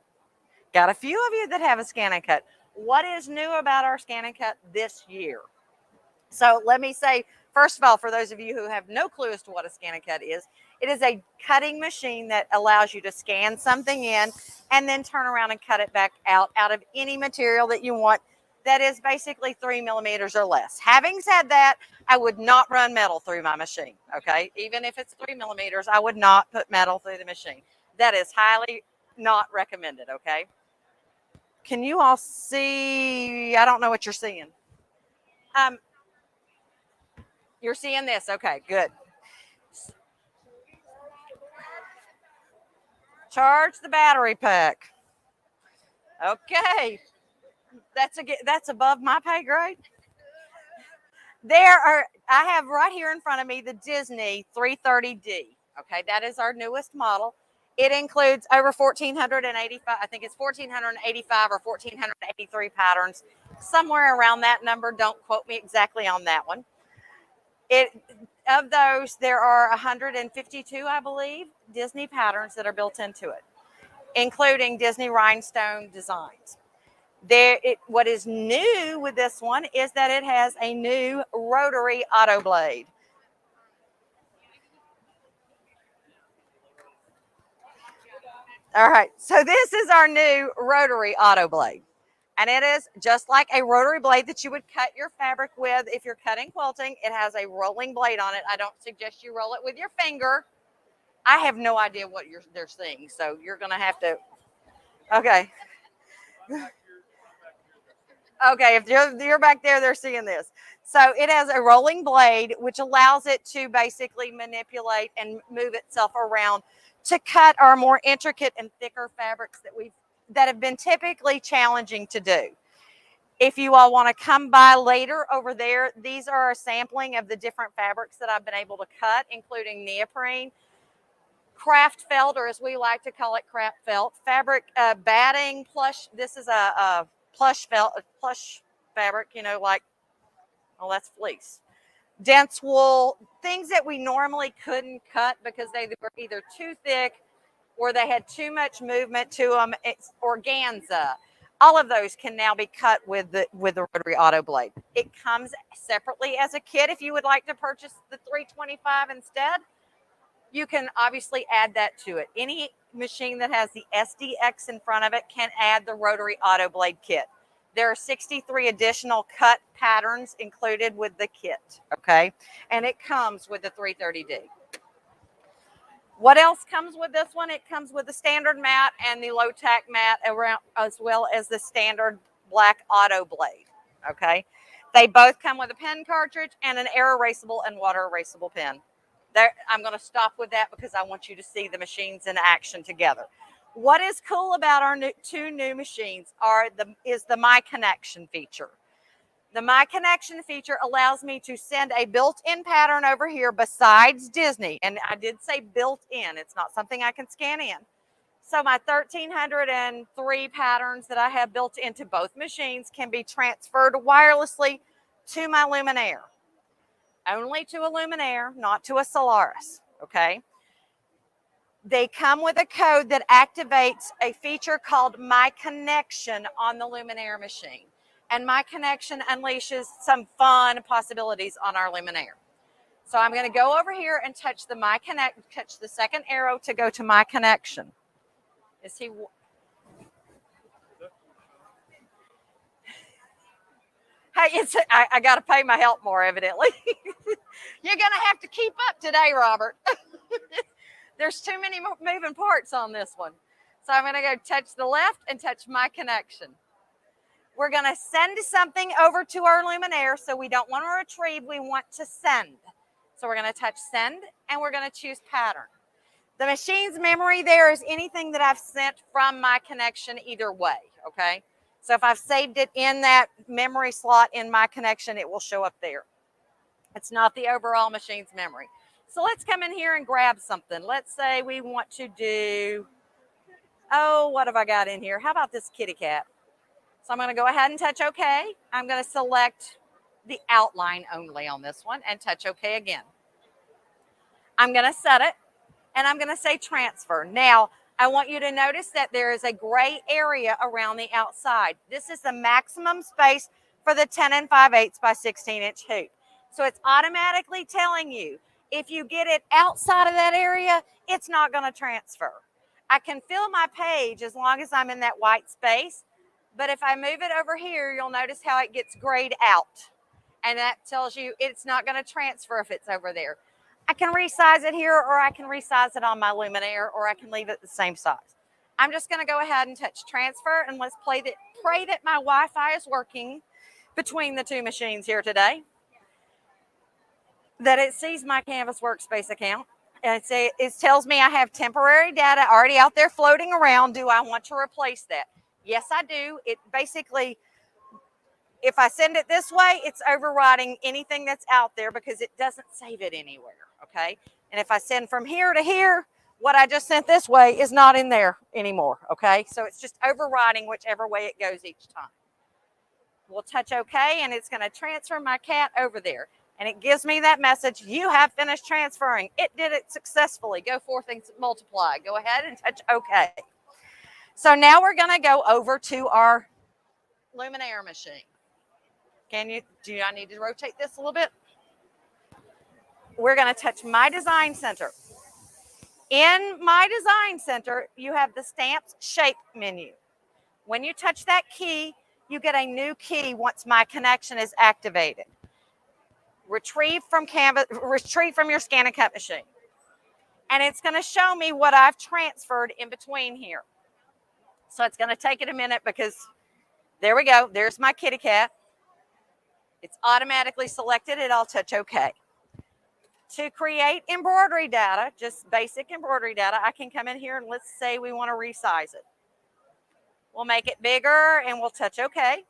Got a few of you that have a ScanNCut. What is new about our ScanNCut this year? So let me say, first of all, for those of you who have no clue as to what a ScanNCut is, it is a cutting machine that allows you to scan something in and then turn around and cut it back out of any material that you want that is basically 3 millimeters or less. Having said that, I would not run metal through my machine, okay? Even if it's 3 millimeters, I would not put metal through the machine. That is highly not recommended, okay? Can you all see? I don't know what you're seeing. You're seeing this, okay, good. Charge the battery pack. Okay, that's above my pay grade. I have right here in front of me the Disney 330D. Okay, that is our newest model. It includes over 1,485, I think it's 1,485 or 1,483 patterns, somewhere around that number. Don't quote me exactly on that one. Of those, there are 152, I believe, Disney patterns that are built into it, including Disney rhinestone designs. What is new with this one is that it has a new rotary auto blade. All right, so this is our new rotary auto blade. And it is just like a rotary blade that you would cut your fabric with if you're cutting quilting. It has a rolling blade on it. I don't suggest you roll it with your finger. I have no idea what they're seeing, so you're going to have to. Okay. Okay, if you're back there, they're seeing this. So it has a rolling blade, which allows it to basically manipulate and move itself around to cut our more intricate and thicker fabrics that have been typically challenging to do. If you all want to come by later over there, these are a sampling of the different fabrics that I've been able to cut, including neoprene, craft felt, or as we like to call it, craft felt, fabric batting, plush. This is a plush fabric, like, well, that's fleece. Dense wool, things that we normally couldn't cut because they were either too thick or they had too much movement to them. It's organza. All of those can now be cut with the rotary auto blade. It comes separately as a kit. If you would like to purchase the 325 instead, you can obviously add that to it. Any machine that has the SDX in front of it can add the rotary auto blade kit. There are 63 additional cut patterns included with the kit, okay? And it comes with the 330D. What else comes with this one? It comes with the standard mat and the low tack mat around, as well as the standard black auto blade, okay? They both come with a pen cartridge and an air erasable and water erasable pen. I'm going to stop with that because I want you to see the machines in action together. What is cool about our two new machines is the My Connection feature. The My Connection feature allows me to send a built-in pattern over here besides Disney. And I did say built-in. It's not something I can scan in. So my 1,303 patterns that I have built into both machines can be transferred wirelessly to my Luminaire. Only to a Luminaire, not to a Solaris, okay? They come with a code that activates a feature called My Connection on the Luminaire machine. And My Connection unleashes some fun possibilities on our Luminaire. So I'm going to go over here and touch touch the second arrow to go to My Connection. Is he? Hey, I got to pay my help more, evidently. You're going to have to keep up today, Robert. There's too many moving parts on this one. So I'm going to go touch the left and touch My Connection. We're going to send something over to our Luminaire, so we don't want to retrieve, we want to send. So we're going to touch send, and we're going to choose pattern. The machine's memory there is anything that I've sent from My Connection either way, okay? So if I've saved it in that memory slot in My Connection, it will show up there. It's not the overall machine's memory. So let's come in here and grab something. Let's say we want to do, what have I got in here? How about this kitty cat? So I'm going to go ahead and touch OK. I'm going to select the outline only on this one and touch OK again. I'm going to set it, and I'm going to say transfer. Now, I want you to notice that there is a gray area around the outside. This is the maximum space for the 10 5/8 by 16-inch hoop. So it's automatically telling you, if you get it outside of that area, it's not going to transfer. I can fill my page as long as I'm in that white space, but if I move it over here, you'll notice how it gets grayed out. And that tells you it's not going to transfer if it's over there. I can resize it here, or I can resize it on my Luminaire, or I can leave it the same size. I'm just going to go ahead and touch transfer, and let's pray that my Wi-Fi is working between the two machines here today, that it sees my Canvas Workspace account, and it tells me I have temporary data already out there floating around. Do I want to replace that? Yes, I do. It basically, if I send it this way, it's overriding anything that's out there because it doesn't save it anywhere, okay? And if I send from here to here, what I just sent this way is not in there anymore, okay? So it's just overriding whichever way it goes each time. We'll touch OK, and it's going to transfer my cat over there. And it gives me that message, you have finished transferring. It did it successfully. Go forth and multiply. Go ahead and touch OK. So now we're going to go over to our Luminaire machine. Do I need to rotate this a little bit? We're going to touch My Design Center. In My Design Center, you have the Stamps Shape menu. When you touch that key, you get a new key once My Connection is activated. Retrieve from your ScanNCut machine. And it's going to show me what I've transferred in between here. So it's going to take it a minute because there we go. There's my kitty cat. It's automatically selected and I'll touch OK. To create embroidery data, just basic embroidery data, I can come in here and let's say we want to resize it. We'll make it bigger and we'll touch OK.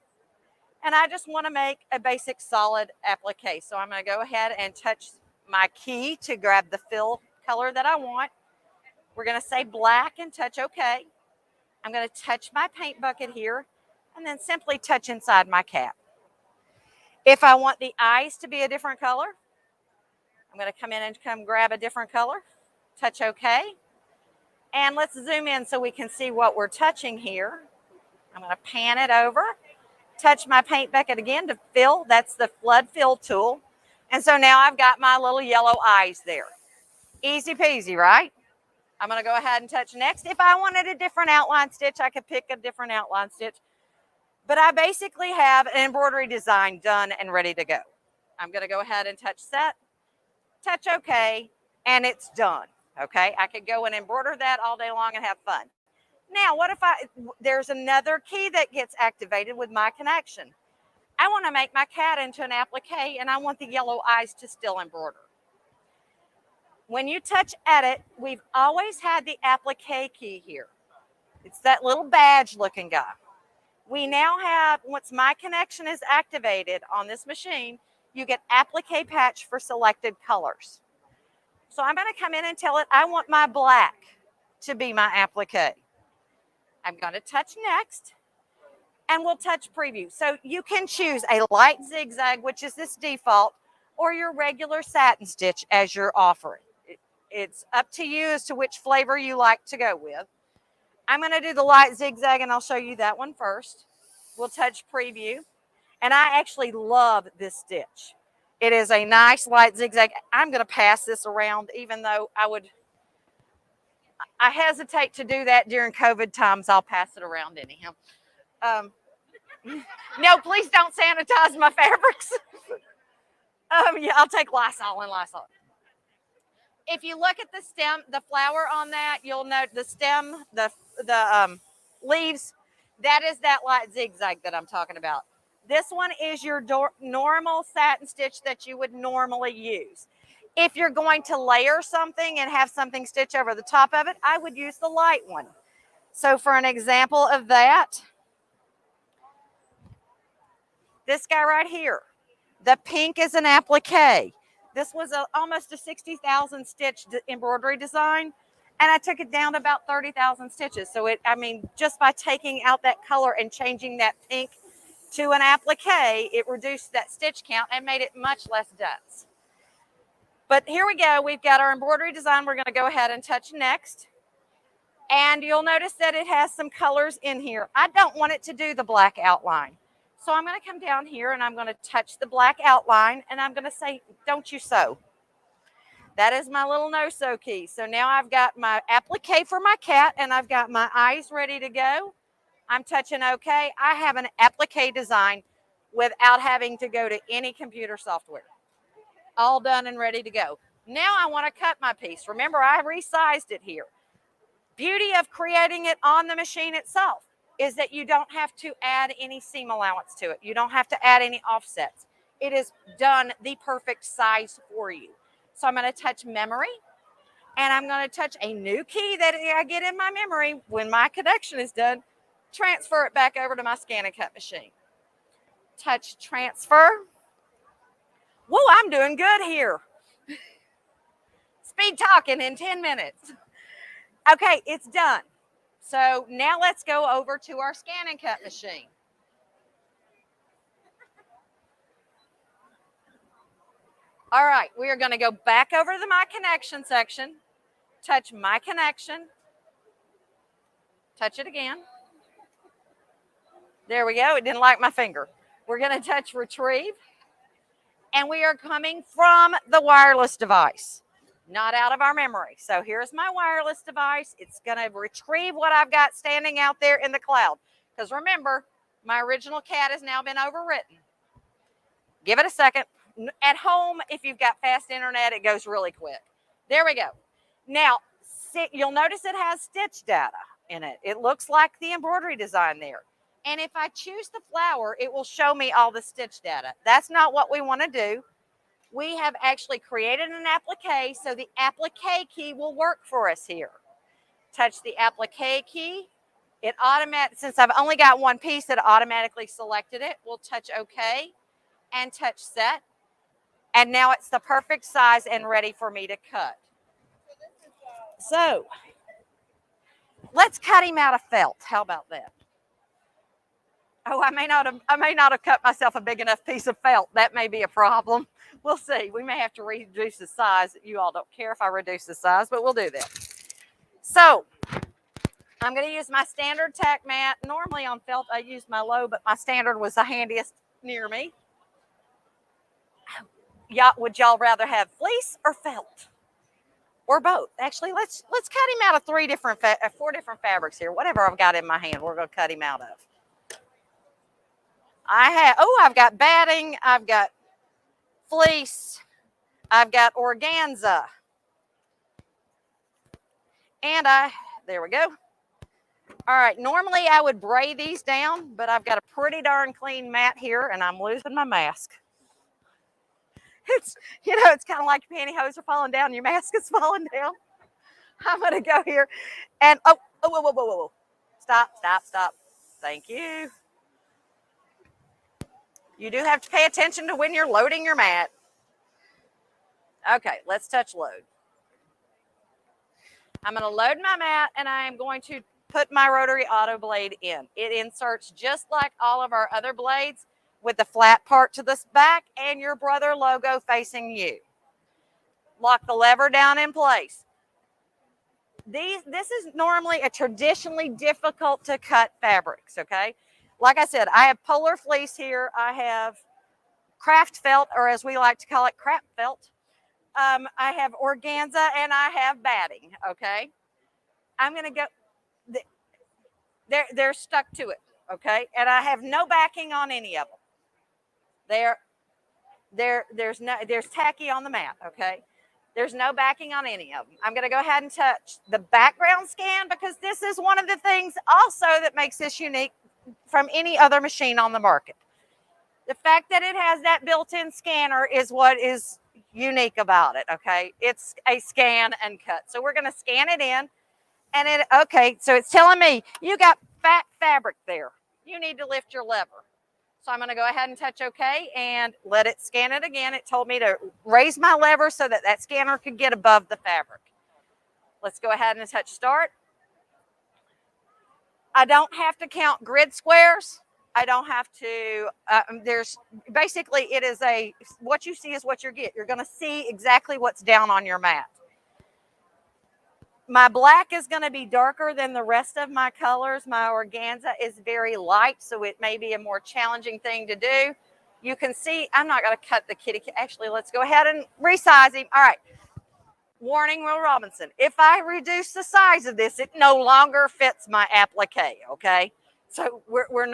And I just want to make a basic solid applique. So I'm going to go ahead and touch my key to grab the fill color that I want. We're going to say black and touch OK. I'm going to touch my paint bucket here and then simply touch inside my cap. If I want the eyes to be a different color, I'm going to come in and grab a different color, touch OK. And let's zoom in so we can see what we're touching here. I'm going to pan it over, touch my paint bucket again to fill. That's the flood fill tool. And so now I've got my little yellow eyes there. Easy peasy, right? I'm going to go ahead and touch next. If I wanted a different outline stitch, I could pick a different outline stitch. But I basically have an embroidery design done and ready to go. I'm going to go ahead and touch set, touch OK, and it's done. Okay, I could go and embroider that all day long and have fun. Now, what if there's another key that gets activated with My Connection? I want to make my cat into an applique and I want the yellow eyes to still embroider. When you touch edit, we've always had the applique key here. It's that little badge looking guy. We now have, once My Connection is activated on this machine, you get applique patch for selected colors. So I'm going to come in and tell it I want my black to be my applique. I'm going to touch next and we'll touch preview. So you can choose a light zigzag, which is this default, or your regular satin stitch as your offering. It's up to you as to which flavor you like to go with. I'm going to do the light zigzag and I'll show you that one first. We'll touch preview. And I actually love this stitch. It is a nice light zigzag. I'm going to pass this around even though I hesitate to do that during COVID times. I'll pass it around anyhow. No, please don't sanitize my fabrics. Yeah, I'll take Lysol and Lysol. If you look at the stem, the flower on that, you'll note the stem, the leaves, that is that light zigzag that I'm talking about. This one is your normal satin stitch that you would normally use. If you're going to layer something and have something stitch over the top of it, I would use the light one. So for an example of that, this guy right here, the pink is an applique. This was almost a 60,000 stitch embroidery design, and I took it down to about 30,000 stitches. So just by taking out that color and changing that pink to an applique, it reduced that stitch count and made it much less dense. But here we go. We've got our embroidery design. We're going to go ahead and touch next. And you'll notice that it has some colors in here. I don't want it to do the black outline. So I'm going to come down here and I'm going to touch the black outline and I'm going to say, don't you sew. That is my little no-sew key. So now I've got my applique for my cat and I've got my eyes ready to go. I'm touching OK. I have an applique design without having to go to any computer software. All done and ready to go. Now I want to cut my piece. Remember, I resized it here. Beauty of creating it on the machine itself is that you don't have to add any seam allowance to it. You don't have to add any offsets. It is done the perfect size for you. So I'm going to touch memory and I'm going to touch a new key that I get in my memory when my connection is done. Transfer it back over to my ScanNCut machine. Touch transfer. Whoa, I'm doing good here. Speed talking in 10 minutes. Okay, it's done. So now let's go over to our ScanNCut machine. All right, we are going to go back over to my connection section, touch my connection, touch it again. There we go. It didn't like my finger. We're going to touch retrieve, and we are coming from the wireless device, not out of our memory. So here's my wireless device. It's going to retrieve what I've got standing out there in the cloud. Because remember, my original cat has now been overwritten. Give it a second. At home, if you've got fast internet, it goes really quick. There we go. Now, you'll notice it has stitch data in it. It looks like the embroidery design there. And if I choose the flower, it will show me all the stitch data. That's not what we want to do. We have actually created an applique, so the applique key will work for us here. Touch the applique key. It since I've only got one piece, it automatically selected it. We'll touch OK and touch set. And now it's the perfect size and ready for me to cut. So let's cut him out of felt. How about that? Oh, I may not have cut myself a big enough piece of felt. That may be a problem. We'll see. We may have to reduce the size. You all don't care if I reduce the size, but we'll do that. So I'm going to use my standard tack mat. Normally on felt, I use my low, but my standard was the handiest near me. Would y'all rather have fleece or felt? Or both? Actually, let's cut him out of four different fabrics here. Whatever I've got in my hand, we're going to cut him out of. I've got batting, I've got fleece, I've got organza. And there we go. All right, normally I would braid these down, but I've got a pretty darn clean mat here and I'm losing my mask. It's kind of like your pantyhose are falling down, your mask is falling down. I'm going to go here and, whoa. Stop. Thank you. You do have to pay attention to when you're loading your mat. Okay, let's touch load. I'm going to load my mat and I am going to put my rotary auto blade in. It inserts just like all of our other blades, with the flat part to the back and your brother logo facing you. Lock the lever down in place. This is normally a traditionally difficult to cut fabrics, okay? Like I said, I have polar fleece here. I have craft felt, or as we like to call it, crap felt. I have organza and I have batting, okay? I'm going to go, they're stuck to it, okay? And I have no backing on any of them. There's tacky on the mat, okay? There's no backing on any of them. I'm going to go ahead and touch the background scan because this is one of the things also that makes this unique from any other machine on the market. The fact that it has that built-in scanner is what is unique about it, okay? It's a scan and cut. So we're going to scan it in and okay, so it's telling me you got fat fabric there. You need to lift your lever. So I'm going to go ahead and touch OK and let it scan it again. It told me to raise my lever so that scanner could get above the fabric. Let's go ahead and touch start. I don't have to count grid squares. I don't have to, there's basically, it is what you see is what you get. You're going to see exactly what's down on your mat. My black is going to be darker than the rest of my colors. My organza is very light, so it may be a more challenging thing to do. You can see, I'm not going to cut the kitty. Actually, let's go ahead and resize him. All right. Warning, Will Robinson. If I reduce the size of this, it no longer fits my applique, okay? So we're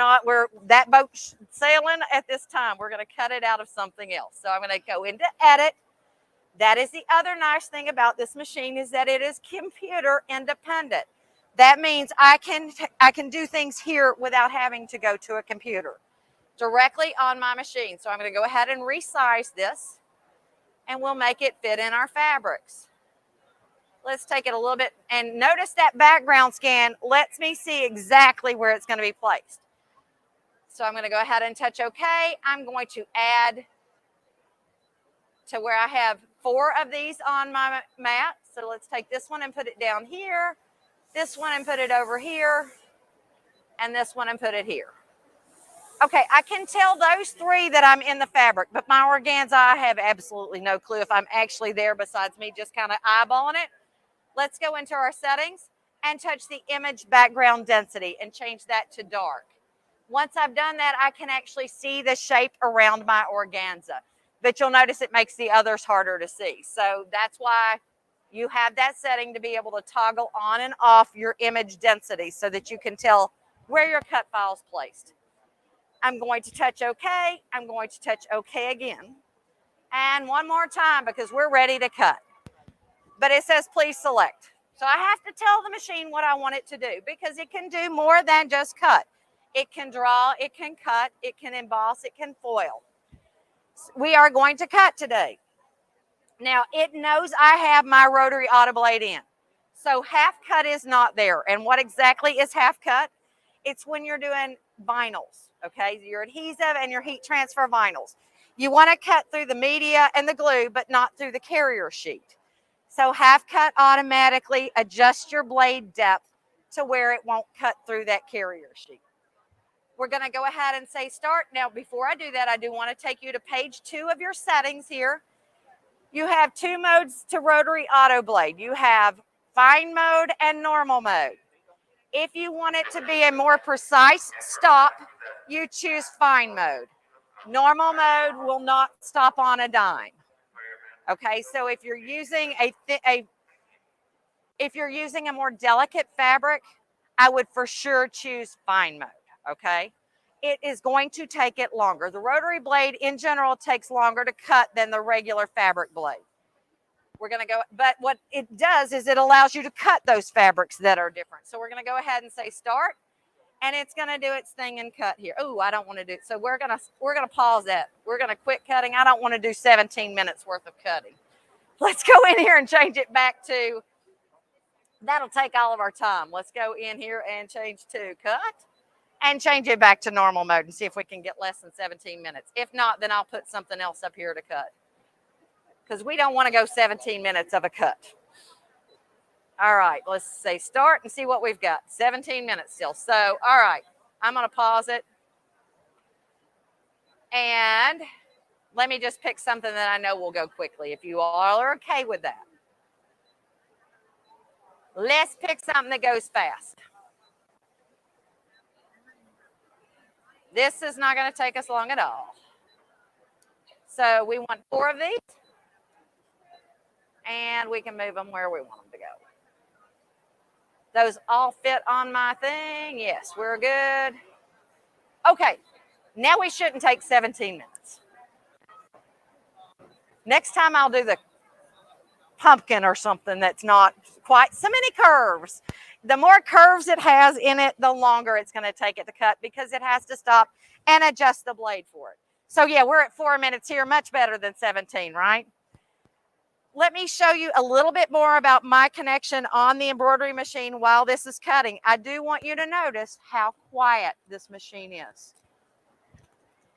that boat sailing at this time. We're going to cut it out of something else. So I'm going to go into edit. That is the other nice thing about this machine is that it is computer independent. That means I can do things here without having to go to a computer directly on my machine. So I'm going to go ahead and resize this and we'll make it fit in our fabrics. Let's take it a little bit and notice that background scan lets me see exactly where it's going to be placed. So I'm going to go ahead and touch OK. I'm going to add to where I have 4 of these on my mat. So let's take this one and put it down here, this one and put it over here, and this one and put it here. Okay, I can tell those 3 that I'm in the fabric, but my organza, I have absolutely no clue if I'm actually there besides me just kind of eyeballing it. Let's go into our settings and touch the image background density and change that to dark. Once I've done that, I can actually see the shape around my organza. But you'll notice it makes the others harder to see. So that's why you have that setting to be able to toggle on and off your image density so that you can tell where your cut file is placed. I'm going to touch OK. I'm going to touch OK again. And one more time because we're ready to cut. But it says please select. So I have to tell the machine what I want it to do because it can do more than just cut. It can draw, it can cut, it can emboss, it can foil. We are going to cut today. Now, it knows I have my rotary auto blade in. So half cut is not there. And what exactly is half cut? It's when you're doing vinyls, okay? Your adhesive and your heat transfer vinyls. You want to cut through the media and the glue, but not through the carrier sheet. So half cut automatically adjusts your blade depth to where it won't cut through that carrier sheet. We're going to go ahead and say start. Now, before I do that, I do want to take you to page 2 of your settings here. You have 2 modes to rotary auto blade. You have fine mode and normal mode. If you want it to be a more precise stop, you choose fine mode. Normal mode will not stop on a dime. Okay, so if you're using a more delicate fabric, I would for sure choose fine mode. Okay, it is going to take it longer. The rotary blade in general takes longer to cut than the regular fabric blade. We're going to go, but what it does is it allows you to cut those fabrics that are different. So we're going to go ahead and say start, and it's going to do its thing and cut here. Oh, I don't want to do it. So we're going to pause that. We're going to quit cutting. I don't want to do 17 minutes worth of cutting. Let's go in here and change it back to, that'll take all of our time. Let's go in here and change to cut. And change it back to normal mode and see if we can get less than 17 minutes. If not, then I'll put something else up here to cut. Because we don't want to go 17 minutes of a cut. All right, let's say start and see what we've got. 17 minutes still. So, all right, I'm going to pause it. And let me just pick something that I know will go quickly, if you all are okay with that. Let's pick something that goes fast. This is not going to take us long at all. So we want 4 of these. And we can move them where we want them to go. Those all fit on my thing. Yes, we're good. Okay, now we shouldn't take 17 minutes. Next time I'll do the pumpkin or something that's not quite so many curves. The more curves it has in it, the longer it's going to take it to cut because it has to stop and adjust the blade for it. So yeah, we're at 4 minutes here, much better than 17, right? Let me show you a little bit more about my connection on the embroidery machine while this is cutting. I do want you to notice how quiet this machine is.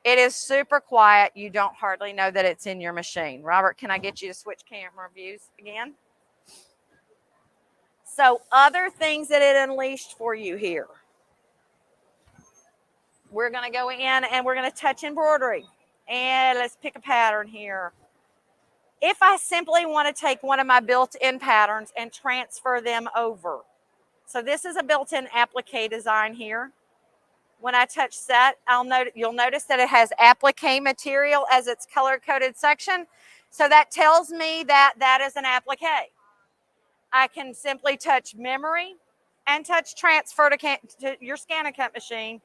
It is super quiet. You don't hardly know that it's in your machine. Robert, can I get you to switch camera views again? So other things that it unleashed for you here. we're going to go in and we're going to touch embroidery. And let's pick a pattern here. If I simply want to take one of my built-in patterns and transfer them over. So this is a built-in applique design here. When I touch set, you'll notice that it has applique material as its color-coded section. So that tells me that that is an applique. I can simply touch memory and touch transfer to your ScanNCut machine,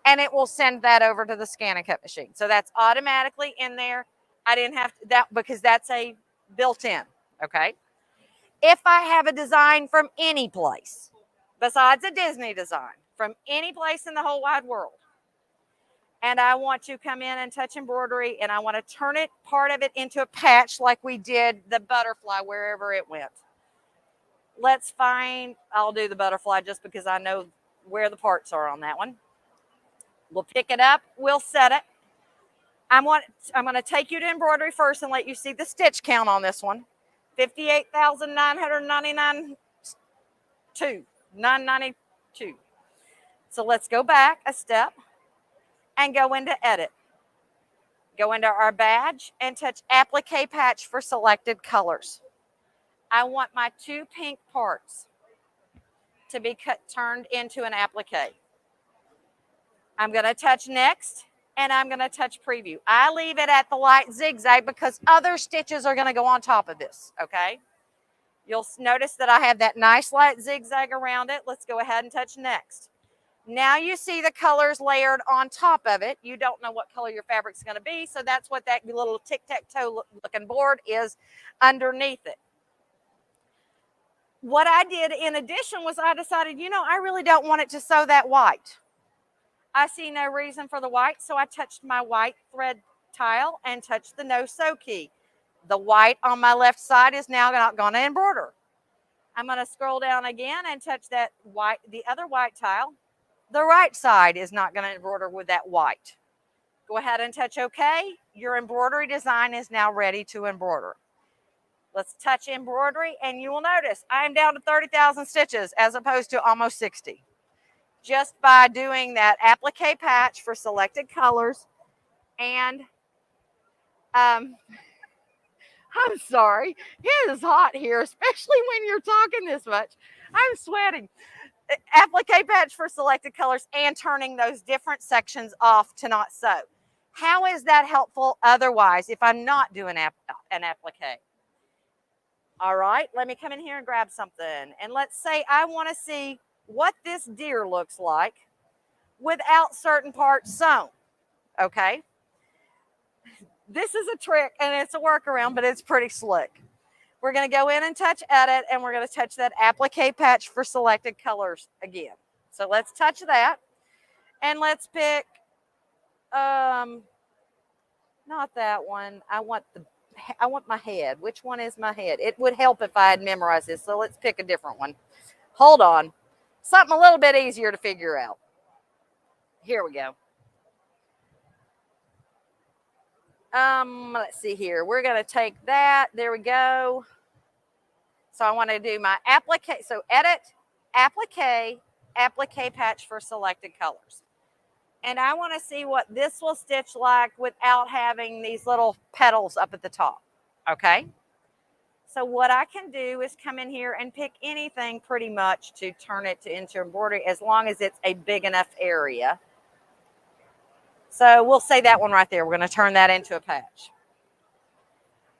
and it will send that over to the ScanNCut machine. So that's automatically in there. I didn't have to, that because that's a built-in, okay? If I have a design from any place, besides a Disney design, from any place in the whole wide world, and I want to come in and touch embroidery, and I want to turn it, part of it, into a patch like we did the butterfly wherever it went. Let's find, I'll do the butterfly just because I know where the parts are on that one. We'll pick it up, we'll set it. I'm going to take you to embroidery first and let you see the stitch count on this one. 58,999.992. So let's go back a step and go into edit. Go into our badge and touch applique patch for selected colors. I want my 2 pink parts to be turned into an applique. I'm going to touch next. And I'm going to touch preview. I leave it at the light zigzag because other stitches are going to go on top of this, okay? You'll notice that I have that nice light zigzag around it. Let's go ahead and touch next. Now you see the colors layered on top of it. You don't know what color your fabric's going to be, so that's what that little tic-tac-toe looking board is underneath it. What I did in addition was I decided, you know, I really don't want it to sew that white. I see no reason for the white, so I touched my white thread tile and touched the no sew key. The white on my left side is now not going to embroider. I'm going to scroll down again and touch that white, the other white tile. The right side is not going to embroider with that white. Go ahead and touch OK. Your embroidery design is now ready to embroider. Let's touch embroidery, and you will notice I am down to 30,000 stitches as opposed to almost 60. Just by doing that applique patch for selected colors. And I'm sorry, it is hot here, especially when you're talking this much. I'm sweating. Applique patch for selected colors and turning those different sections off to not sew. How is that helpful otherwise if I'm not doing an applique? All right, let me come in here and grab something. And let's say I want to see what this deer looks like without certain parts sewn, okay? This is a trick and it's a workaround, but it's pretty slick. We're going to go in and touch edit, and we're going to touch that applique patch for selected colors again. So let's touch that, and let's pick, not that one. I want my head. Which one is my head? It would help if I had memorized this, so let's pick a different one. Hold on. Something a little bit easier to figure out. Here we go. Let's see here. We're going to take that. There we go. So I want to do my applique. So edit, applique patch for selected colors. And I want to see what this will stitch like without having these little petals up at the top. Okay. So what I can do is come in here and pick anything pretty much to turn it into embroidery as long as it's a big enough area. So we'll say that one right there. We're going to turn that into a patch.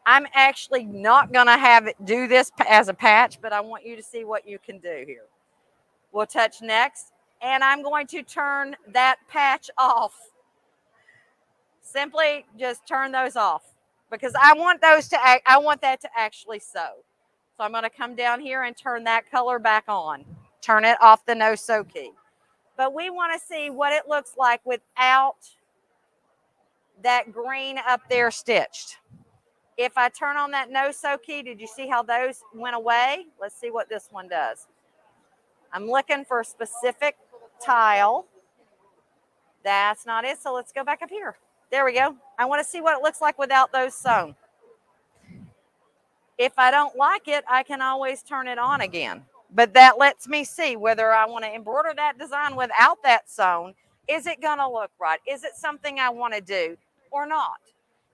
I'm actually not going to have it do this as a patch, but I want you to see what you can do here. We'll touch next, and I'm going to turn that patch off. Simply just turn those off, because I want that to actually sew. So I'm going to come down here and turn that color back on. Turn it off the no sew key. But we want to see what it looks like without that green up there stitched. If I turn on that no sew key, did you see how those went away? Let's see what this one does. I'm looking for a specific tile. That's not it. So let's go back up here. There we go. I want to see what it looks like without those sewn. If I don't like it, I can always turn it on again. But that lets me see whether I want to embroider that design without that sewn Is it going to look right? Is it something I want to do or not?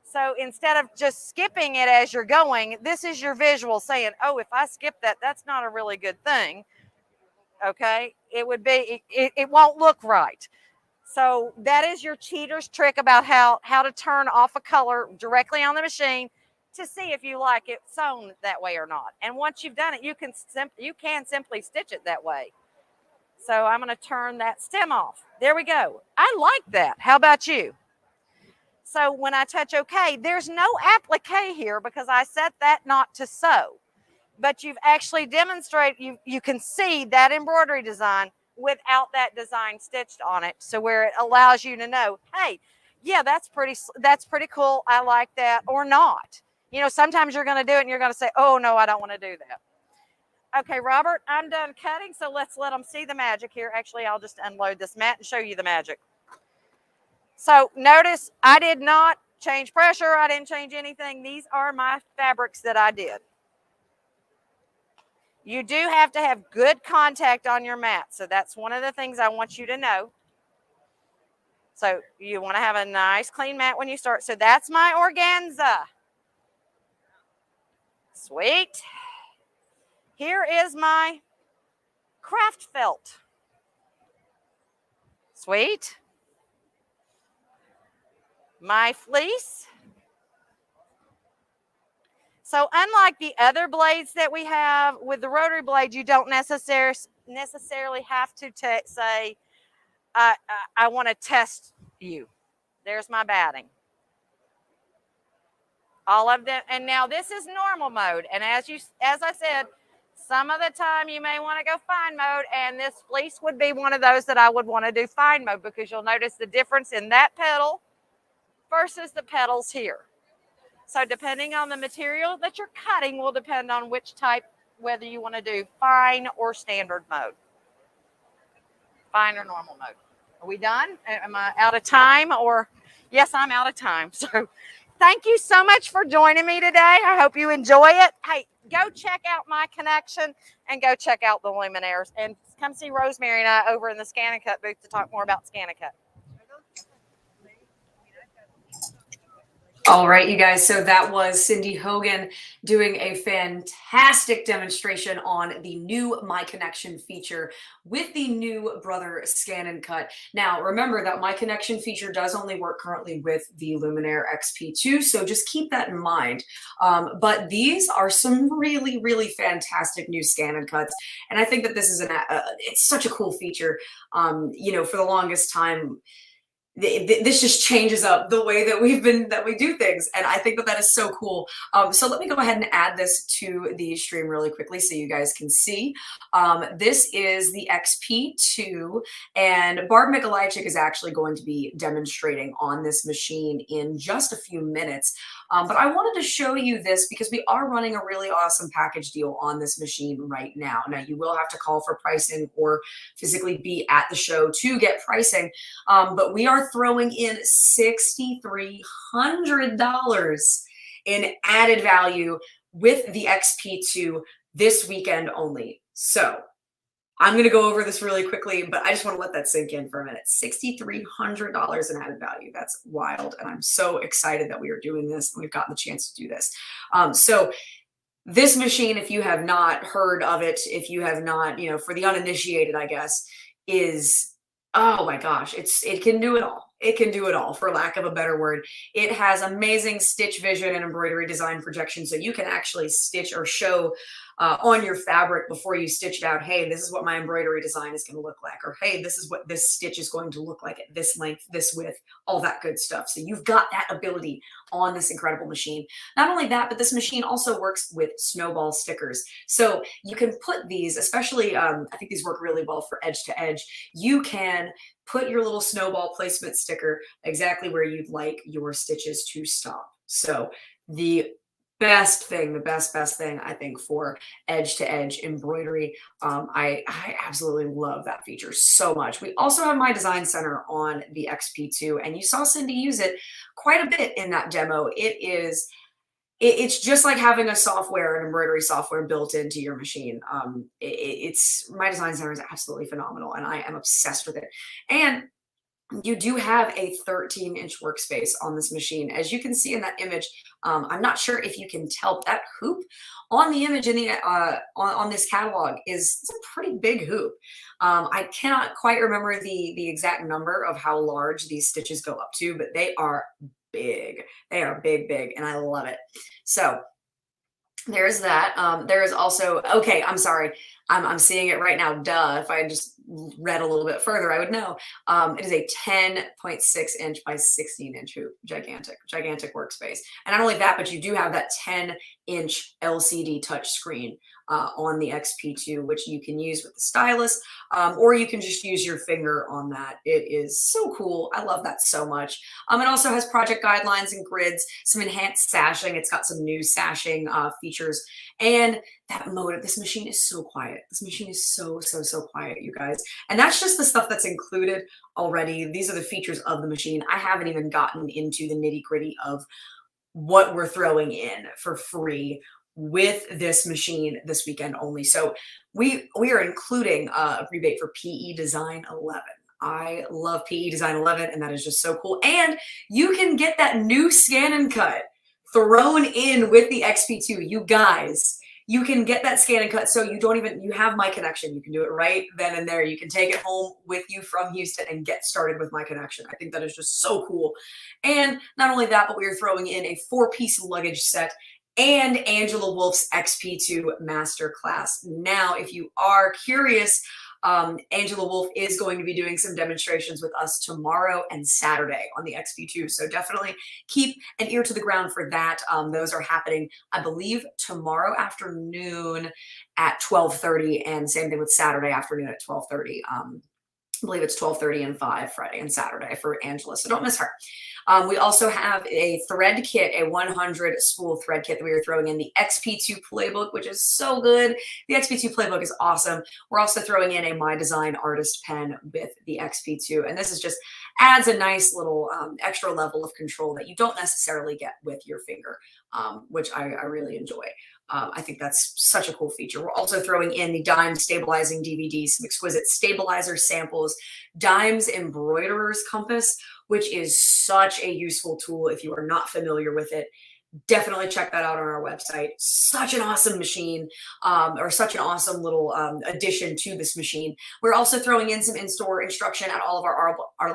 So instead of just skipping it as you're going, this is your visual saying, oh, if I skip that, that's not a really good thing. Okay. It would be, it won't look right. So that is your cheater's trick about how to turn off a color directly on the machine to see if you like it sewn that way or not. And once you've done it, you can simply stitch it that way. So I'm going to turn that stem off. There we go. I like that. How about you? So when I touch OK, there's no applique here because I set that not to sew. But you've actually demonstrated, you can see that embroidery design without that design stitched on it. So where it allows you to know, hey, yeah, that's pretty cool. I like that, or not. You know, sometimes you're going to do it and you're going to say, oh, no, I don't want to do that. Okay, Robert, I'm done cutting, so let's let them see the magic here. Actually, I'll just unload this mat and show you the magic. So notice I did not change pressure. I didn't change anything. These are my fabrics that I did. You do have to have good contact on your mat. So that's one of the things I want you to know. So you want to have a nice clean mat when you start. So that's my organza. Sweet. Here is my craft felt. Sweet. My fleece. So unlike the other blades that we have, with the rotary blade, you don't necessarily have to say, I want to test you. There's my batting. All of them. And now this is normal mode. And as I said, some of the time you may want to go fine mode, and this fleece would be one of those that I would want to do fine mode, because you'll notice the difference in that petal versus the petals here. So depending on the material that you're cutting will depend on which type, whether you want to do fine or standard mode. Fine or normal mode. Are we done? Am I out of time? Or yes, I'm out of time. So thank you so much for joining me today. I hope you enjoy it. Hey, go check out my connection and go check out the Luminaires, and come see Rosemary and I over in the ScanNCut booth to talk more about ScanNCut. All right, you guys. So that was Cindy Hogan doing a fantastic demonstration on the new My Connection feature with the new brother ScanNCut. Now, remember that My Connection feature does only work currently with the Luminaire XP2, so just keep that in mind. But these are some really, really fantastic new ScanNCuts, and I think that this is it's such a cool feature. You know, for the longest time, this just changes up the way that we do things, and I think that is so cool. So let me go ahead and add this to the stream really quickly so you guys can see. This is the XP2, and Barb Mikolajczyk is actually going to be demonstrating on this machine in just a few minutes. But I wanted to show you this because we are running a really awesome package deal on this machine right now. Now, you will have to call for pricing or physically be at the show to get pricing, but we are throwing in $6,300 in added value with the XP2 this weekend only. So I'm going to go over this really quickly, but I just want to let that sink in for a minute. $6,300 in added value. That's wild. And I'm so excited that we are doing this and we've gotten the chance to do this. So this machine, if you have not heard of it, if you have not, you know, for the uninitiated, I guess, is, oh my gosh, it can do it all. It can do it all, for lack of a better word. It has amazing stitch vision and embroidery design projection, so you can actually stitch or show on your fabric before you stitch it out, hey, this is what my embroidery design is going to look like, or hey, this is what this stitch is going to look like at this length, this width, all that good stuff. So you've got that ability on this incredible machine. Not only that, but this machine also works with snowball stickers. So you can put these, especially, I think these work really well for edge to edge. You can put your little snowball placement sticker exactly where you'd like your stitches to stop. So the best thing, the best thing, I think, for edge to edge embroidery. I absolutely love that feature so much. We also have My Design Center on the XP2, and you saw Cindy use it quite a bit in that demo. It's just like having a software, an embroidery software built into your machine. My Design Center is absolutely phenomenal, and I am obsessed with it. And you do have a 13-inch workspace on this machine. As you can see in that image, I'm not sure if you can tell, that hoop on the image in the on this catalog it's a pretty big hoop. I cannot quite remember the exact number of how large these stitches go up to, but they are big. They are big, big, and I love it. So there's that. There is also, okay, I'm sorry. I'm seeing it right now. Duh. If I just read a little bit further, I would know. It is a 10.6-inch by 16-inch hoop. Gigantic, gigantic workspace. And not only that, but you do have that 10-inch LCD touch screen on the XP2, which you can use with the stylus, or you can just use your finger on that. It is so cool. I love that so much. It also has project guidelines and grids, some enhanced sashing. It's got some new sashing features, and that motor. This machine is so quiet. This machine is so quiet, you guys. And that's just the stuff that's included already. These are the features of the machine. I haven't even gotten into the nitty-gritty of what we're throwing in for free with this machine this weekend only. So we are including a rebate for PE Design 11. I love PE Design 11, and that is just so cool. And you can get that new ScanNCut thrown in with the XP2. You guys, you can get that ScanNCut, so you have My Connection. You can do it right then and there. You can take it home with you from Houston and get started with My Connection. I think that is just so cool. And not only that, but we are throwing in a 4-piece luggage set and Angela Wolf's XP2 Masterclass. Now, if you are curious, Angela Wolf is going to be doing some demonstrations with us tomorrow and Saturday on the XP2. So definitely keep an ear to the ground for that. Those are happening, I believe, tomorrow afternoon at 12:30, and same thing with Saturday afternoon at 12:30. I believe it's 12:30 and 5 Friday and Saturday for Angela, so don't miss her. We also have a thread kit, a 100 spool thread kit that we are throwing in, the XP2 Playbook, which is so good. The XP2 Playbook is awesome. We're also throwing in a My Design Artist pen with the XP2, and this is just adds a nice little extra level of control that you don't necessarily get with your finger, which I really enjoy. I think that's such a cool feature. We're also throwing in the Dime Stabilizing DVD, some exquisite stabilizer samples, Dime's Embroiderer's Compass, which is such a useful tool if you are not familiar with it. Definitely check that out on our website. Such an awesome machine, or such an awesome little addition to this machine. We're also throwing in some in-store instruction at all of our I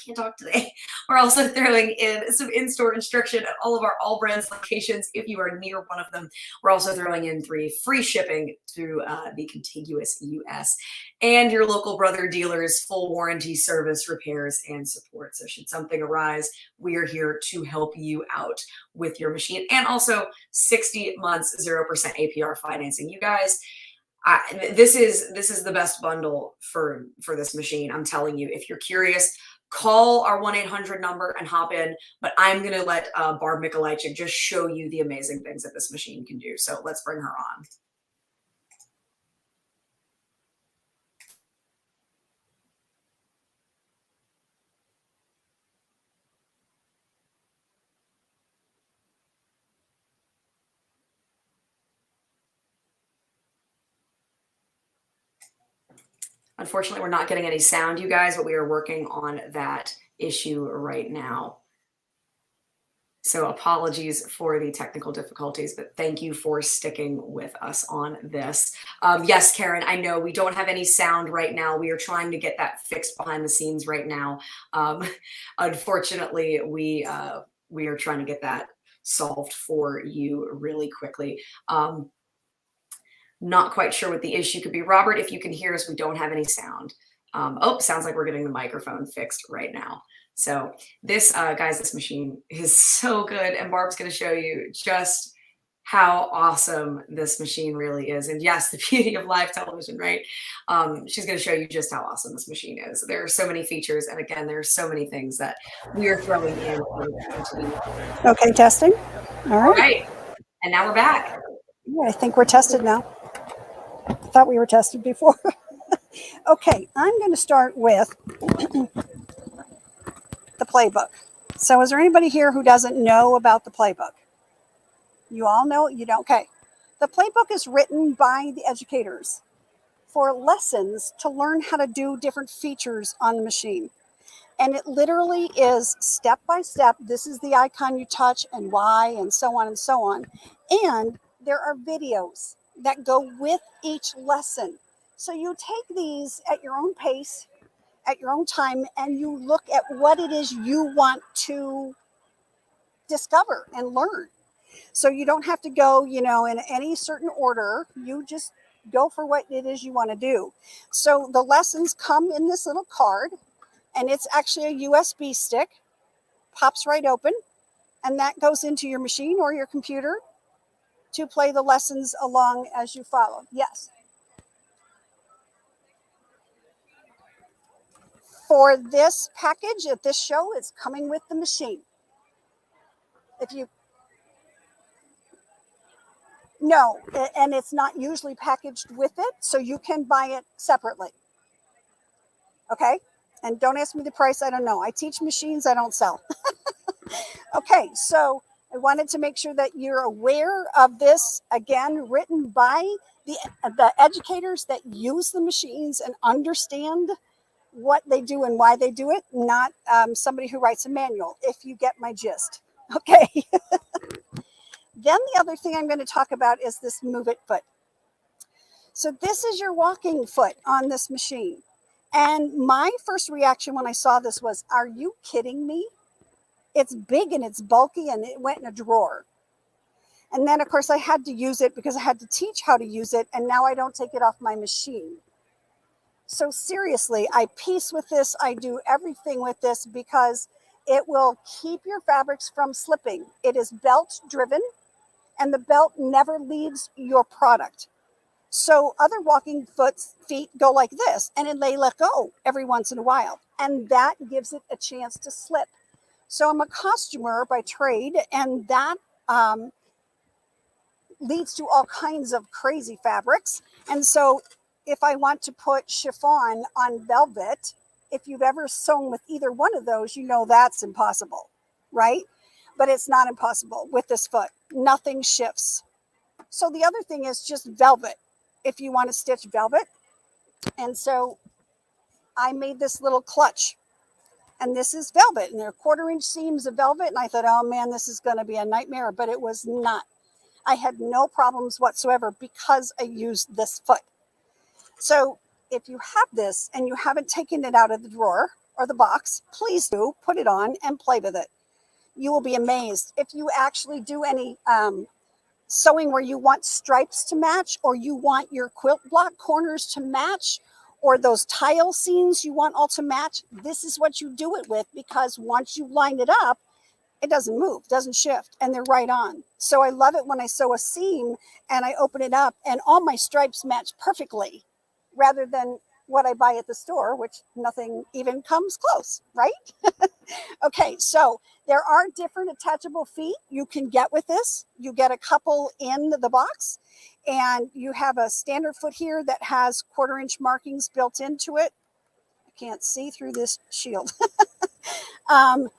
can't talk today. We're also throwing in some in-store instruction at all of our AllBrands locations if you are near one of them. We're also throwing in free shipping through the contiguous US, and your local brother dealers, full warranty service, repairs, and support. So should something arise, we are here to help you out with your machine. And also 60 months 0% APR financing. You guys, this is the best bundle for this machine. I'm telling you, if you're curious, call our 1-800 number and hop in. But I'm going to let Barb Mikolajczyk just show you the amazing things that this machine can do. So let's bring her on. Unfortunately, we're not getting any sound, you guys, but we are working on that issue right now. So apologies for the technical difficulties, but thank you for sticking with us on this. Yes, Karen, I know we don't have any sound right now. We are trying to get that fixed behind the scenes right now. Unfortunately, we are trying to get that solved for you really quickly. Not quite sure what the issue could be. Robert, if you can hear us, we don't have any sound. Oh, sounds like we're getting the microphone fixed right now. So this, guys, this machine is so good. And Barb's going to show you just how awesome this machine really is. And yes, the beauty of live television, right? She's going to show you just how awesome this machine is. There are so many features. And again, there are so many things that we are throwing in. Okay, testing. All right. And now we're back. Yeah, I think we're tested now. I thought we were tested before. Okay, I'm going to start with the playbook. So is there anybody here who doesn't know about the playbook? You all know? You don't? Okay. The playbook is written by the educators for lessons to learn how to do different features on the machine. And it literally is step by step. This is the icon you touch and why, and so on and so on. And there are videos that go with each lesson. So you take these at your own pace, at your own time, and you look at what it is you want to discover and learn. So you don't have to go, you know, in any certain order. You just go for what it is you want to do. So the lessons come in this little card, and it's actually a USB stick, pops right open, and that goes into your machine or your computer to play the lessons along as you follow. Yes. For this package at this show, it's coming with the machine. If you No, and it's not usually packaged with it, so you can buy it separately. Okay? And don't ask me the price, I don't know. I teach machines, I don't sell. Okay, so I wanted to make sure that you're aware of this, again, written by the educators that use the machines and understand what they do and why they do it, not somebody who writes a manual, if you get my gist. Okay. Then the other thing I'm going to talk about is this move it foot. So this is your walking foot on this machine. And my first reaction when I saw this was, are you kidding me? It's big and it's bulky and it went in a drawer. And then of course I had to use it because I had to teach how to use it. And now I don't take it off my machine. So seriously, I piece with this. I do everything with this because it will keep your fabrics from slipping. It is belt driven. And the belt never leaves your product. So other walking feet go like this, and then they let go every once in a while. And that gives it a chance to slip. So I'm a costumer by trade, and that leads to all kinds of crazy fabrics. And so if I want to put chiffon on velvet, if you've ever sewn with either one of those, you know that's impossible, right? But it's not impossible with this foot. Nothing shifts. So the other thing is just velvet, if you want to stitch velvet. And so I made this little clutch, and this is velvet, and they're 1/4 inch seams of velvet. And I thought, oh man, this is going to be a nightmare, but it was not. I had no problems whatsoever because I used this foot. So if you have this and you haven't taken it out of the drawer or the box, please do put it on and play with it. You will be amazed. If you actually do any sewing where you want stripes to match, or you want your quilt block corners to match, or those tile seams you want all to match, this is what you do it with, because once you line it up, it doesn't move, doesn't shift, and they're right on. So I love it when I sew a seam and I open it up and all my stripes match perfectly, rather than what I buy at the store, which nothing even comes close, right? Okay, so there are different attachable feet you can get with this. You get a couple in the box, and you have a standard foot here that has 1/4 inch markings built into it. I can't see through this shield.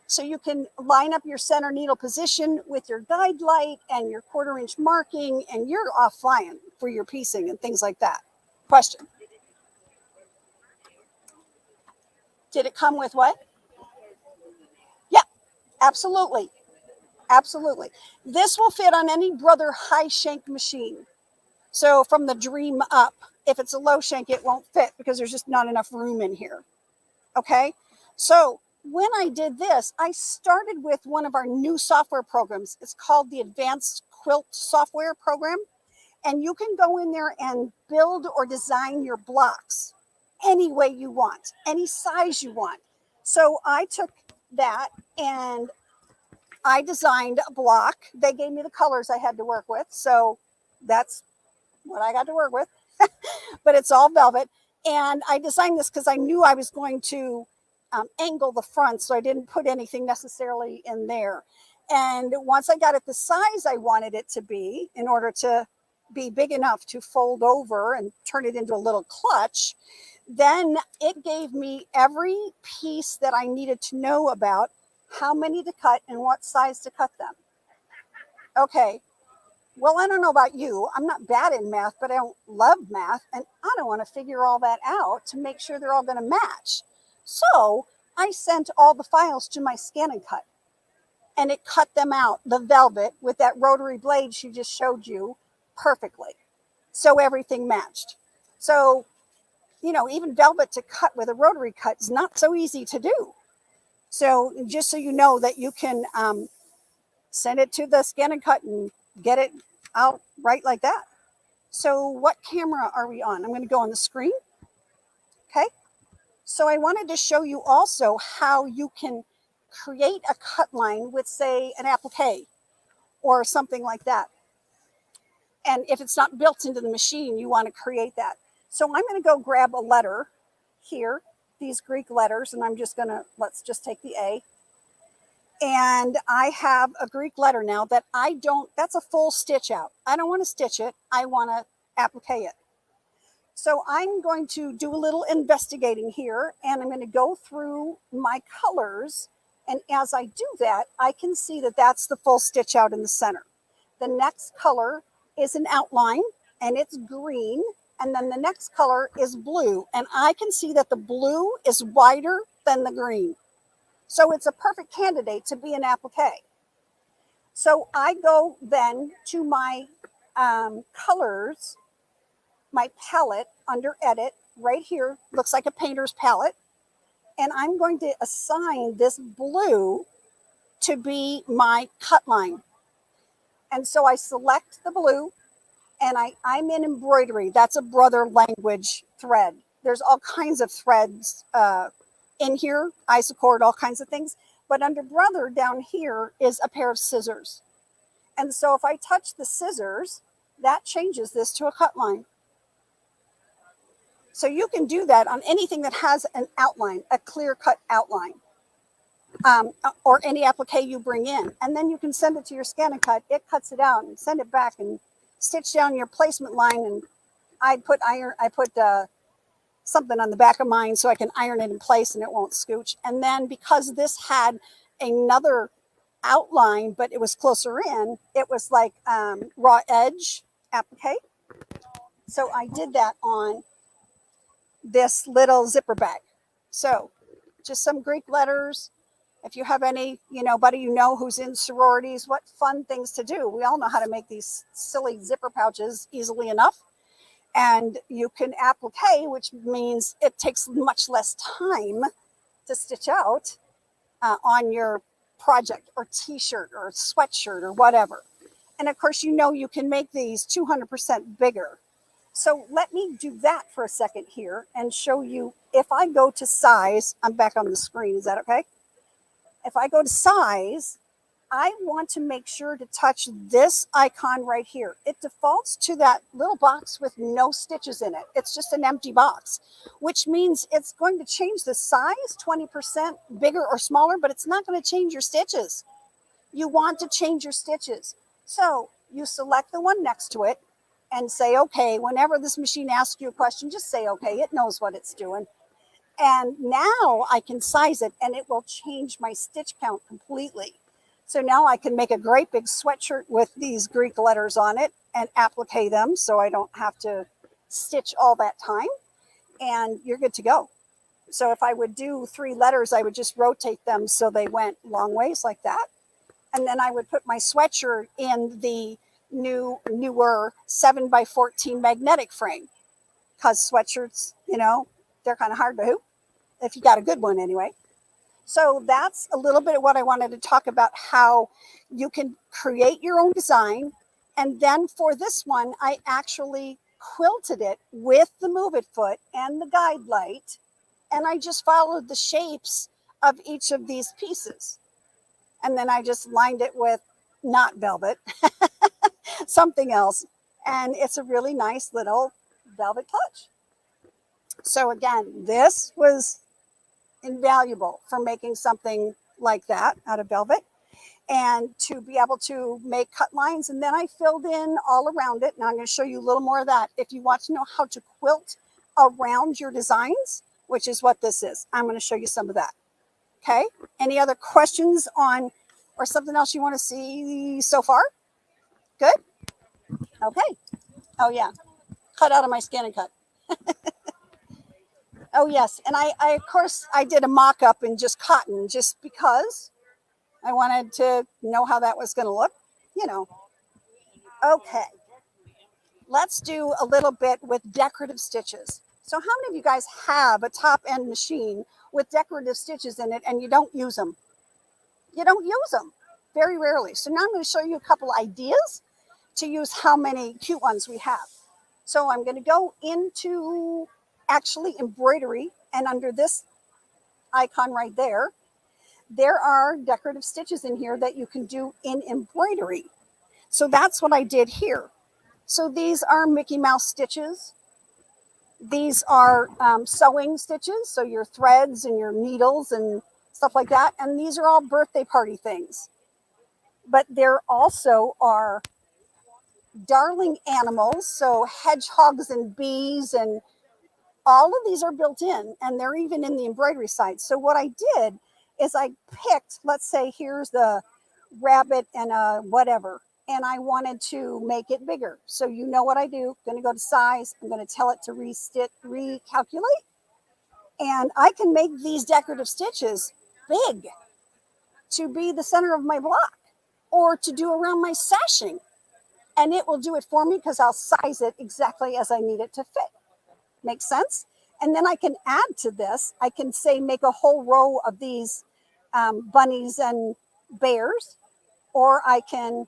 So you can line up your center needle position with your guide light and your 1/4 inch marking, and you're off flying for your piecing and things like that. Question? Did it come with what? Yeah, absolutely. Absolutely. This will fit on any Brother high shank machine. So from the Dream up, if it's a low shank, it won't fit because there's just not enough room in here. Okay. So when I did this, I started with one of our new software programs. It's called the Advanced Quilt Software Program. And you can go in there and build or design your blocks any way you want, any size you want. So I took that and I designed a block. They gave me the colors I had to work with. So that's what I got to work with. But it's all velvet. And I designed this because I knew I was going to angle the front. So I didn't put anything necessarily in there. And once I got it the size I wanted it to be, in order to be big enough to fold over and turn it into a little clutch, then it gave me every piece that I needed to know about how many to cut and what size to cut them. Okay, well, I don't know about you. I'm not bad in math, but I don't love math. And I don't want to figure all that out to make sure they're all going to match. So I sent all the files to my ScanNCut, and it cut them out, the velvet with that rotary blade she just showed you, perfectly. So everything matched. So, you know, even velvet to cut with a rotary cut is not so easy to do. So just so you know that you can send it to the ScanNCut and get it out right like that. So what camera are we on? I'm going to go on the screen. Okay. So I wanted to show you also how you can create a cut line with, say, an applique or something like that. And if it's not built into the machine, you want to create that. So I'm going to go grab a letter here, these Greek letters, and I'm just going to, let's just take the A. And I have a Greek letter now that I don't, that's a full stitch out. I don't want to stitch it. I want to applique it. So I'm going to do a little investigating here, and I'm going to go through my colors. And as I do that, I can see that that's the full stitch out in the center. The next color is an outline, and it's green. And then the next color is blue. And I can see that the blue is wider than the green. So it's a perfect candidate to be an applique. So I go then to my colors, my palette under edit right here, looks like a painter's palette. And I'm going to assign this blue to be my cut line. And so I select the blue, and I'm in embroidery. That's a brother language thread. There's all kinds of threads in here, isocord, all kinds of things. But under brother down here is a pair of scissors. And so if I touch the scissors, that changes this to a cut line. So you can do that on anything that has an outline, a clear cut outline, or any applique you bring in. And then you can send it to your ScanNCut. It cuts it out and send it back and stitch down your placement line. And I put something on the back of mine so I can iron it in place and it won't scooch. And then because this had another outline, but it was closer in, it was like raw edge applique. So I did that on this little zipper bag. So just some Greek letters. If you have any, buddy who's in sororities, what fun things to do. We all know how to make these silly zipper pouches easily enough. And you can applique, which means it takes much less time to stitch out on your project or t-shirt or sweatshirt or whatever. And of course, you can make these 200% bigger. So let me do that for a second here and show you. If I go to size, I'm back on the screen. Is that okay? If I go to size, I want to make sure to touch this icon right here. It defaults to that little box with no stitches in it. It's just an empty box, which means it's going to change the size 20% bigger or smaller, but it's not going to change your stitches. You want to change your stitches. So you select the one next to it and say, okay, whenever this machine asks you a question, just say, okay, it knows what it's doing. And now I can size it and it will change my stitch count completely. So now I can make a great big sweatshirt with these Greek letters on it and applique them so I don't have to stitch all that time. And you're good to go. So if I would do 3 letters, I would just rotate them so they went long ways like that. And then I would put my sweatshirt in the newer 7x14 magnetic frame, because sweatshirts, they're kind of hard to hoop if you got a good one anyway. So that's a little bit of what I wanted to talk about, how you can create your own design. And then for this one, I actually quilted it with the Move It foot and the guide light. And I just followed the shapes of each of these pieces. And then I just lined it with not velvet, something else. And it's a really nice little velvet touch. So again, this was invaluable for making something like that out of velvet and to be able to make cut lines. And then I filled in all around it. Now I'm going to show you a little more of that. If you want to know how to quilt around your designs, which is what this is, I'm going to show you some of that. Okay. Any other questions on or something else you want to see so far? Good. Okay. Oh yeah. Cut out of my ScanNCut. Oh yes, and I of course I did a mock-up in just cotton just because I wanted to know how that was going to look, you know. Okay, let's do a little bit with decorative stitches. So how many of you guys have a top-end machine with decorative stitches in it and you don't use them? You don't use them very rarely. So now I'm going to show you a couple ideas to use how many cute ones we have. So I'm going to go into actually embroidery, and under this icon right there, there are decorative stitches in here that you can do in embroidery. So that's what I did here. So these are Mickey Mouse stitches. These are sewing stitches, so your threads and your needles and stuff like that. And these are all birthday party things. But there also are darling animals, so hedgehogs and bees, and all of these are built in, and they're even in the embroidery side. So what I did is I picked, let's say here's the rabbit and a whatever, and I wanted to make it bigger. So you know what I do. I'm going to go to size. I'm going to tell it to recalculate. And I can make these decorative stitches big to be the center of my block or to do around my sashing. And it will do it for me because I'll size it exactly as I need it to fit. Makes sense? And then I can add to this. I can say make a whole row of these bunnies and bears, or I can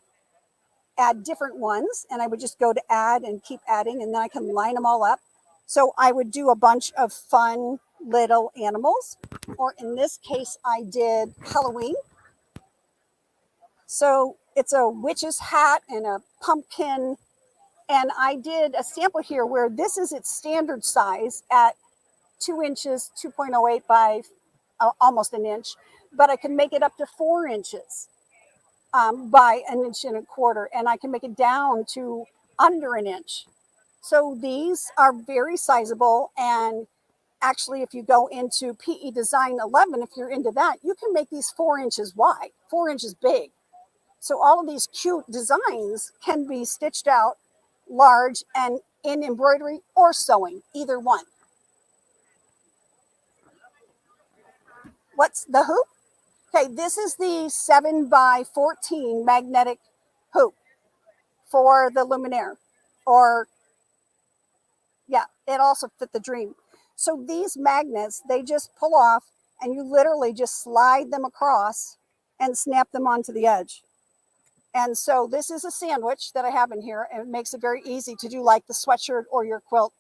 add different ones, and I would just go to add and keep adding, and then I can line them all up. So I would do a bunch of fun little animals, or in this case, I did Halloween. So it's a witch's hat and a pumpkin, and I did a sample here where this is its standard size at 2 inches, 2.08 by almost an inch, but I can make it up to 4 inches. By 1.25 inches, and I can make it down to under an inch. So these are very sizable, and actually if you go into PE Design 11, if you're into that, you can make these 4 inches wide, 4 inches big. So all of these cute designs can be stitched out large and in embroidery or sewing, either one. What's the hoop? Okay, this is the 7 by 14 magnetic hoop for the Luminaire, or yeah, it also fit the Dream. So these magnets, they just pull off, and you literally just slide them across and snap them onto the edge. And so this is a sandwich that I have in here, and it makes it very easy to do like the sweatshirt or your quilt.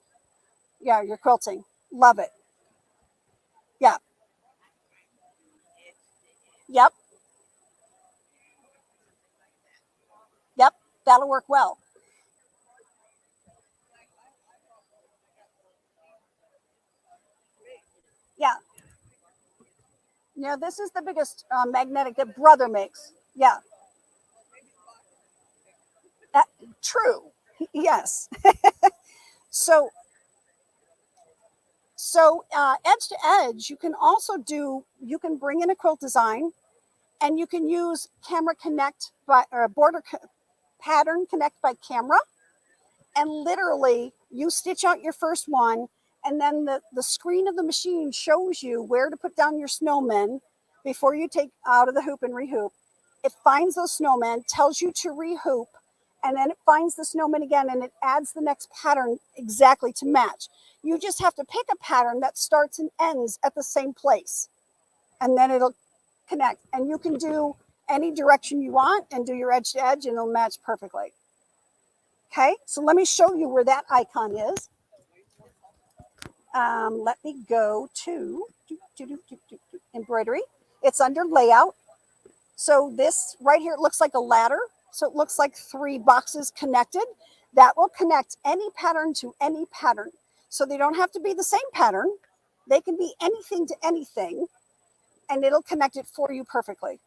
Yeah, your quilting. Love it. Yeah. Yep. Yep, that'll work well. Yeah. Yeah, this is the biggest magnetic that Brother makes. Yeah. True. Yes. So edge to edge, you can also do, you can bring in a quilt design, and you can use camera connect by, or border pattern connect by camera. And literally you stitch out your first one, and then the screen of the machine shows you where to put down your snowmen before you take out of the hoop and rehoop. It finds those snowmen, tells you to rehoop, and then it finds the snowman again, and it adds the next pattern exactly to match. You just have to pick a pattern that starts and ends at the same place, and then it'll connect. And you can do any direction you want and do your edge to edge, and it'll match perfectly. Okay, so let me show you where that icon is. Let me go to embroidery. It's under layout. So this right here, it looks like a ladder. So it looks like 3 boxes connected. That will connect any pattern to any pattern. So they don't have to be the same pattern. They can be anything to anything, and it'll connect it for you perfectly.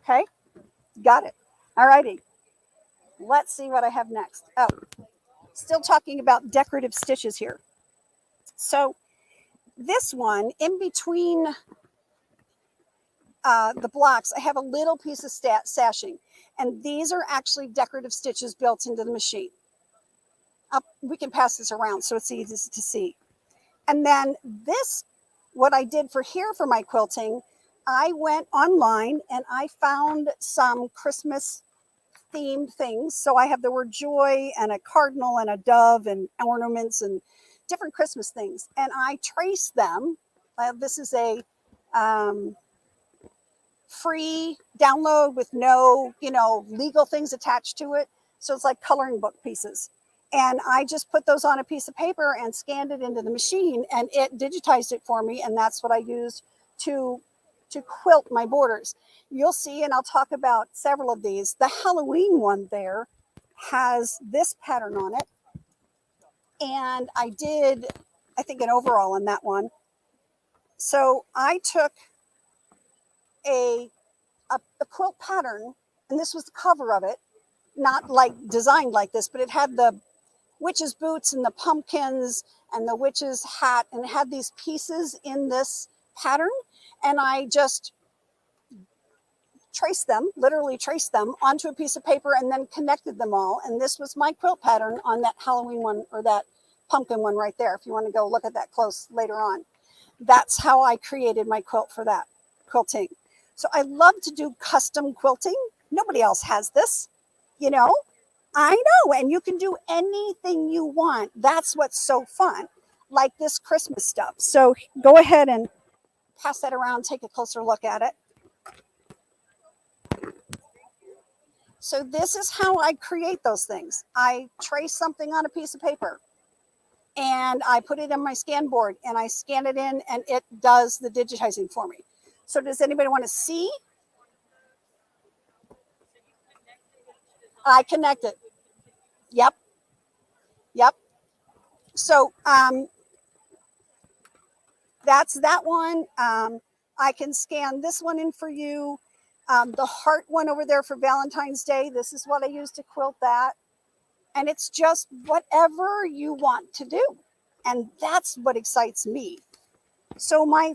Okay, got it. All righty. Let's see what I have next. Oh, still talking about decorative stitches here. So this one, in between the blocks, I have a little piece of sashing, and these are actually decorative stitches built into the machine. We can pass this around so it's easy to see. And then this, what I did for here for my quilting, I went online and I found some Christmas themed things. So I have the word joy and a cardinal and a dove and ornaments and different Christmas things. And I traced them. This is a free download with no, legal things attached to it. So it's like coloring book pieces. And I just put those on a piece of paper and scanned it into the machine, and it digitized it for me. And that's what I used to quilt my borders. You'll see, and I'll talk about several of these. The Halloween one there has this pattern on it. And I did, I think, an overall on that one. So I took a quilt pattern, and this was the cover of it, not like designed like this, but it had the witch's boots and the pumpkins and the witch's hat, and it had these pieces in this pattern. And I just traced them, literally traced them onto a piece of paper and then connected them all. And this was my quilt pattern on that Halloween one, or that pumpkin one right there. If you want to go look at that close later on, that's how I created my quilt for that quilting. So I love to do custom quilting. Nobody else has this, I know, and you can do anything you want. That's what's so fun, like this Christmas stuff. So go ahead and pass that around, take a closer look at it. So this is how I create those things. I trace something on a piece of paper and I put it in my scan board and I scan it in, and it does the digitizing for me. So does anybody want to see? I connect it. Yep. So that's that one. I can scan this one in for you. The heart one over there for Valentine's Day. This is what I use to quilt that. And it's just whatever you want to do. And that's what excites me. So my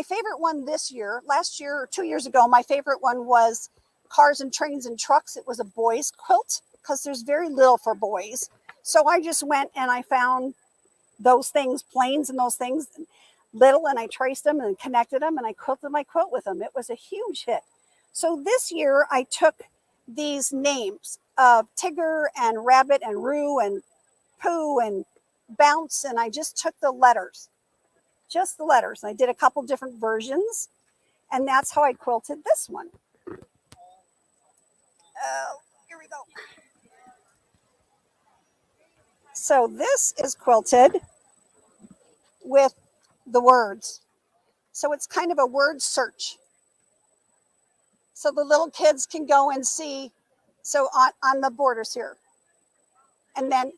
favorite one this year, last year or 2 years ago, my favorite one was Cars and Trains and Trucks. It was a boys quilt because there's very little for boys. So I just went and I found those things, planes and those things, little, and I traced them and connected them, and I quilted my quilt with them. It was a huge hit. So this year I took these names of Tigger and Rabbit and Roo and Pooh and Bounce, and I just took the letters, just the letters. I did a couple different versions, and that's how I quilted this one. Oh, here we go. So this is quilted with the words. So it's kind of a word search. So the little kids can go and see, so on the borders here. And then,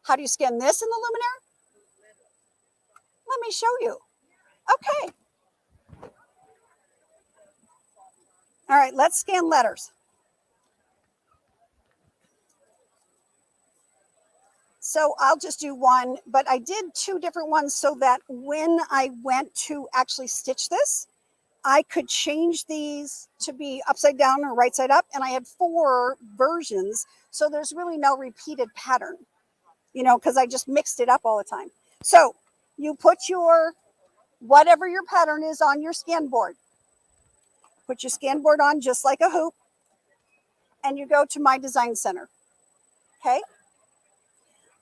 how do you scan this in the Luminaire? Let me show you. Okay. All right, let's scan letters. So I'll just do one, but I did two different ones so that when I went to actually stitch this, I could change these to be upside down or right side up. And I had 4 versions. So there's really no repeated pattern, because I just mixed it up all the time. So you put your, whatever your pattern is on your scan board. Put your scan board on just like a hoop. And you go to My Design Center. Okay.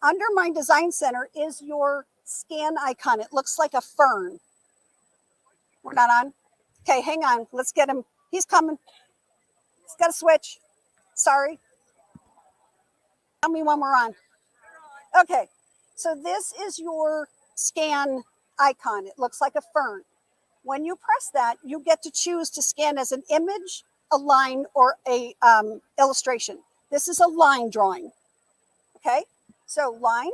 Under My Design Center is your scan icon. It looks like a fern. We're not on? Okay, hang on. Let's get him. He's coming. He's got to switch. Sorry. Tell me when we're on. Okay, so this is your scan icon. It looks like a fern. When you press that, you get to choose to scan as an image, a line, or a illustration. This is a line drawing. Okay, so line,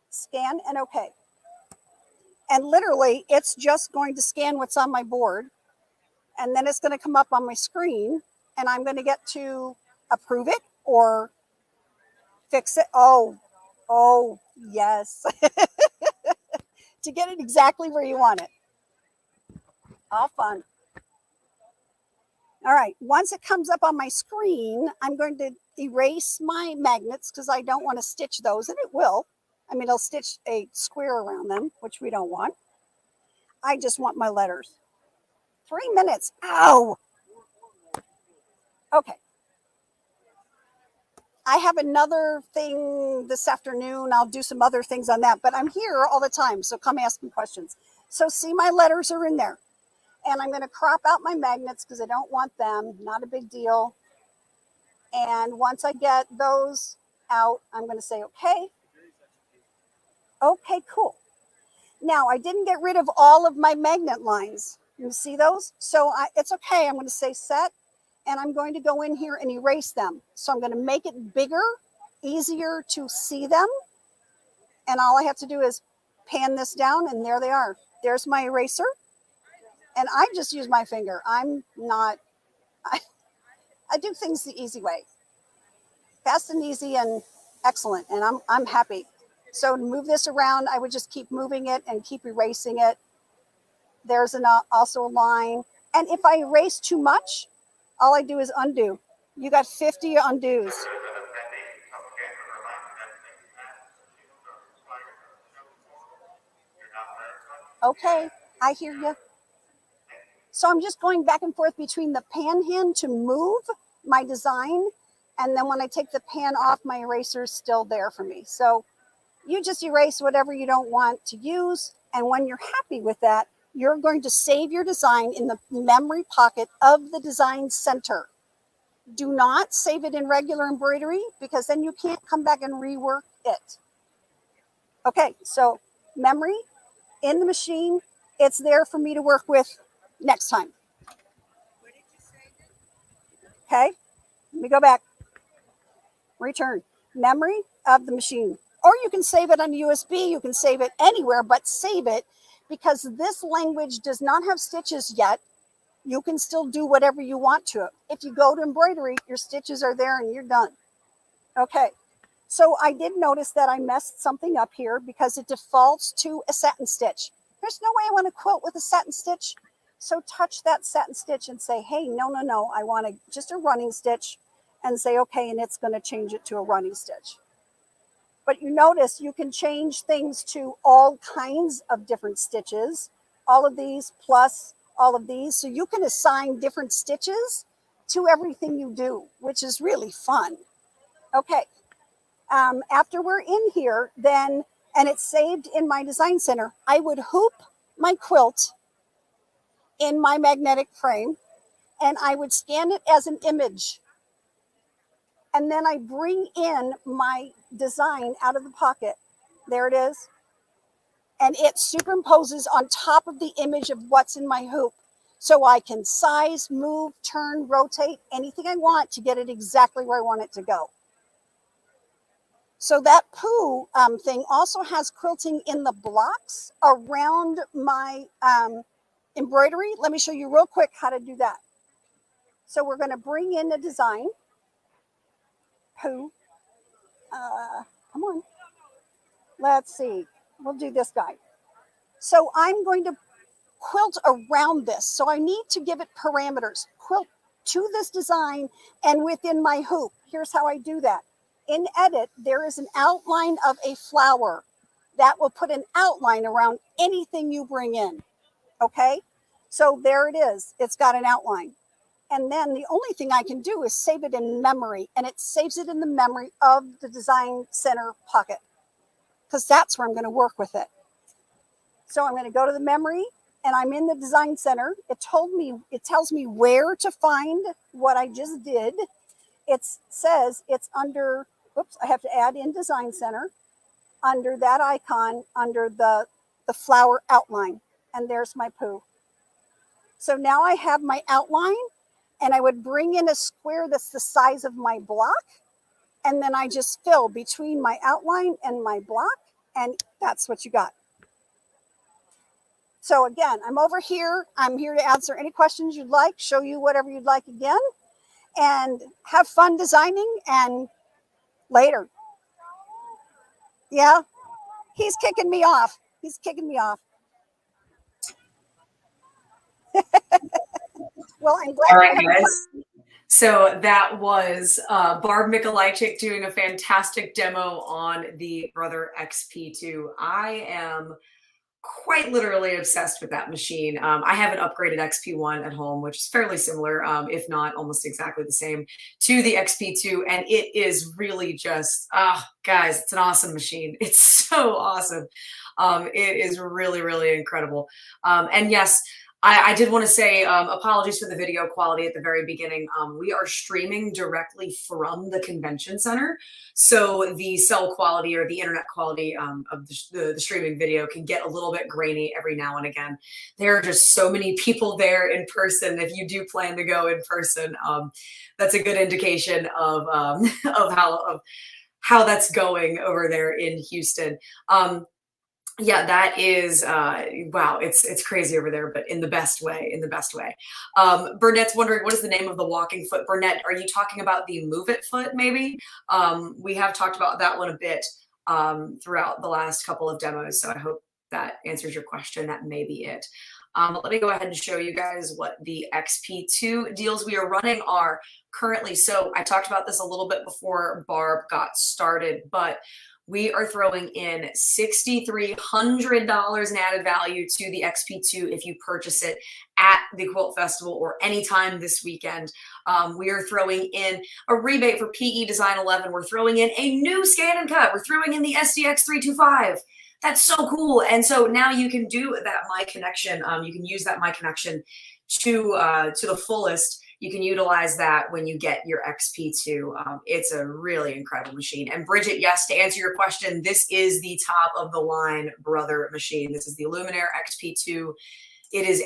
scan, and okay. And literally, it's just going to scan what's on my board. And then it's going to come up on my screen. And I'm going to get to approve it or fix it. Oh, yes. To get it exactly where you want it. All fun. All right. Once it comes up on my screen, I'm going to erase my magnets because I don't want to stitch those. And it will. I mean, it'll stitch a square around them, which we don't want. I just want my letters. 3 minutes. Ow. Okay. I have another thing this afternoon. I'll do some other things on that, but I'm here all the time, so come ask me questions. So see, my letters are in there. And I'm going to crop out my magnets because I don't want them. Not a big deal. And once I get those out, I'm going to say, okay. Okay, cool. Now, I didn't get rid of all of my magnet lines. You see those? So it's okay. I'm going to say set, and I'm going to go in here and erase them. So I'm going to make it bigger, easier to see them. And all I have to do is pan this down, and there they are. There's my eraser. And I just use my finger. I'm not, I do things the easy way. Fast and easy and excellent. And I'm happy. So to move this around, I would just keep moving it and keep erasing it. There's also a line. And if I erase too much, all I do is undo. You got 50 undos. Okay, I hear you. So I'm just going back and forth between the pan hand to move my design. And then when I take the pan off, my eraser is still there for me. So you just erase whatever you don't want to use. And when you're happy with that, you're going to save your design in the memory pocket of the design center. Do not save it in regular embroidery because then you can't come back and rework it. Okay, so memory in the machine, it's there for me to work with next time. Okay, let me go back. Return memory of the machine. Or you can save it on USB. You can save it anywhere, but save it because this language does not have stitches yet. You can still do whatever you want to it. If you go to embroidery, your stitches are there and you're done. Okay, so I did notice that I messed something up here because it defaults to a satin stitch. There's no way I want to quilt with a satin stitch. So touch that satin stitch and say, hey, no, I want just a running stitch, and say, okay, and it's going to change it to a running stitch. But you notice you can change things to all kinds of different stitches, all of these plus all of these. So you can assign different stitches to everything you do, which is really fun. Okay, after we're in here, then, and it's saved in my design center, I would hoop my quilt in my magnetic frame, and I would scan it as an image. And then I bring in my design out of the pocket. There it is. And it superimposes on top of the image of what's in my hoop. So I can size, move, turn, rotate, anything I want to get it exactly where I want it to go. So that poo thing also has quilting in the blocks around my embroidery. Let me show you real quick how to do that. So we're going to bring in the design. Poo. Come on. Let's see. We'll do this guy. So I'm going to quilt around this. So I need to give it parameters. Quilt to this design and within my hoop. Here's how I do that. In Edit, there is an outline of a flower that will put an outline around anything you bring in. Okay? So there it is. It's got an outline. And then the only thing I can do is save it in memory, and it saves it in the memory of the design center pocket because that's where I'm going to work with it. So I'm going to go to the memory, and I'm in the design center. It tells me where to find what I just did. It says it's under, oops, I have to add in design center, under that icon, under the flower outline. And there's my poo. So now I have my outline, and I would bring in a square that's the size of my block. And then I just fill between my outline and my block. And that's what you got. So again, I'm over here. I'm here to answer any questions you'd like, show you whatever you'd like again, and have fun designing. And later. Yeah, he's kicking me off. He's kicking me off. Well, I'm glad. All right, guys. So that was Barb Mikolajczyk doing a fantastic demo on the Brother XP2. I am quite literally obsessed with that machine. I have an upgraded XP1 at home, which is fairly similar, if not almost exactly the same, to the XP2. And it is really just, guys, it's an awesome machine. It's so awesome. It is really, really incredible. And yes, I did want to say apologies for the video quality at the very beginning. We are streaming directly from the convention center. So the cell quality or the internet quality of the streaming video can get a little bit grainy every now and again. There are just so many people there in person. If you do plan to go in person, that's a good indication of how that's going over there in Houston. Yeah, that is wow, it's crazy over there, but in the best way, in the best way. Burnett's wondering, what is the name of the walking foot? Burnett, are you talking about the Move It foot, maybe? We have talked about that one a bit throughout the last couple of demos, so I hope that answers your question. That may be it. Let me go ahead and show you guys what the XP2 deals we are running are currently. So I talked about this a little bit before Barb got started, but we are throwing in $6,300 in added value to the XP2 if you purchase it at the Quilt Festival or anytime this weekend. We are throwing in a rebate for PE Design 11. We're throwing in a new ScanNCut. We're throwing in the SDX 325. That's so cool. And so now you can do that My Connection. You can use that My Connection to the fullest. You can utilize that when you get your XP2. It's a really incredible machine. And Bridget, yes, to answer your question, this is the top of the line Brother machine. This is the Luminaire XP2. It is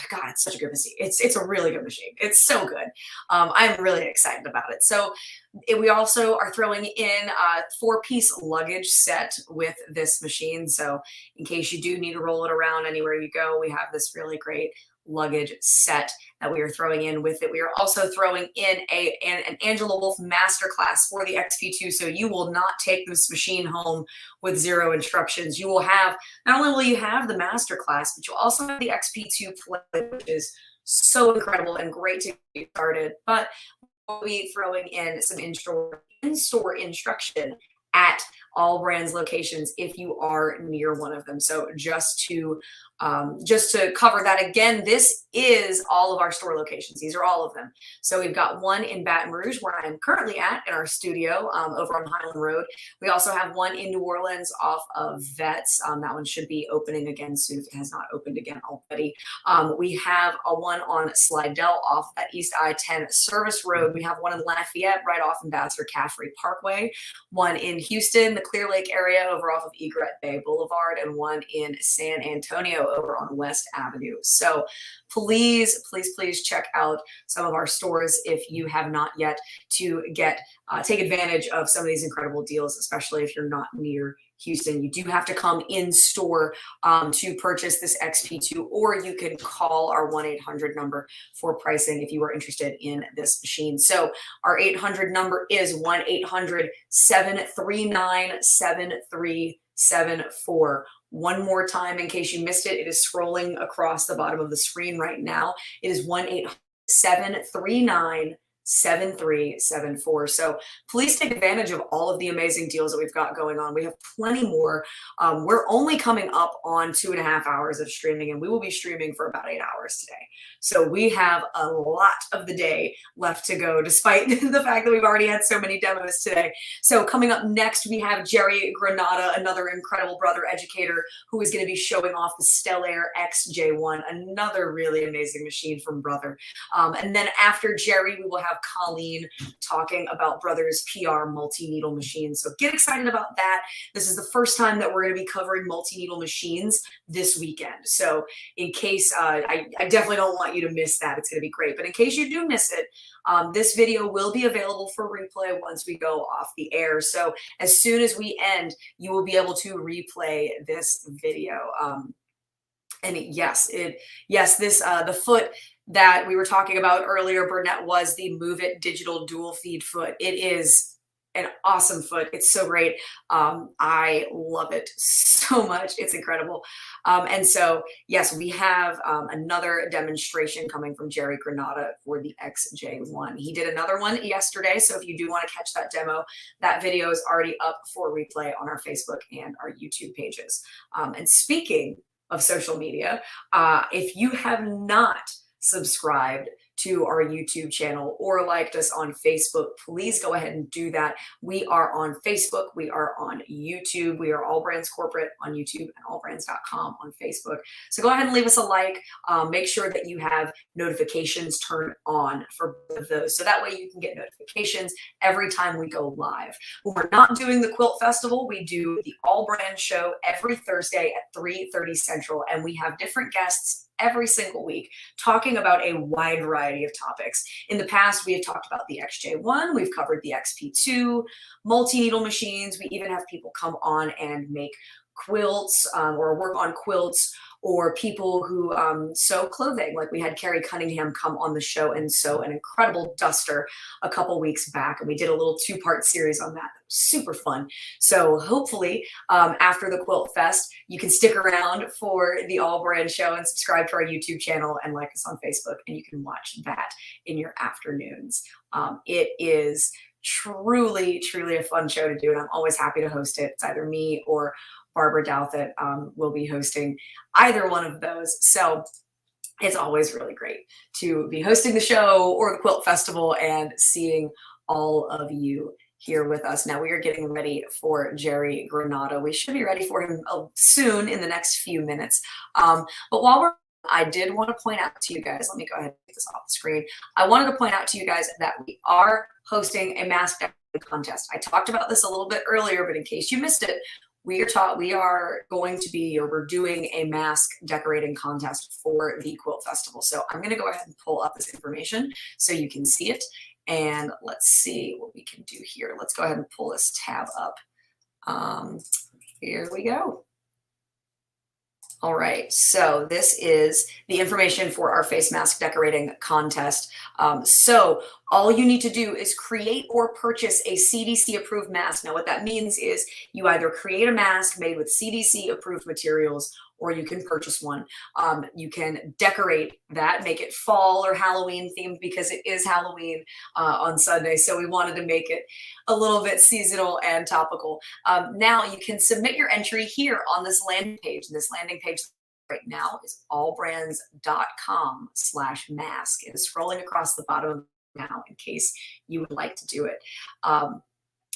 God, it's such a good machine. It's a really good machine. It's so good. I'm really excited about it. So we also are throwing in a 4-piece luggage set with this machine. So in case you do need to roll it around anywhere you go, we have this really great luggage set that we are throwing in with it. We are also throwing in an Angela Wolf masterclass for the XP2, so you will not take this machine home with 0 instructions. You will have, not only will you have the masterclass, but you'll also have the XP2 play, which is so incredible and great to get started. But we'll be throwing in some in-store instruction at AllBrands locations if you are near one of them. So just to cover that again, this is all of our store locations. These are all of them. So we've got one in Baton Rouge, where I'm currently at in our studio over on Highland Road. We also have one in New Orleans off of Vets. That one should be opening again soon if it has not opened again already. We have a one on Slidell off that East I-10 service road. We have one in Lafayette right off Ambassador Caffrey Parkway, one in Houston, the Clear Lake area over off of Egret Bay Boulevard, and one in San Antonio over on West Avenue. So please, please, please check out some of our stores if you have not yet, to take advantage of some of these incredible deals, especially if you're not near Houston. You do have to come in store to purchase this XP2, or you can call our 1-800 number for pricing if you are interested in this machine. So our 800 number is 1-800-739-7374. One more time, in case you missed it, it is scrolling across the bottom of the screen right now. It is 1-800-739-7374. So please take advantage of all of the amazing deals that we've got going on. We have plenty more. We're only coming up on 2.5 hours of streaming, and we will be streaming for about 8 hours today. So we have a lot of the day left to go, despite the fact that we've already had so many demos today. So coming up next, we have Jerry Granata, another incredible Brother educator, who is going to be showing off the Stellaire XJ1, another really amazing machine from Brother. And then after Jerry, we will have Coleen talking about Brother's PR multi-needle machine. So get excited about that. This is the first time that we're going to be covering multi-needle machines this weekend. So in case, I definitely don't want you to miss that. It's going to be great. But in case you do miss it, this video will be available for replay once we go off the air. So as soon as we end, you will be able to replay this video. And yes, the foot that we were talking about earlier, Burnett, was the Move It digital dual feed foot. It is an awesome foot. It's so great. I love it so much. It's incredible. And so, yes, we have another demonstration coming from Jerry Granata for the XJ1. He did another one yesterday. So if you do want to catch that demo, that video is already up for replay on our Facebook and our YouTube pages. And speaking of social media, if you have not subscribed to our YouTube channel or liked us on Facebook, please go ahead and do that. We are on Facebook. We are on YouTube. We are AllBrands Corporate on YouTube and AllBrands.com on Facebook. So go ahead and leave us a like. Make sure that you have notifications turned on for both of those. So that way you can get notifications every time we go live. When we're not doing the Quilt Festival, we do the AllBrands show every Thursday at 3:30 Central. And we have different guests every single week talking about a wide variety of topics. In the past, we have talked about the XJ1, we've covered the XP2, multi-needle machines. We even have people come on and make quilts or work on quilts, or people who sew clothing. Like we had Carrie Cunningham come on the show and sew an incredible duster a couple weeks back. And we did a little 2-part series on that. That was super fun. So hopefully after the Quilt Fest, you can stick around for the AllBrands show and subscribe to our YouTube channel and like us on Facebook, and you can watch that in your afternoons. It is truly, truly a fun show to do, and I'm always happy to host it. It's either me or Barbara Douth that will be hosting either one of those. So it's always really great to be hosting the show or the Quilt Festival and seeing all of you here with us. Now we are getting ready for Jerry Granata. We should be ready for him soon in the next few minutes. But while I did want to point out to you guys, let me go ahead and take this off the screen. I wanted to point out to you guys that we are hosting a mask decorating contest. I talked about this a little bit earlier, but in case you missed it, we are going to be, or we're doing a mask decorating contest for the Quilt Festival. So I'm going to go ahead and pull up this information so you can see it. And let's see what we can do here. Let's go ahead and pull this tab up. Here we go. All right, so this is the information for our face mask decorating contest. So all you need to do is create or purchase a CDC approved mask. Now what that means is you either create a mask made with CDC approved materials, or you can purchase one. You can decorate that, make it fall or Halloween themed, because it is Halloween on Sunday. So we wanted to make it a little bit seasonal and topical. Now you can submit your entry here on this landing page. This landing page right now is allbrands.com/mask. It is scrolling across the bottom now in case you would like to do it.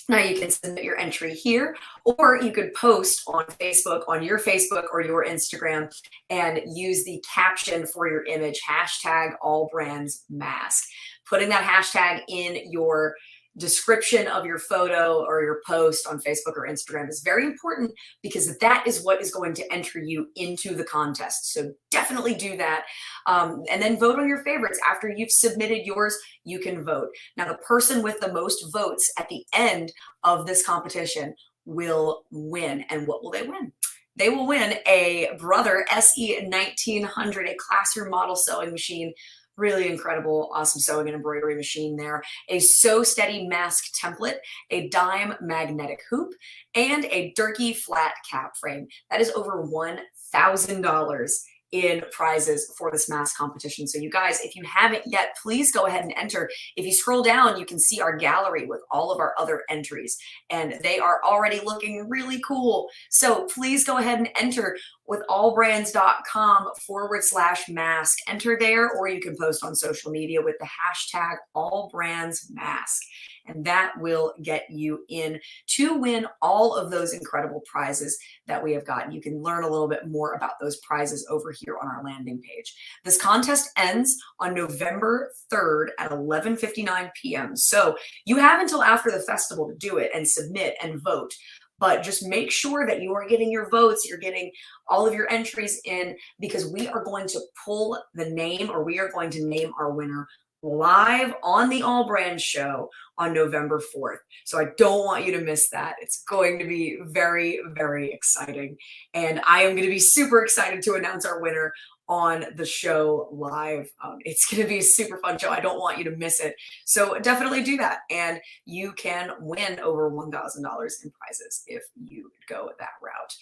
Now you can submit your entry here, or you could post on Facebook, on your Facebook or your Instagram, and use the caption for your image, #AllBrandsMask. Putting that hashtag in your description of your photo or your post on Facebook or Instagram is very important, because that is what is going to enter you into the contest. So definitely do that. And then vote on your favorites. After you've submitted yours, you can vote. Now, the person with the most votes at the end of this competition will win. And what will they win? They will win a Brother SE1900, a classroom model sewing machine. Really incredible, awesome sewing and embroidery machine there. A Sew Steady mask template, a dime magnetic hoop, and a Durkee flat cap frame. That is over $1,000 in prizes for this mask competition. So you guys, if you haven't yet, please go ahead and enter. If you scroll down, you can see our gallery with all of our other entries, and they are already looking really cool. So please go ahead and enter with allbrands.com/mask. Enter there, or you can post on social media with the hashtag #AllBrandsMask. And that will get you in to win all of those incredible prizes that we have got. You can learn a little bit more about those prizes over here on our landing page. This contest ends on November 3rd at 11:59 p.m. So you have until after the festival to do it and submit and vote. But just make sure that you are getting your votes, you're getting all of your entries in, because we are going to pull the name, or we are going to name our winner live on the AllBrands show on November 4th. So I don't want you to miss that. It's going to be very, very exciting. And I am going to be super excited to announce our winner on the show live. It's going to be a super fun show. I don't want you to miss it. So definitely do that. And you can win over $1,000 in prizes if you go that route.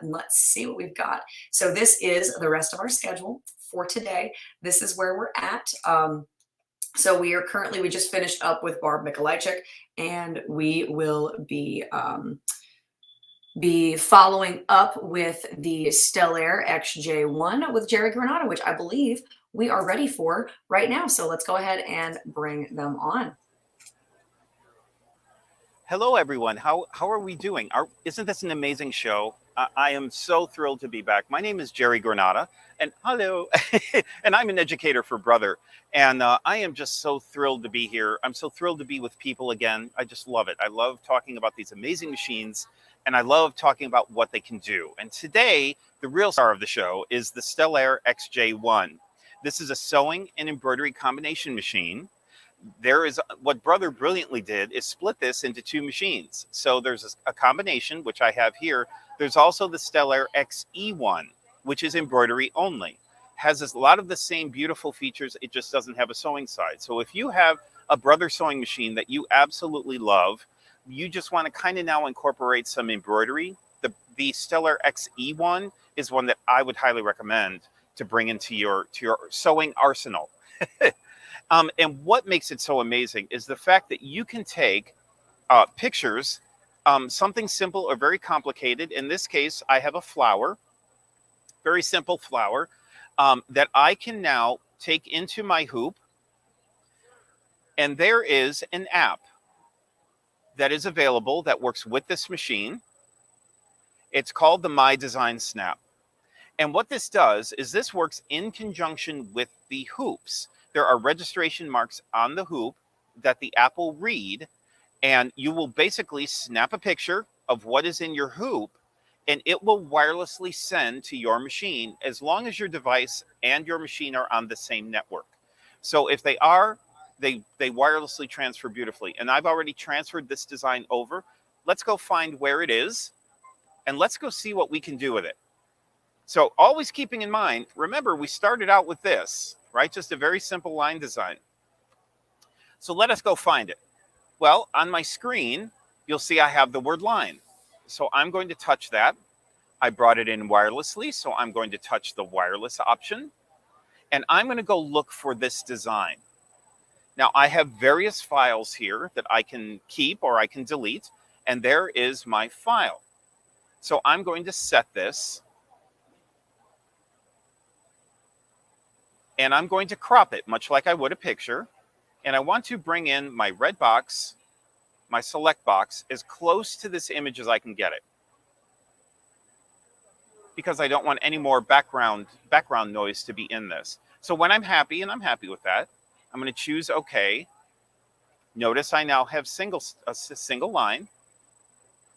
And let's see what we've got. So this is the rest of our schedule for today. This is where we're at. So we just finished up with Barb Mikolajczyk, and we will be following up with the Stellaire XJ1 with Jerry Granata, which I believe we are ready for right now. So let's go ahead and bring them on. Hello, everyone. How are we doing? Isn't this an amazing show? I am so thrilled to be back. My name is Jerry Granata, and hello, and I'm an educator for Brother. And I am just so thrilled to be here. I'm so thrilled to be with people again. I just love it. I love talking about these amazing machines, and I love talking about what they can do. And today, the real star of the show is the Stellaire XJ1. This is a sewing and embroidery combination machine. What Brother brilliantly did is split this into two machines. So there's a combination, which I have here. There's also the Stellaire XE1, which is embroidery only. Has a lot of the same beautiful features. It just doesn't have a sewing side. So if you have a Brother sewing machine that you absolutely love, you just want to kind of now incorporate some embroidery, the Stellaire XE1 is one that I would highly recommend to bring into your sewing arsenal. And what makes it so amazing is the fact that you can take pictures, something simple or very complicated. In this case, I have a flower, very simple flower, that I can now take into my hoop. And there is an app that is available that works with this machine. It's called the My Design Snap. And what this does is this works in conjunction with the hoops. There are registration marks on the hoop that the app will read, and you will basically snap a picture of what is in your hoop, and it will wirelessly send to your machine as long as your device and your machine are on the same network. So if they are, they wirelessly transfer beautifully. And I've already transferred this design over. Let's go find where it is, and let's go see what we can do with it. So always keeping in mind, remember, we started out with this, right? Just a very simple line design. So let us go find it. Well, on my screen, you'll see I have the word line. So I'm going to touch that. I brought it in wirelessly, so I'm going to touch the wireless option. And I'm going to go look for this design. Now, I have various files here that I can keep or I can delete. And there is my file. So I'm going to set this. And I'm going to crop it, much like I would a picture. And I want to bring in my red box, my select box, as close to this image as I can get it. Because I don't want any more background noise to be in this. So when I'm happy, and I'm happy with that, I'm going to choose OK. Notice I now have a single line.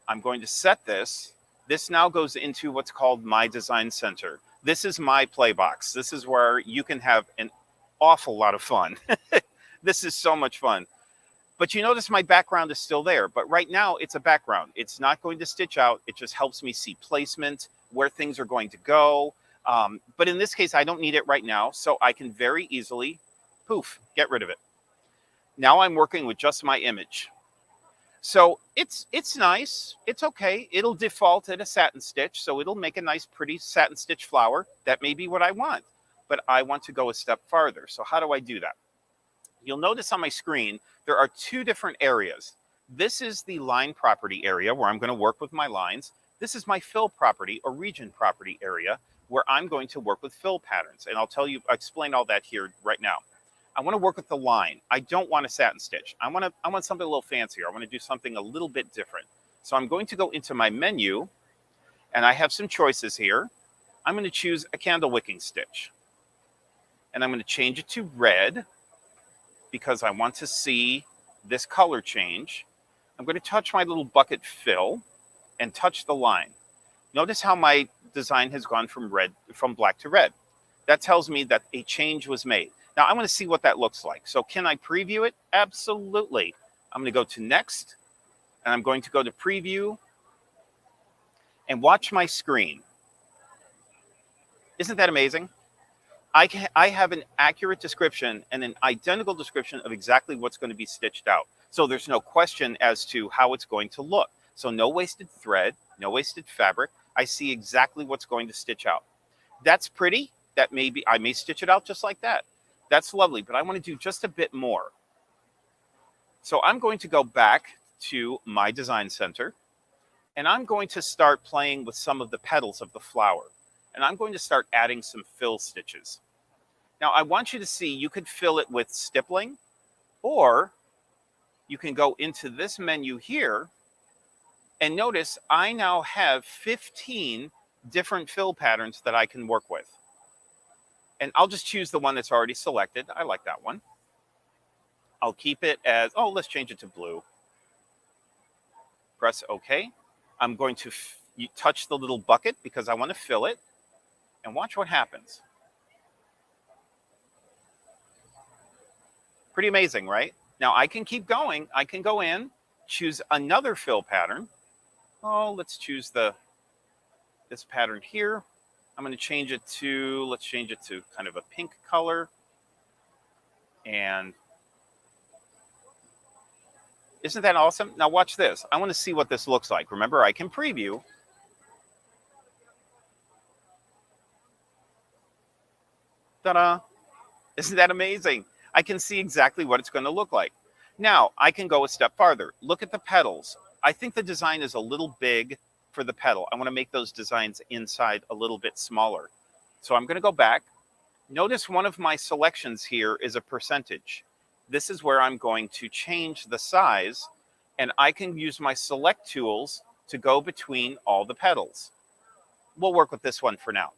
I'm going to set this. This now goes into what's called My Design Center. This is my play box. This is where you can have an awful lot of fun. This is so much fun. But you notice my background is still there. But right now, it's a background. It's not going to stitch out. It just helps me see placement, where things are going to go. But in this case, I don't need it right now. So I can very easily, poof, get rid of it. Now I'm working with just my image. So it's nice. It's okay. It'll default at a satin stitch. So it'll make a nice, pretty satin stitch flower. That may be what I want. But I want to go a step farther. So how do I do that? You'll notice on my screen, there are two different areas. This is the line property area where I'm going to work with my lines. This is my fill property or region property area where I'm going to work with fill patterns. And I'll explain all that here right now. I want to work with the line. I don't want a satin stitch. I want something a little fancier. I want to do something a little bit different. So I'm going to go into my menu, and I have some choices here. I'm going to choose a candle wicking stitch. And I'm going to change it to red because I want to see this color change. I'm going to touch my little bucket fill and touch the line. Notice how my design has gone from black to red. That tells me that a change was made. Now I want to see what that looks like. So can I preview it? Absolutely. I'm going to go to next, and I'm going to go to preview and watch my screen. Isn't that amazing? I have an accurate description and an identical description of exactly what's going to be stitched out. So there's no question as to how it's going to look. So no wasted thread, no wasted fabric. I see exactly what's going to stitch out. That's pretty. That I may stitch it out just like that. That's lovely, but I want to do just a bit more. So I'm going to go back to my design center, and I'm going to start playing with some of the petals of the flower. And I'm going to start adding some fill stitches. Now I want you to see you could fill it with stippling, or you can go into this menu here and notice I now have 15 different fill patterns that I can work with. And I'll just choose the one that's already selected. I like that one. I'll keep it as, oh, let's change it to blue. Press OK. I'm going to touch the little bucket because I want to fill it. And watch what happens. Pretty amazing, right? Now I can keep going. I can go in, choose another fill pattern. Oh, let's choose this pattern here. I'm going to change it to, let's change it to kind of a pink color. And isn't that awesome? Now watch this. I want to see what this looks like. Remember, I can preview. Ta-da! Isn't that amazing? I can see exactly what it's going to look like. Now, I can go a step farther. Look at the petals. I think the design is a little big for the petal. I want to make those designs inside a little bit smaller. So I'm going to go back. Notice one of my selections here is a percentage. This is where I'm going to change the size, and I can use my select tools to go between all the petals. We'll work with this one for now.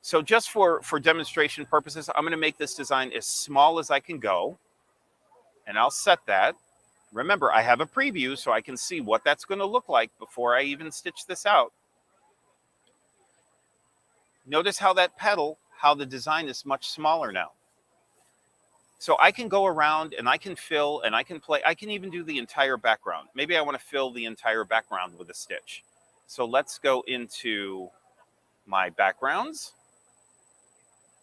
So just for demonstration purposes, I'm going to make this design as small as I can go, and I'll set that. Remember, I have a preview so I can see what that's going to look like before I even stitch this out. Notice how that petal, how the design is much smaller now. So I can go around and I can fill and I can play. I can even do the entire background. Maybe I want to fill the entire background with a stitch. So let's go into my backgrounds.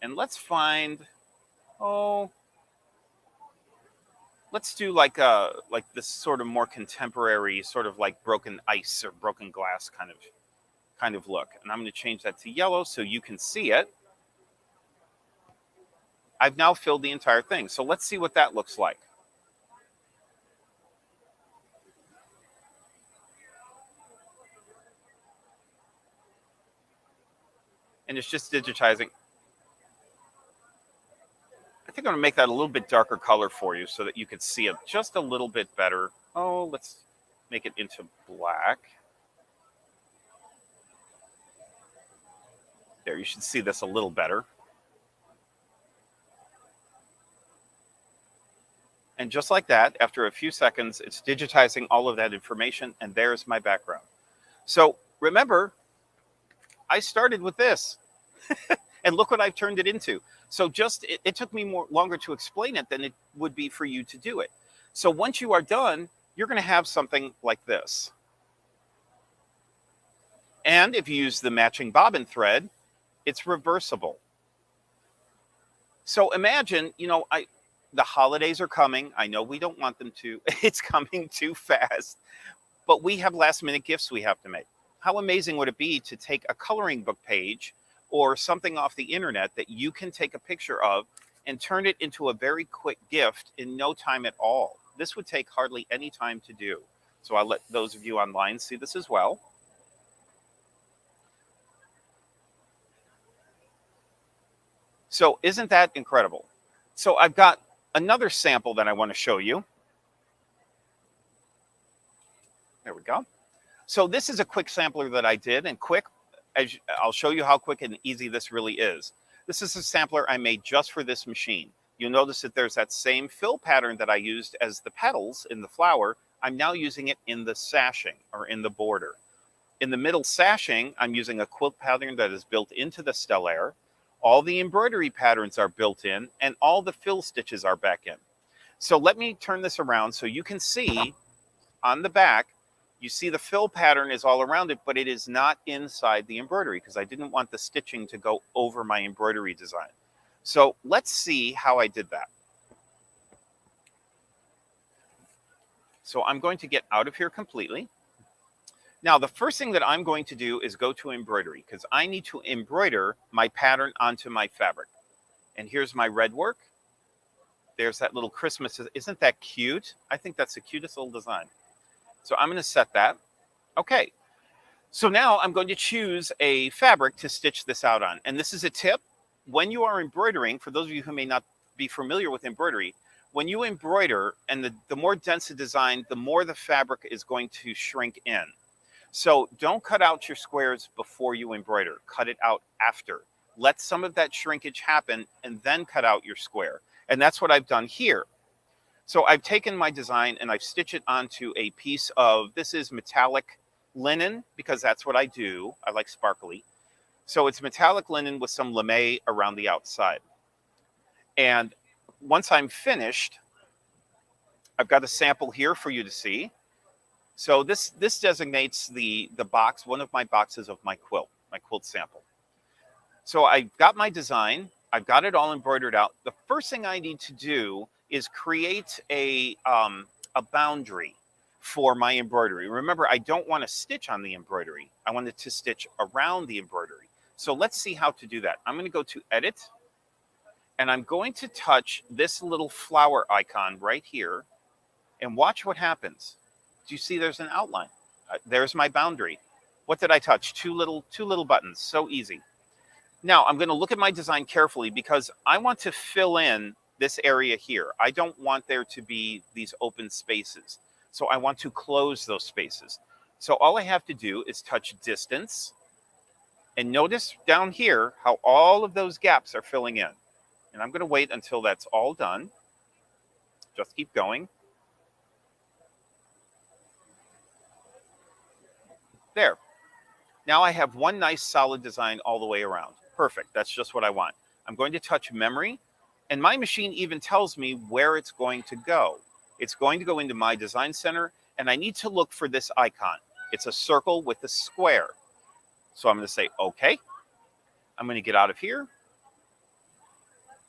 And let's find, let's do like this sort of more contemporary, sort of like broken ice or broken glass kind of look. And I'm going to change that to yellow so you can see it. I've now filled the entire thing. So let's see what that looks like. And it's just digitizing. I think I'm going to make that a little bit darker color for you so that you can see it just a little bit better. Oh, let's make it into black. There, you should see this a little better. And just like that, after a few seconds, it's digitizing all of that information, and there's my background. So remember, I started with this, and look what I've turned it into. So it took me longer to explain it than it would be for you to do it. So once you are done, you're going to have something like this. And if you use the matching bobbin thread, it's reversible. So imagine, the holidays are coming. I know we don't want them to. It's coming too fast. But we have last-minute gifts we have to make. How amazing would it be to take a coloring book page or something off the internet that you can take a picture of and turn it into a very quick gift in no time at all? This would take hardly any time to do. So I'll let those of you online see this as well. So isn't that incredible? So I've got another sample that I want to show you. There we go. So this is a quick sampler that I did, and I'll show you how quick and easy this really is. This is a sampler I made just for this machine. You'll notice that there's that same fill pattern that I used as the petals in the flower. I'm now using it in the sashing or in the border. In the middle sashing, I'm using a quilt pattern that is built into the Stellaire. All the embroidery patterns are built in, and all the fill stitches are back in. So let me turn this around so you can see on the back, you see the fill pattern is all around it, but it is not inside the embroidery because I didn't want the stitching to go over my embroidery design. So let's see how I did that. So I'm going to get out of here completely. Now, the first thing that I'm going to do is go to embroidery because I need to embroider my pattern onto my fabric. And here's my red work. There's that little Christmas. Isn't that cute? I think that's the cutest little design. So I'm going to set that. Okay. So now I'm going to choose a fabric to stitch this out on. And this is a tip. When you are embroidering, for those of you who may not be familiar with embroidery, when you embroider and the more dense the design, the more the fabric is going to shrink in. So don't cut out your squares before you embroider. Cut it out after. Let some of that shrinkage happen and then cut out your square. And that's what I've done here. So I've taken my design and I've stitched it onto a piece of, this is metallic linen because that's what I do. I like sparkly. So it's metallic linen with some lame around the outside. And once I'm finished, I've got a sample here for you to see. So this designates the box, one of my boxes of my quilt sample. So I got my design. I've got it all embroidered out. The first thing I need to do is create a boundary for my embroidery. Remember, I don't want to stitch on the embroidery. I want it to stitch around the embroidery. So let's see how to do that. I'm going to go to Edit, and I'm going to touch this little flower icon right here, and watch what happens. Do you see there's an outline? There's my boundary. What did I touch? Two little buttons. So easy. Now I'm going to look at my design carefully because I want to fill in this area here. I don't want there to be these open spaces. So I want to close those spaces. So all I have to do is touch distance. And notice down here how all of those gaps are filling in. And I'm going to wait until that's all done. Just keep going. There. Now I have one nice solid design all the way around. Perfect. That's just what I want. I'm going to touch memory, and my machine even tells me where it's going to go. It's going to go into my design center, and I need to look for this icon. It's a circle with a square. So I'm going to say, okay. I'm going to get out of here,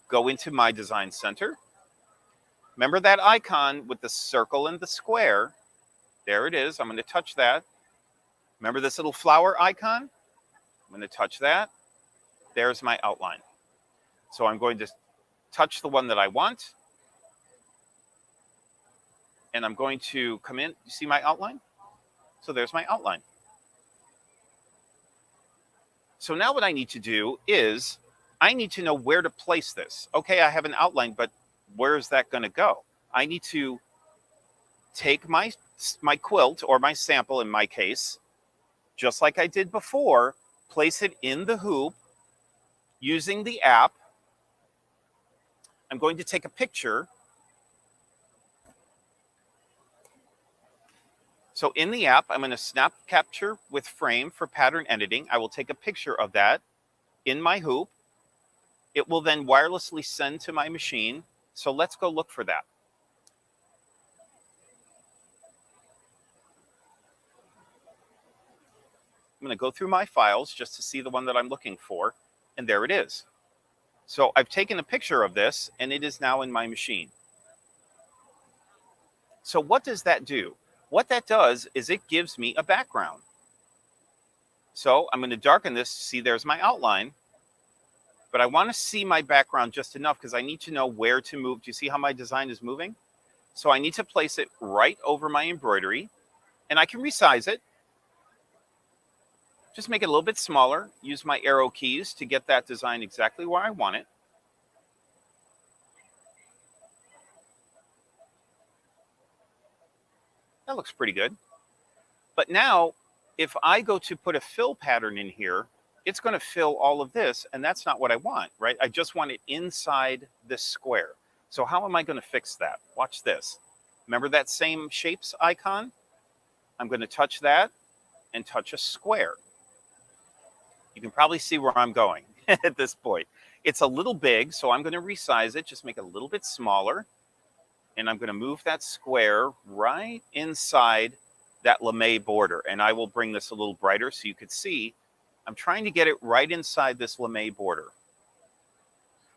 go into my design center. Remember that icon with the circle and the square? There it is. I'm going to touch that. Remember this little flower icon? I'm going to touch that. There's my outline. So I'm going to touch the one that I want. And I'm going to come in. You see my outline? So there's my outline. So now what I need to do is I need to know where to place this. Okay, I have an outline, but where is that going to go? I need to take my quilt, or my sample in my case, just like I did before, place it in the hoop using the app. I'm going to take a picture. So in the app, I'm going to snap capture with frame for pattern editing. I will take a picture of that in my hoop. It will then wirelessly send to my machine. So let's go look for that. I'm going to go through my files just to see the one that I'm looking for. And there it is. So I've taken a picture of this, and it is now in my machine. So what does that do? What that does is it gives me a background. So I'm going to darken this. See, there's my outline. But I want to see my background just enough because I need to know where to move. Do you see how my design is moving? So I need to place it right over my embroidery. And I can resize it. Just make it a little bit smaller. Use my arrow keys to get that design exactly where I want it. That looks pretty good. But now, if I go to put a fill pattern in here, it's going to fill all of this, and that's not what I want, right? I just want it inside this square. So how am I going to fix that? Watch this. Remember that same shapes icon? I'm going to touch that and touch a square. You can probably see where I'm going at this point. It's a little big, so I'm going to resize it, just make it a little bit smaller. And I'm going to move that square right inside that lame border. And I will bring this a little brighter so you could see. I'm trying to get it right inside this lame border.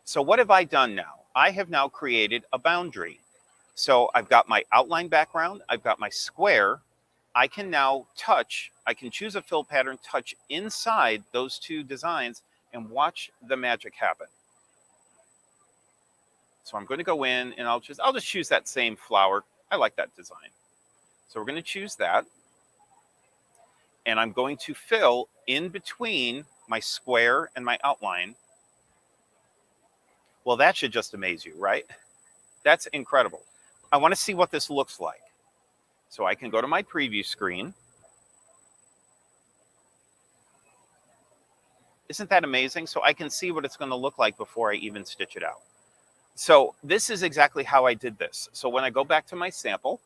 So what have I done now? I have now created a boundary. So I've got my outline background. I've got my square. I can now touch, I can choose a fill pattern, touch inside those two designs and watch the magic happen. So I'm going to go in and I'll just choose that same flower. I like that design. So we're going to choose that. And I'm going to fill in between my square and my outline. Well, that should just amaze you, right? That's incredible. I want to see what this looks like. So I can go to my preview screen. Isn't that amazing? So I can see what it's going to look like before I even stitch it out. So this is exactly how I did this. So when I go back to my sample,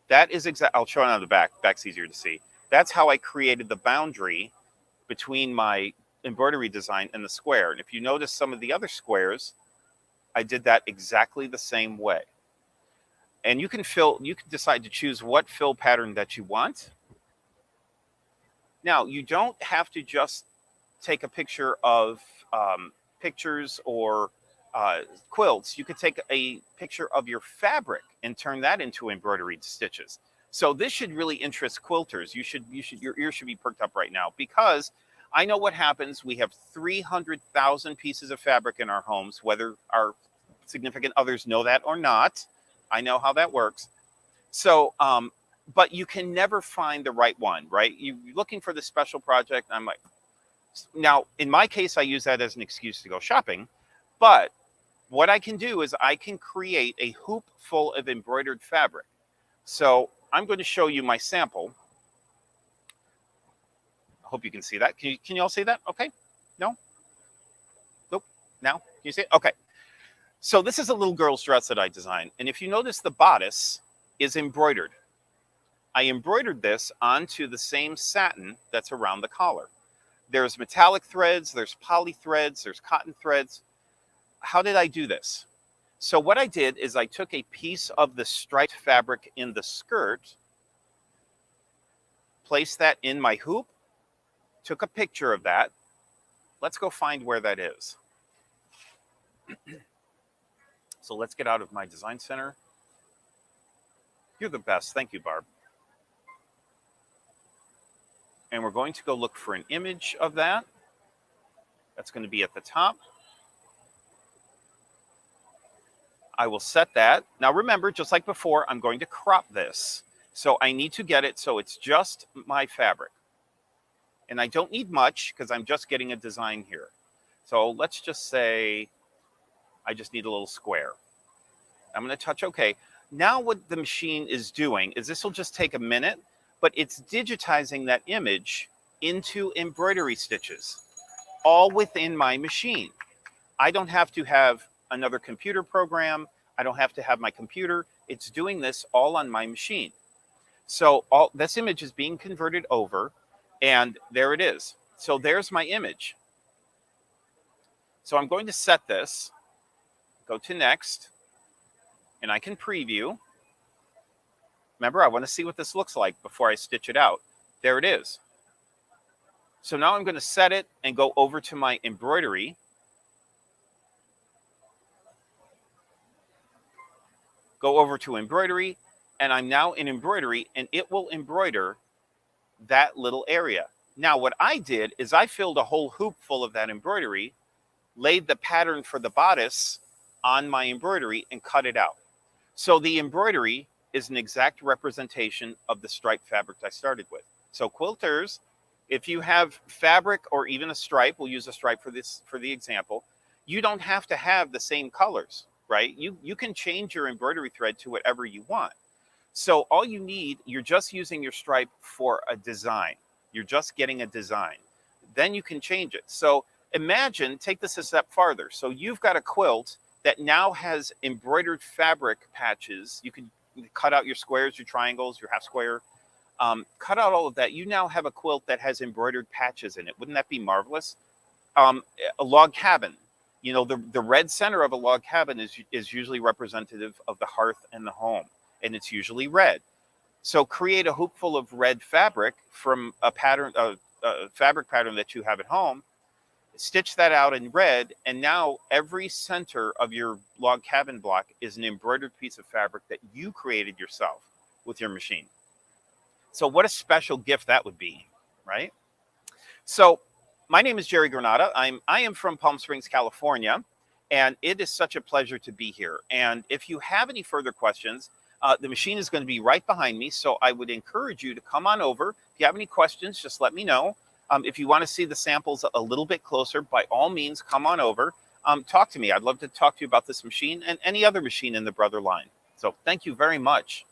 that is I'll show it on the back. Back's easier to see. That's how I created the boundary between my embroidery design and the square. And if you notice some of the other squares, I did that exactly the same way. And you can decide to choose what fill pattern that you want. Now, you don't have to just take a picture of pictures or quilts. You could take a picture of your fabric and turn that into embroidered stitches. So this should really interest quilters. Your ears should be perked up right now, because I know what happens. We have 300,000 pieces of fabric in our homes, whether our significant others know that or not. I know how that works. So, but you can never find the right one, right? You're looking for the special project. I'm like, now, in my case, I use that as an excuse to go shopping. But what I can do is I can create a hoop full of embroidered fabric. So I'm going to show you my sample. I hope you can see that. Can you all see that? Okay. No? Nope. Now? Can you see it? Okay. So this is a little girl's dress that I designed. And if you notice, the bodice is embroidered. I embroidered this onto the same satin that's around the collar. There's metallic threads, there's poly threads, there's cotton threads. How did I do this? So what I did is I took a piece of the striped fabric in the skirt, placed that in my hoop, took a picture of that. Let's go find where that is. So let's get out of my design center. You're the best. Thank you, Barb. And we're going to go look for an image of that. That's going to be at the top. I will set that. Now remember, just like before, I'm going to crop this. So I need to get it so it's just my fabric. And I don't need much because I'm just getting a design here. So let's just say I just need a little square. I'm going to touch OK. Now what the machine is doing is this will just take a minute, but it's digitizing that image into embroidery stitches, all within my machine. I don't have to have another computer program. I don't have to have my computer. It's doing this all on my machine. So all this image is being converted over, and there it is. So there's my image. So I'm going to set this, go to next, and I can preview. Remember, I want to see what this looks like before I stitch it out. There it is. So now I'm going to set it and go over to my embroidery. Go over to embroidery, and I'm now in embroidery, and it will embroider that little area. Now, what I did is I filled a whole hoop full of that embroidery, laid the pattern for the bodice on my embroidery, and cut it out. So the embroidery is an exact representation of the striped fabric I started with. So quilters, if you have fabric or even a stripe, we'll use a stripe for this for the example, you don't have to have the same colors, right? You can change your embroidery thread to whatever you want. So all you need, you're just using your stripe for a design. You're just getting a design. Then you can change it. So imagine, take this a step farther. So you've got a quilt that now has embroidered fabric patches. You can cut out your squares, your triangles, your half square. cut out all of that. You now have a quilt that has embroidered patches in it. Wouldn't that be marvelous? A log cabin. You know, the red center of a log cabin is usually representative of the hearth and the home, and it's usually red. So create a hoop full of red fabric from a pattern, a fabric pattern that you have at home, stitch that out in red, and now every center of your log cabin block is an embroidered piece of fabric that you created yourself with your machine. So what a special gift that would be, right? So my name is Jerry Granata. I am from Palm Springs, California, and it is such a pleasure to be here. And if you have any further questions, the machine is going to be right behind me, so I would encourage you to come on over. If you have any questions, just let me know. If you want to see the samples a little bit closer, by all means, come on over. Talk to me. I'd love to talk to you about this machine and any other machine in the Brother line. So thank you very much.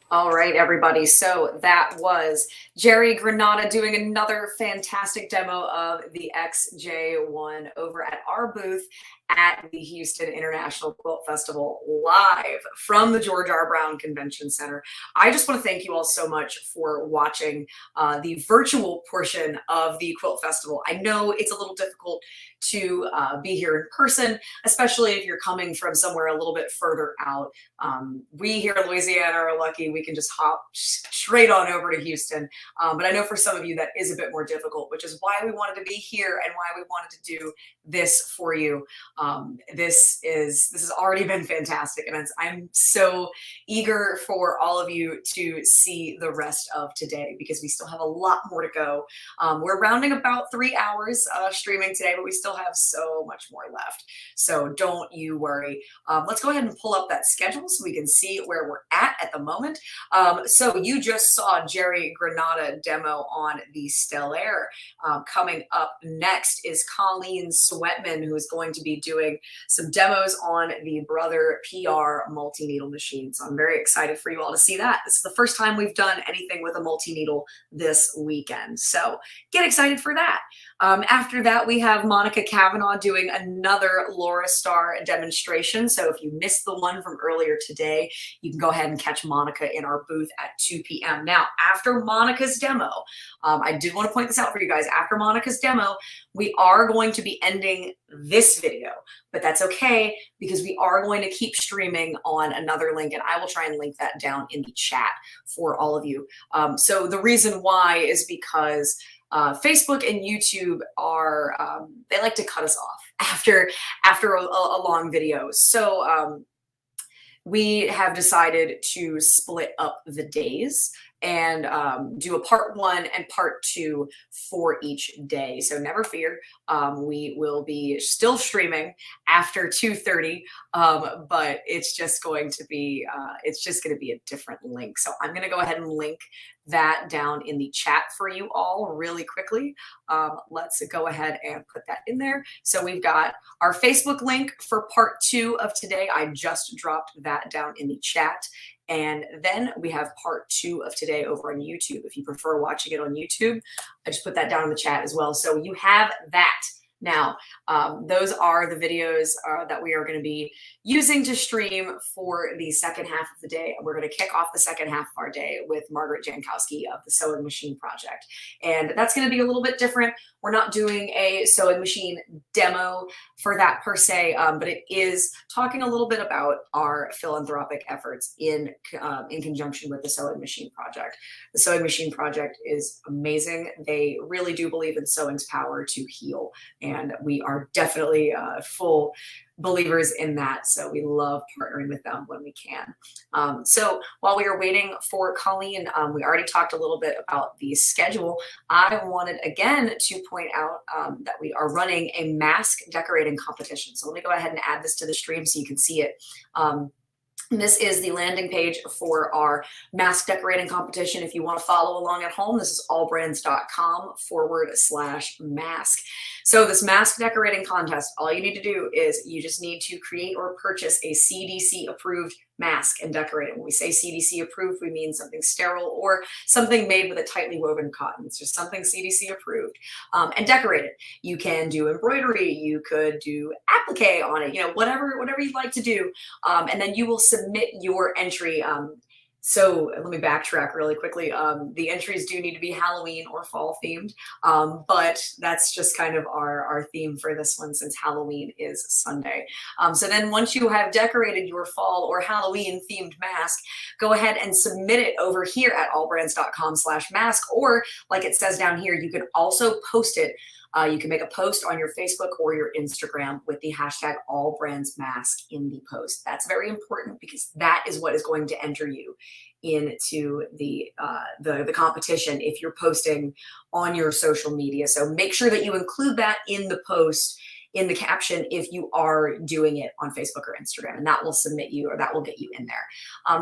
All right, everybody. So that was Jerry Granata doing another fantastic demo of the XJ1 over at our booth at the Houston International Quilt Festival, live from the George R. Brown Convention Center. I just want to thank you all so much for watching the virtual portion of the Quilt Festival. I know it's a little difficult to be here in person, especially if you're coming from somewhere a little bit further out. We here in Louisiana are lucky we can just hop straight on over to Houston. But I know for some of you that is a bit more difficult, which is why we wanted to be here and why we wanted to do this for you. This has already been fantastic, and I'm so eager for all of you to see the rest of today, because we still have a lot more to go. We're rounding about 3 hours streaming today, but we still have so much more left. So don't you worry. Let's go ahead and pull up that schedule so we can see where we're at the moment. So you just saw Jerry Granata demo on the Stellaire. Coming up next is Coleen Swettman, who is going to be doing some demos on the Brother PR multi-needle machine. So I'm very excited for you all to see that. This is the first time we've done anything with a multi-needle this weekend. So get excited for that. After that, we have Monica Cavanaugh doing another Laurastar demonstration. So if you missed the one from earlier today, you can go ahead and catch Monica in our booth at 2 p.m. Now, after Monica's demo, I did want to point this out for you guys. After Monica's demo, we are going to be ending this video, but that's okay, because we are going to keep streaming on another link, and I will try and link that down in the chat for all of you. So the reason why is because Facebook and YouTube are, they like to cut us off after a long video. So we have decided to split up the days and do a part 1 and part 2 for each day. So never fear, we will be still streaming after 2:30, but it's just going to be a different link. So I'm going to go ahead and link that down in the chat for you all really quickly. Let's go ahead and put that in there. So we've got our Facebook link for part 2 of today. I just dropped that down in the chat. And then we have part 2 of today over on YouTube. If you prefer watching it on YouTube, I just put that down in the chat as well. So you have that. Now, those are the videos that we are going to be using to stream for the second half of the day. We're going to kick off the second half of our day with Margaret Jankowski of the Sewing Machine Project. And that's going to be a little bit different. We're not doing a sewing machine demo for that per se, but it is talking a little bit about our philanthropic efforts in conjunction with the Sewing Machine Project. The Sewing Machine Project is amazing. They really do believe in sewing's power to heal. And we are definitely full believers in that. So we love partnering with them when we can. So while we are waiting for Coleen, we already talked a little bit about the schedule. I wanted again to point out that we are running a mask decorating competition. So let me go ahead and add this to the stream so you can see it. This is the landing page for our mask decorating competition. If you want to follow along at home, this is allbrands.com/mask. So this mask decorating contest, all you need to do is you just need to create or purchase a CDC approved mask and decorate it. When we say CDC approved, we mean something sterile or something made with a tightly woven cotton. It's just something CDC approved, and decorate it. You can do embroidery, you could do applique on it, you know, whatever you'd like to do. And then you will submit your entry So let me backtrack really quickly. The entries do need to be Halloween or fall themed, but that's just kind of our theme for this one since Halloween is Sunday. So then once you have decorated your fall or Halloween themed mask, go ahead and submit it over here at allbrands.com/mask, or like it says down here, you can also post it. You can make a post on your Facebook or your Instagram with the hashtag AllBrandsMask in the post. That's very important because that is what is going to enter you into the competition if you're posting on your social media. So make sure that you include that in the post, in the caption, if you are doing it on Facebook or Instagram, and that will submit you, or that will get you in there.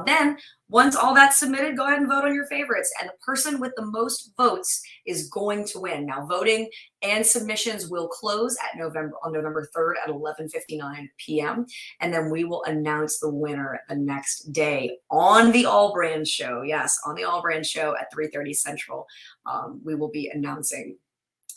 Then once all that's submitted, go ahead and vote on your favorites, and the person with the most votes is going to win. Now, voting and submissions will close on November 3rd at 11:59 p.m. And then we will announce the winner the next day on the AllBrands show. Yes, on the AllBrands show at 3:30 Central. We will be announcing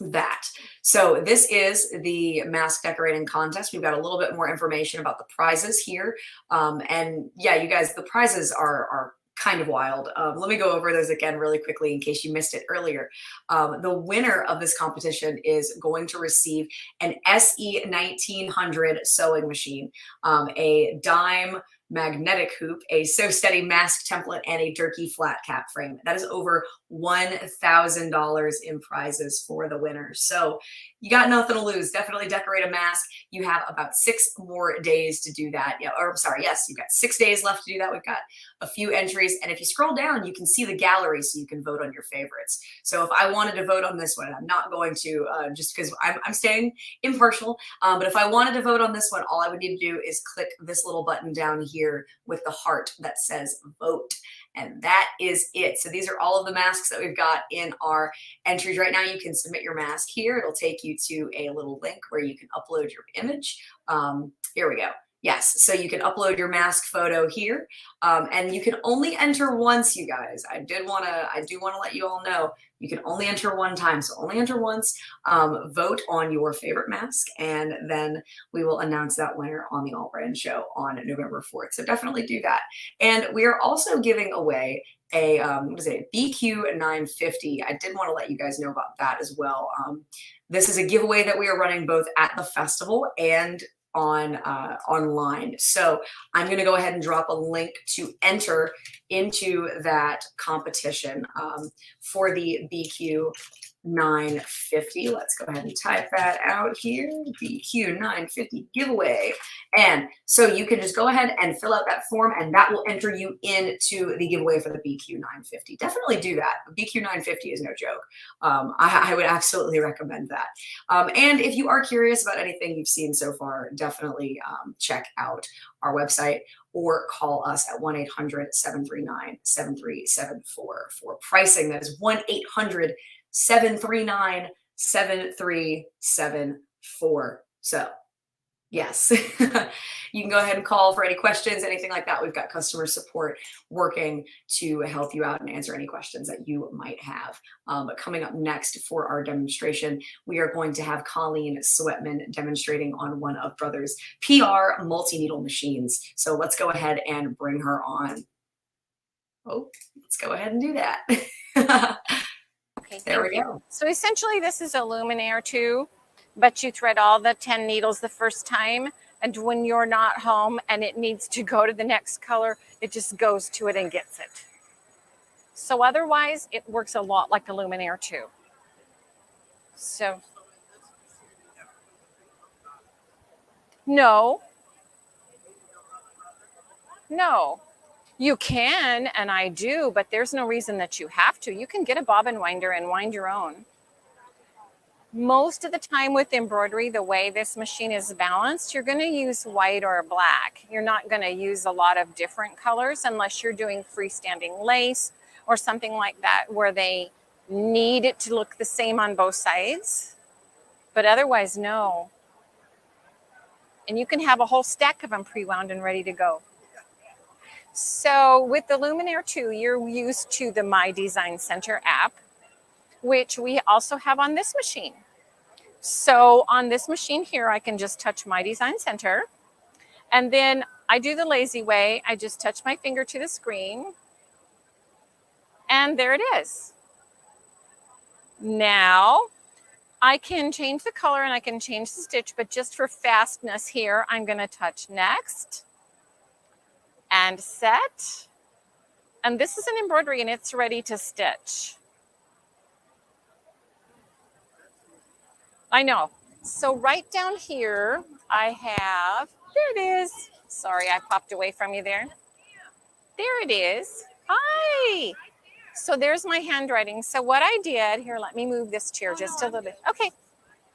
that. So this is the mask decorating contest. We've got a little bit more information about the prizes here. And yeah, you guys, the prizes are kind of wild. Let me go over those again really quickly in case you missed it earlier. The winner of this competition is going to receive an SE 1900 sewing machine, a dime magnetic hoop, a Sew Steady mask template, and a Durkee flat cap frame. That is over $1,000 in prizes for the winner. So you got nothing to lose. Definitely decorate a mask. You have about 6 more days to do that. Yeah, or sorry, yes, you've got 6 days left to do that. We've got a few entries, and if you scroll down, you can see the gallery so you can vote on your favorites. So if I wanted to vote on this one, I'm not going to just because I'm staying impartial, but if I wanted to vote on this one, all I would need to do is click this little button down here with the heart that says vote. And that is it. So these are all of the masks that we've got in our entries right now. You can submit your mask here. It'll take you to a little link where you can upload your image. Here we go. Yes, so you can upload your mask photo here, and you can only enter once, you guys. I do want to let you all know you can only enter one time, so only enter once. Vote on your favorite mask, and then we will announce that winner on the AllBrands show on November 4th. So definitely do that. And we are also giving away a BQ 950. I did want to let you guys know about that as well. This is a giveaway that we are running both at the festival and online. So I'm going to go ahead and drop a link to enter into that competition for the BQ 950. Let's go ahead and type that out here. BQ 950 giveaway. And so you can just go ahead and fill out that form, and that will enter you into the giveaway for the BQ 950. Definitely do that. BQ 950 is no joke. I would absolutely recommend that. And if you are curious about anything you've seen so far, definitely check out our website or call us at 1-800-739-7374 for pricing. That is 1-800-739-7374. So yes, you can go ahead and call for any questions, anything like that. We've got customer support working to help you out and answer any questions that you might have. But coming up next for our demonstration, we are going to have Coleen Swettman demonstrating on one of Brothers' PR multi-needle machines. So let's go ahead and bring her on. Oh, let's go ahead and do that. Okay, there we go. So essentially this is a Luminaire too, but you thread all the 10 needles the first time, and when you're not home and it needs to go to the next color, it just goes to it and gets it. So otherwise it works a lot like the Luminaire too. So no, you can, and I do, but there's no reason that you have to. You can get a bobbin winder and wind your own. Most of the time with embroidery, the way this machine is balanced, you're going to use white or black. You're not going to use a lot of different colors unless you're doing freestanding lace or something like that where they need it to look the same on both sides. But otherwise, no. And you can have a whole stack of them pre-wound and ready to go. So with the Luminaire 2, you're used to the My Design Center app, which we also have on this machine. So on this machine here, I can just touch My Design Center. And then I do the lazy way. I just touch my finger to the screen. And there it is. Now I can change the color and I can change the stitch, but just for fastness here, I'm going to touch next and set. And this is an embroidery and it's ready to stitch. I know. So right down here, I have, there it is. Sorry, I popped away from you there. There it is. Hi. So there's my handwriting. So what I did, here, let me move this chair just a little bit. Okay.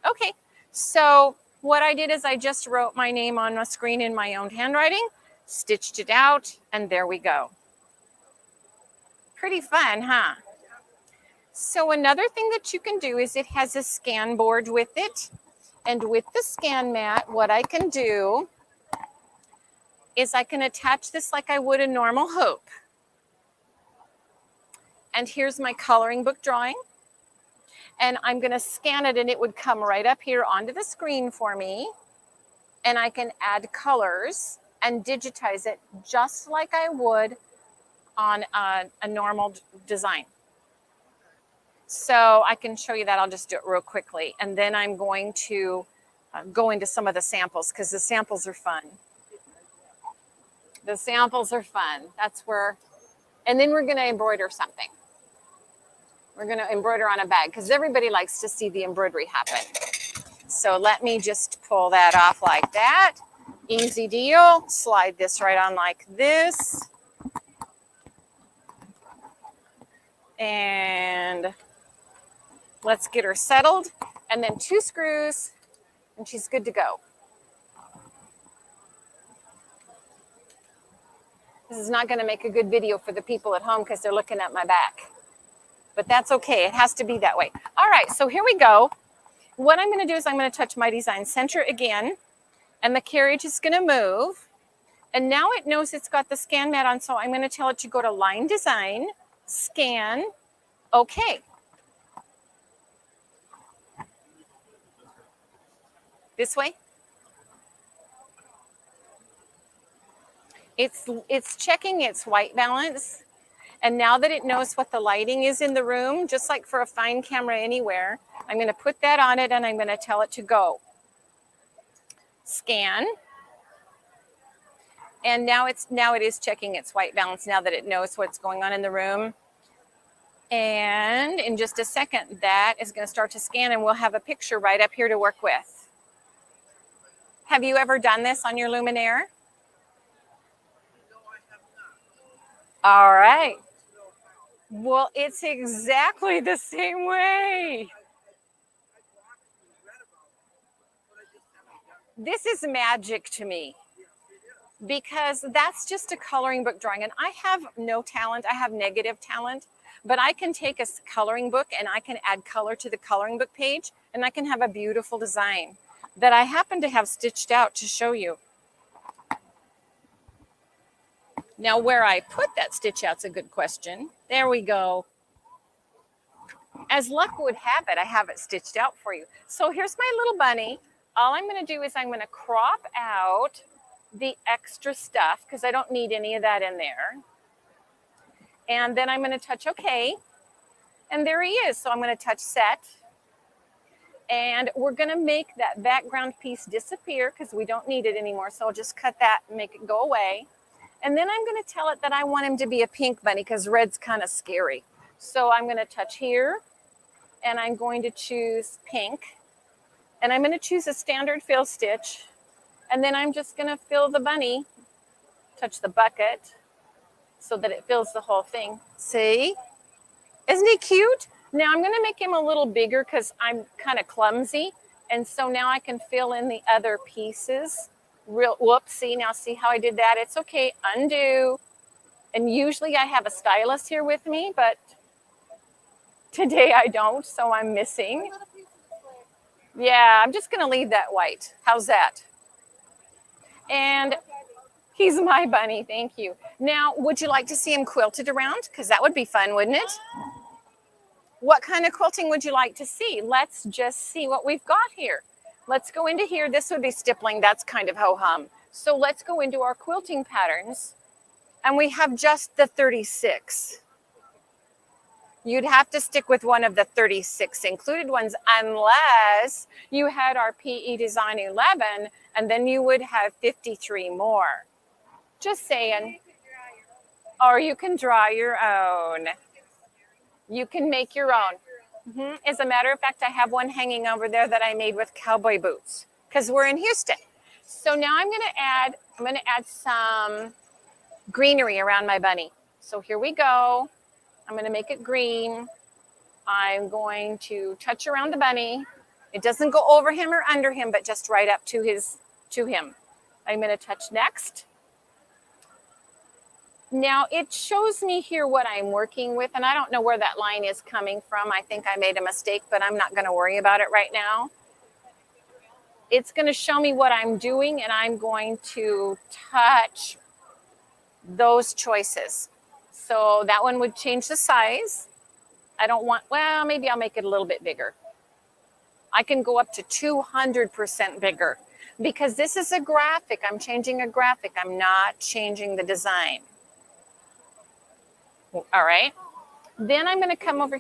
Okay. So what I did is I just wrote my name on the screen in my own handwriting, stitched it out, and there we go. Pretty fun, huh? So another thing that you can do is it has a scan board with it. And with the scan mat, what I can do is I can attach this like I would a normal hoop. And here's my coloring book drawing. And I'm going to scan it and it would come right up here onto the screen for me. And I can add colors and digitize it just like I would on a normal design. So I can show you that. I'll just do it real quickly. And then I'm going to go into some of the samples because the samples are fun. The samples are fun. That's where, and then we're going to embroider something. We're going to embroider on a bag because everybody likes to see the embroidery happen. So let me just pull that off like that. Easy deal. Slide this right on like this. And let's get her settled. And then 2 screws and she's good to go. This is not going to make a good video for the people at home because they're looking at my back. But that's okay. It has to be that way. All right, so here we go. What I'm going to do is I'm going to touch my design center again. And the carriage is going to move. And now it knows it's got the scan mat on. So I'm going to tell it to go to line design, scan, okay. This way. It's checking its white balance. And now that it knows what the lighting is in the room, just like for a fine camera anywhere, I'm going to put that on it and I'm going to tell it to go. Scan. And now it is checking its white balance now that it knows what's going on in the room. And in just a second, that is going to start to scan and we'll have a picture right up here to work with. Have you ever done this on your Luminaire? All right. Well, it's exactly the same way. This is magic to me because that's just a coloring book drawing. And I have no talent. I have negative talent, but I can take a coloring book and I can add color to the coloring book page and I can have a beautiful design that I happen to have stitched out to show you. Now, where I put that stitch out's a good question. There we go. As luck would have it, I have it stitched out for you. So here's my little bunny. All I'm going to do is I'm going to crop out the extra stuff because I don't need any of that in there. And then I'm going to touch OK. And there he is. So I'm going to touch set. And we're going to make that background piece disappear because we don't need it anymore. So I'll just cut that and make it go away. And then I'm going to tell it that I want him to be a pink bunny because red's kind of scary. So I'm going to touch here and I'm going to choose pink. And I'm going to choose a standard fill stitch. And then I'm just going to fill the bunny, touch the bucket so that it fills the whole thing. See? Isn't he cute? Now I'm going to make him a little bigger because I'm kind of clumsy. And so now I can fill in the other pieces. Whoopsie, now see how I did that? It's okay, undo. And usually I have a stylus here with me, but today I don't, so I'm missing. Yeah, I'm just gonna leave that white. How's that? And he's my bunny, thank you. Now, would you like to see him quilted around? Because that would be fun, wouldn't it? What kind of quilting would you like to see? Let's just see what we've got here. Let's go into here. This would be stippling. That's kind of ho-hum. So let's go into our quilting patterns. And we have just the 36. You'd have to stick with one of the 36 included ones unless you had our PE Design 11, and then you would have 53 more. Just saying. Or you can draw your own. You can make your own. As a matter of fact, I have one hanging over there that I made with cowboy boots because we're in Houston. So now I'm going to add some greenery around my bunny. So here we go. I'm going to make it green. I'm going to touch around the bunny. It doesn't go over him or under him, but just right up to him. I'm going to touch next. Now it shows me here what I'm working with, and I don't know where that line is coming from. I think I made a mistake, but I'm not going to worry about it right now. It's going to show me what I'm doing, and I'm going to touch those choices. So that one would change the size. I don't want, well, maybe I'll make it a little bit bigger. I can go up to 200% bigger because this is a graphic. I'm changing a graphic. I'm not changing the design. All right. Then I'm going to come over.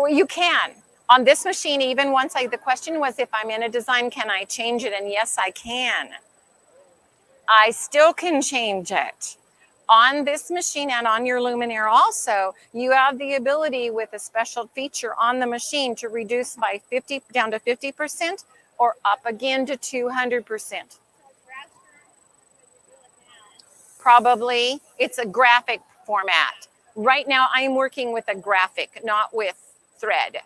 You can. On this machine, even once the question was if I'm in a design, can I change it? And yes, I can. I still can change it. On this machine and on your Luminaire also, you have the ability with a special feature on the machine to reduce by 50 down to 50% or up again to 200%. Probably. It's a graphic format. Right now, I'm working with a graphic, not with thread.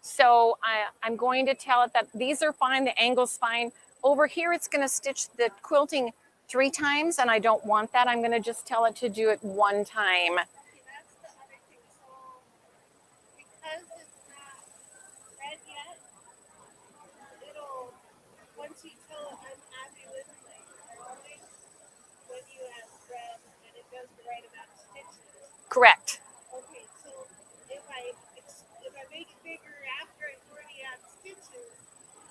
So I'm going to tell it that these are fine, the angle's fine. Over here, it's going to stitch the quilting 3 times, and I don't want that. I'm going to just tell it to do it 1 time. That's the other thing. So because it's not red yet, it'll, once you tell it I'm happy with my quilting, when you add thread and it does the right amount of stitches. Correct. Okay, so if I make it bigger after I've already added stitches,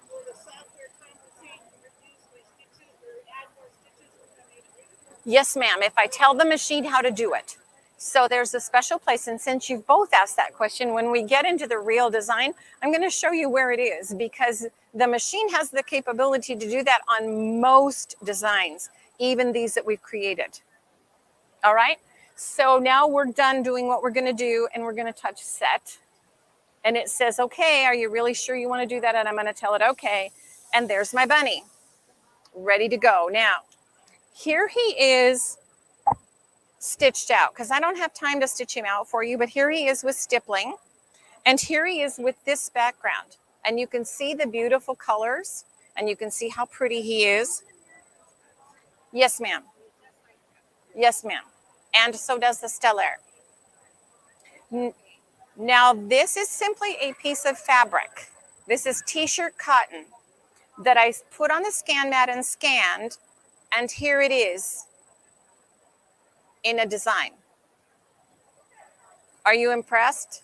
will the software compensate and reduce my stitches or add more stitches when I make it bigger? Yes, ma'am, if I tell the machine how to do it. So there's a special place, and since you've both asked that question, when we get into the real design, I'm going to show you where it is because the machine has the capability to do that on most designs, even these that we've created. All right, so now we're done doing what we're going to do, and we're going to touch set. And it says, okay, are you really sure you want to do that? And I'm going to tell it, okay. And there's my bunny, ready to go. Now, here he is stitched out because I don't have time to stitch him out for you, but here he is with stippling. And here he is with this background. And you can see the beautiful colors, and you can see how pretty he is. Yes, ma'am. Yes, ma'am. And so does the Stellaire. Now, this is simply a piece of fabric. This is t-shirt cotton that I put on the scan mat and scanned, and here it is in a design. Are you impressed?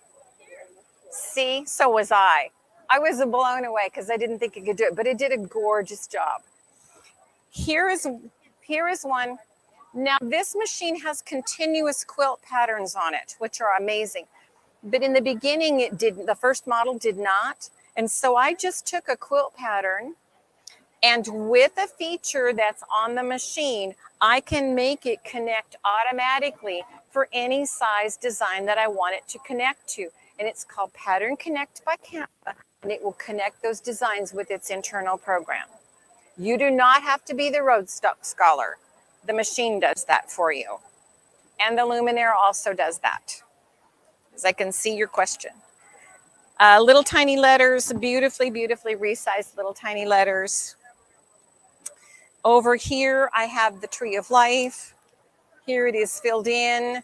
See, so was I. I was blown away because I didn't think it could do it, but it did a gorgeous job. Here is one. Now, this machine has continuous quilt patterns on it, which are amazing. But in the beginning, it didn't. The first model did not. And so I just took a quilt pattern, and with a feature that's on the machine, I can make it connect automatically for any size design that I want it to connect to. And it's called Pattern Connect by Canva, and it will connect those designs with its internal program. You do not have to be the Rhodes Scholar. The machine does that for you. And the Luminaire also does that. As I can see your question. Little tiny letters, beautifully, beautifully resized little tiny letters. Over here, I have the Tree of Life. Here it is filled in.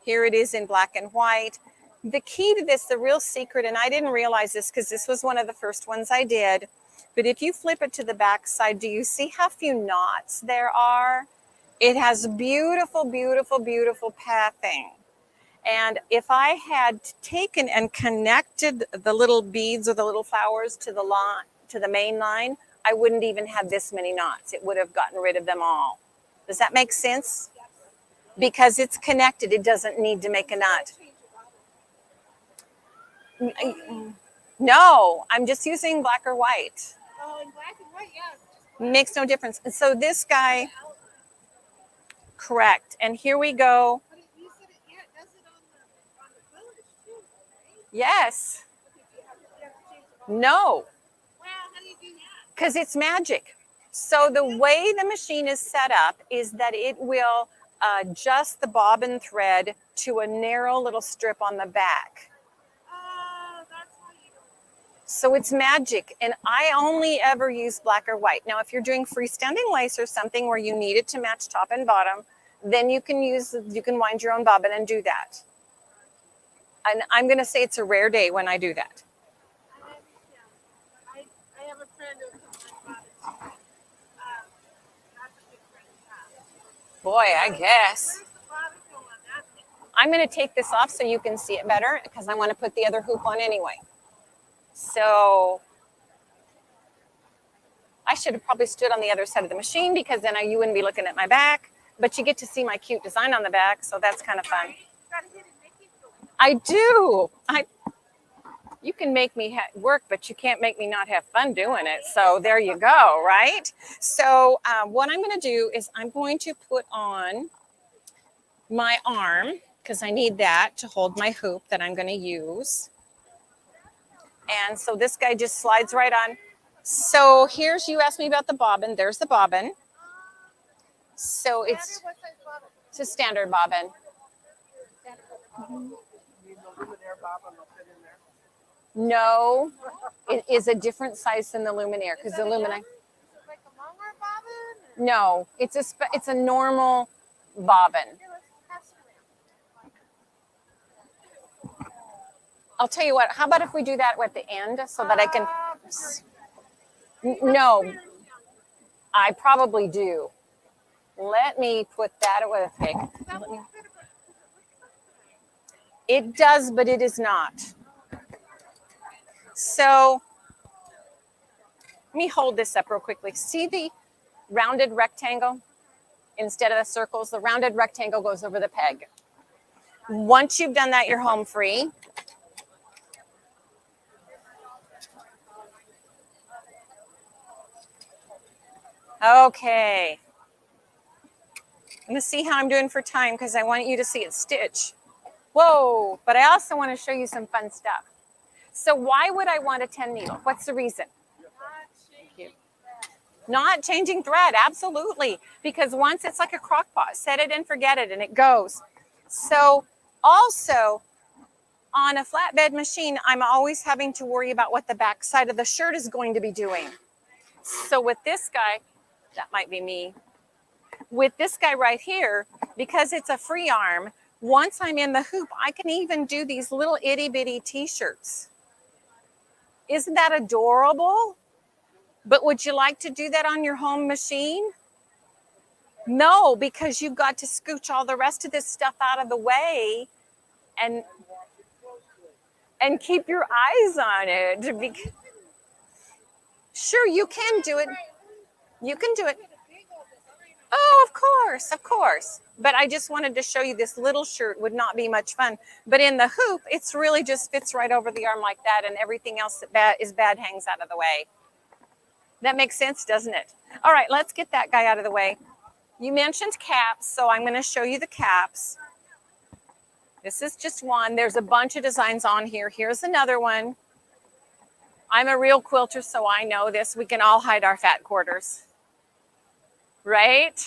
Here it is in black and white. The key to this, the real secret, and I didn't realize this because this was one of the first ones I did, but if you flip it to the back side, do you see how few knots there are? It has beautiful, beautiful, beautiful pathing. And if I had taken and connected the little beads or the little flowers to the line, to the main line, I wouldn't even have this many knots. It would have gotten rid of them all. Does that make sense? because it's connected. It doesn't need to make a knot. No, I'm just using black or white. Oh, in black and white, yeah. Makes no difference. And so this guy, correct. And here we go. But you said it, yeah, it does it on the village too, right? Yes. Do you have to change the bottom? No, Wow, how do you do that? because it's magic. So the way the machine is set up is that it will adjust the bobbin thread to a narrow little strip on the back. Oh, that's how you do it. So it's magic. And I only ever use black or white. Now, if you're doing freestanding lace or something where you need it to match top and bottom, then you can wind your own bobbin and do that. And I'm going to say it's a rare day when I do that. I understand. I have a friend who comes from Granata. That's a good friend to have. Boy, I guess. Where's the bottom go on that thing? I'm going to take this off so you can see it better because I want to put the other hoop on anyway. So I should have probably stood on the other side of the machine because then you wouldn't be looking at my back, but you get to see my cute design on the back. So that's kind of fun. You gotta hit it, make it go. I do. You can make me work, but you can't make me not have fun doing it. So there you go, right? So what I'm going to do is I'm going to put on my arm because I need that to hold my hoop that I'm going to use. And so this guy just slides right on. So here's, you asked me about the bobbin. There's the bobbin. So it's What size bottom? a standard bobbin. No, it is a different size than the Luminaire because the Luminaire. Is it like a longer bobbin? Or? No, it's a normal bobbin. Here, let's pass it around. I'll tell you what. How about if we do that at the end so that I can? No, I probably do. Let me put that away. Okay. It does, but it is not. So let me hold this up real quickly. See the rounded rectangle? Instead of the circles, the rounded rectangle goes over the peg. Once you've done that, you're home free. Okay. I'm going to see how I'm doing for time because I want you to see it stitch. Whoa, but I also want to show you some fun stuff. So why would I want a 10 needle? What's the reason? Not changing thread, absolutely. Because once it's like a crock pot, set it and forget it and it goes. So also on a flatbed machine, I'm always having to worry about what the back side of the shirt is going to be doing. So with this guy, that might be me. With this guy right here, because it's a free arm, once I'm in the hoop, I can even do these little itty bitty t-shirts. Isn't that adorable? But would you like to do that on your home machine? No, because you've got to scooch all the rest of this stuff out of the way and keep your eyes on it. Sure, you can do it. You can do it. Oh, of course. But I just wanted to show you this little shirt would not be much fun. But in the hoop, it's really just fits right over the arm like that, and everything else that is bad hangs out of the way. That makes sense, doesn't it? All right, let's get that guy out of the way. You mentioned caps, so I'm going to show you the caps. This is just one. There's a bunch of designs on here. Here's another one. I'm a real quilter, so I know this. We can all hide our fat quarters. Right?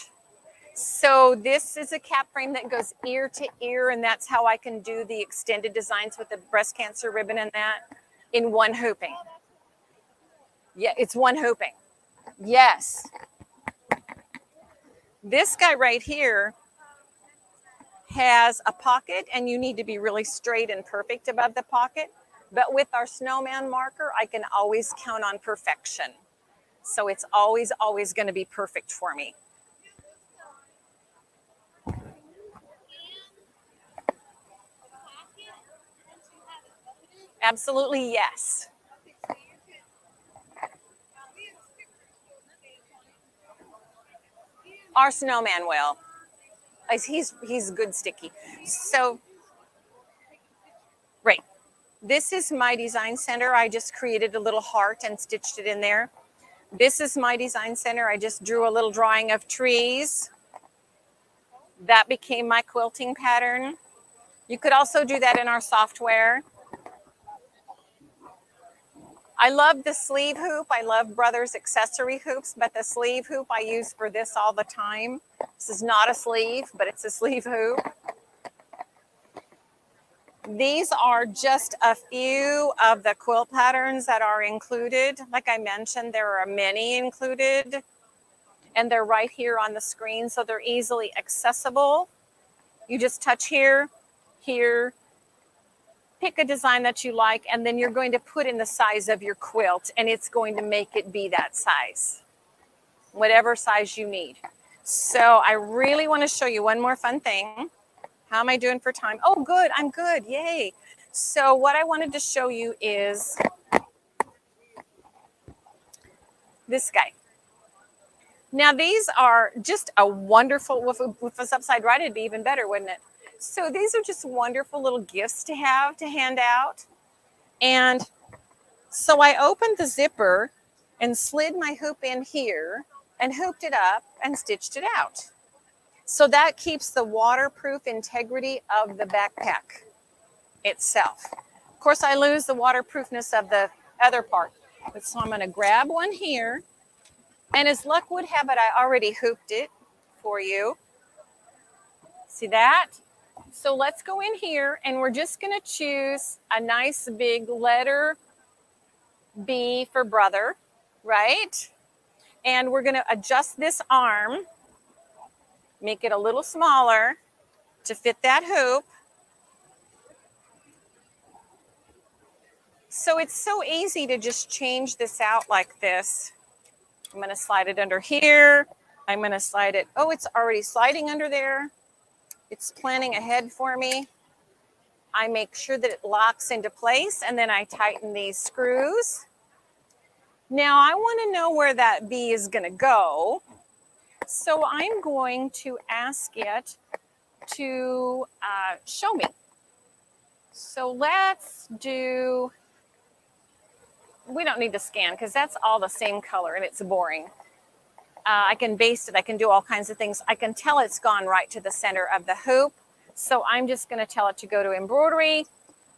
So this is a cap frame that goes ear to ear, and that's how I can do the extended designs with the breast cancer ribbon and that in one hooping. Yeah, it's one hooping. Yes. This guy right here has a pocket, and you need to be really straight and perfect above the pocket. But with our snowman marker, I can always count on perfection. So it's always going to be perfect for me. Absolutely, yes. Our snowman will. He's good sticky. So, right. This is my design center. I just created a little heart and stitched it in there. This is my design center. I just drew a little drawing of trees. That became my quilting pattern. You could also do that in our software. I love the sleeve hoop. I love Brothers accessory hoops, but the sleeve hoop I use for this all the time. This is not a sleeve, but it's a sleeve hoop. These are just a few of the quilt patterns that are included. Like I mentioned, there are many included, and they're right here on the screen, so they're easily accessible. You just touch here, here, pick a design that you like, and then you're going to put in the size of your quilt, and it's going to make it be that size, whatever size you need. So I really want to show you one more fun thing. How am I doing for time? Oh, good. I'm good. Yay. So what I wanted to show you is this guy. Now, these are just a wonderful, if it was upside right, it'd be even better, wouldn't it? So these are just wonderful little gifts to have to hand out. And so I opened the zipper and slid my hoop in here and hooped it up and stitched it out. So that keeps the waterproof integrity of the backpack itself. Of course, I lose the waterproofness of the other part. But so I'm going to grab one here. And as luck would have it, I already hooped it for you. See that? So let's go in here and we're just going to choose a nice big letter B for brother, right? And we're going to adjust this arm. Make it a little smaller to fit that hoop. So it's so easy to just change this out like this. I'm going to slide it under here. I'm going to slide it. Oh, it's already sliding under there. It's planning ahead for me. I make sure that it locks into place, and then I tighten these screws. Now I want to know where that B is going to go. So I'm going to ask it to show me. So let's do, we don't need to scan because that's all the same color and it's boring. I can baste it. I can do all kinds of things. I can tell it's gone right to the center of the hoop. So I'm just going to tell it to go to embroidery.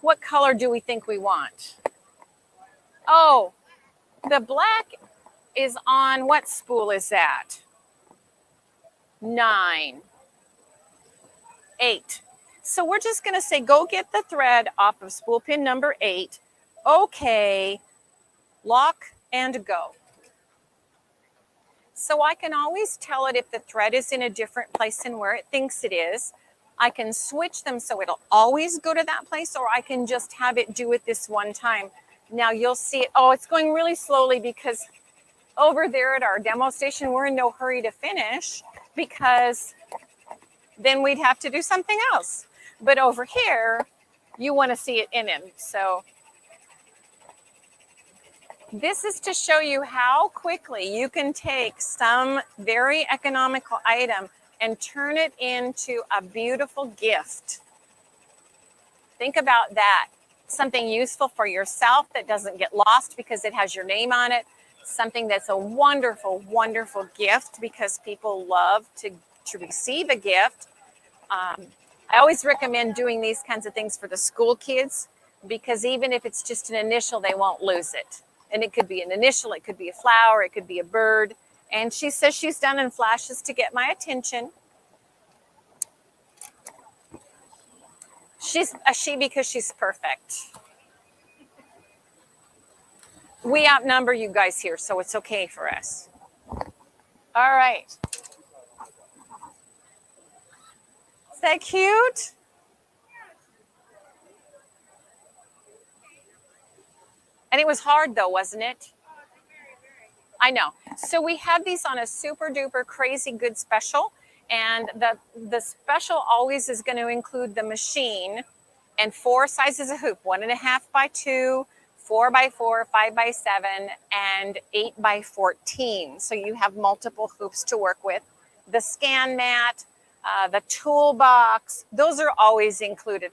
What color do we think we want? Oh, the black is on, what spool is that? 9, 8. So we're just going to say, go get the thread off of spool pin number 8. Okay, lock and go. So I can always tell it if the thread is in a different place than where it thinks it is. I can switch them so it'll always go to that place, or I can just have it do it this one time. Now you'll see it. Oh, it's going really slowly because over there at our demo station, we're in no hurry to finish, because then we'd have to do something else. But over here, you want to see it in him. So this is to show you how quickly you can take some very economical item and turn it into a beautiful gift. Think about that. Something useful for yourself that doesn't get lost because it has your name on it. Something that's a wonderful, wonderful gift because people love to receive a gift. I always recommend doing these kinds of things for the school kids, because even if it's just an initial, they won't lose it. And it could be an initial, it could be a flower, it could be a bird. And she says she's done in flashes to get my attention. She's a she because she's perfect. We outnumber you guys here, so it's okay for us. All right. Is that cute? And it was hard though, wasn't it? I know. So we have these on a super duper crazy good special. And the special always is going to include the machine and 4 sizes of hoop, 1.5 by 2, 4 by 4, 5 by 7, and 8 by 14. So you have multiple hoops to work with. The scan mat, the toolbox, those are always included.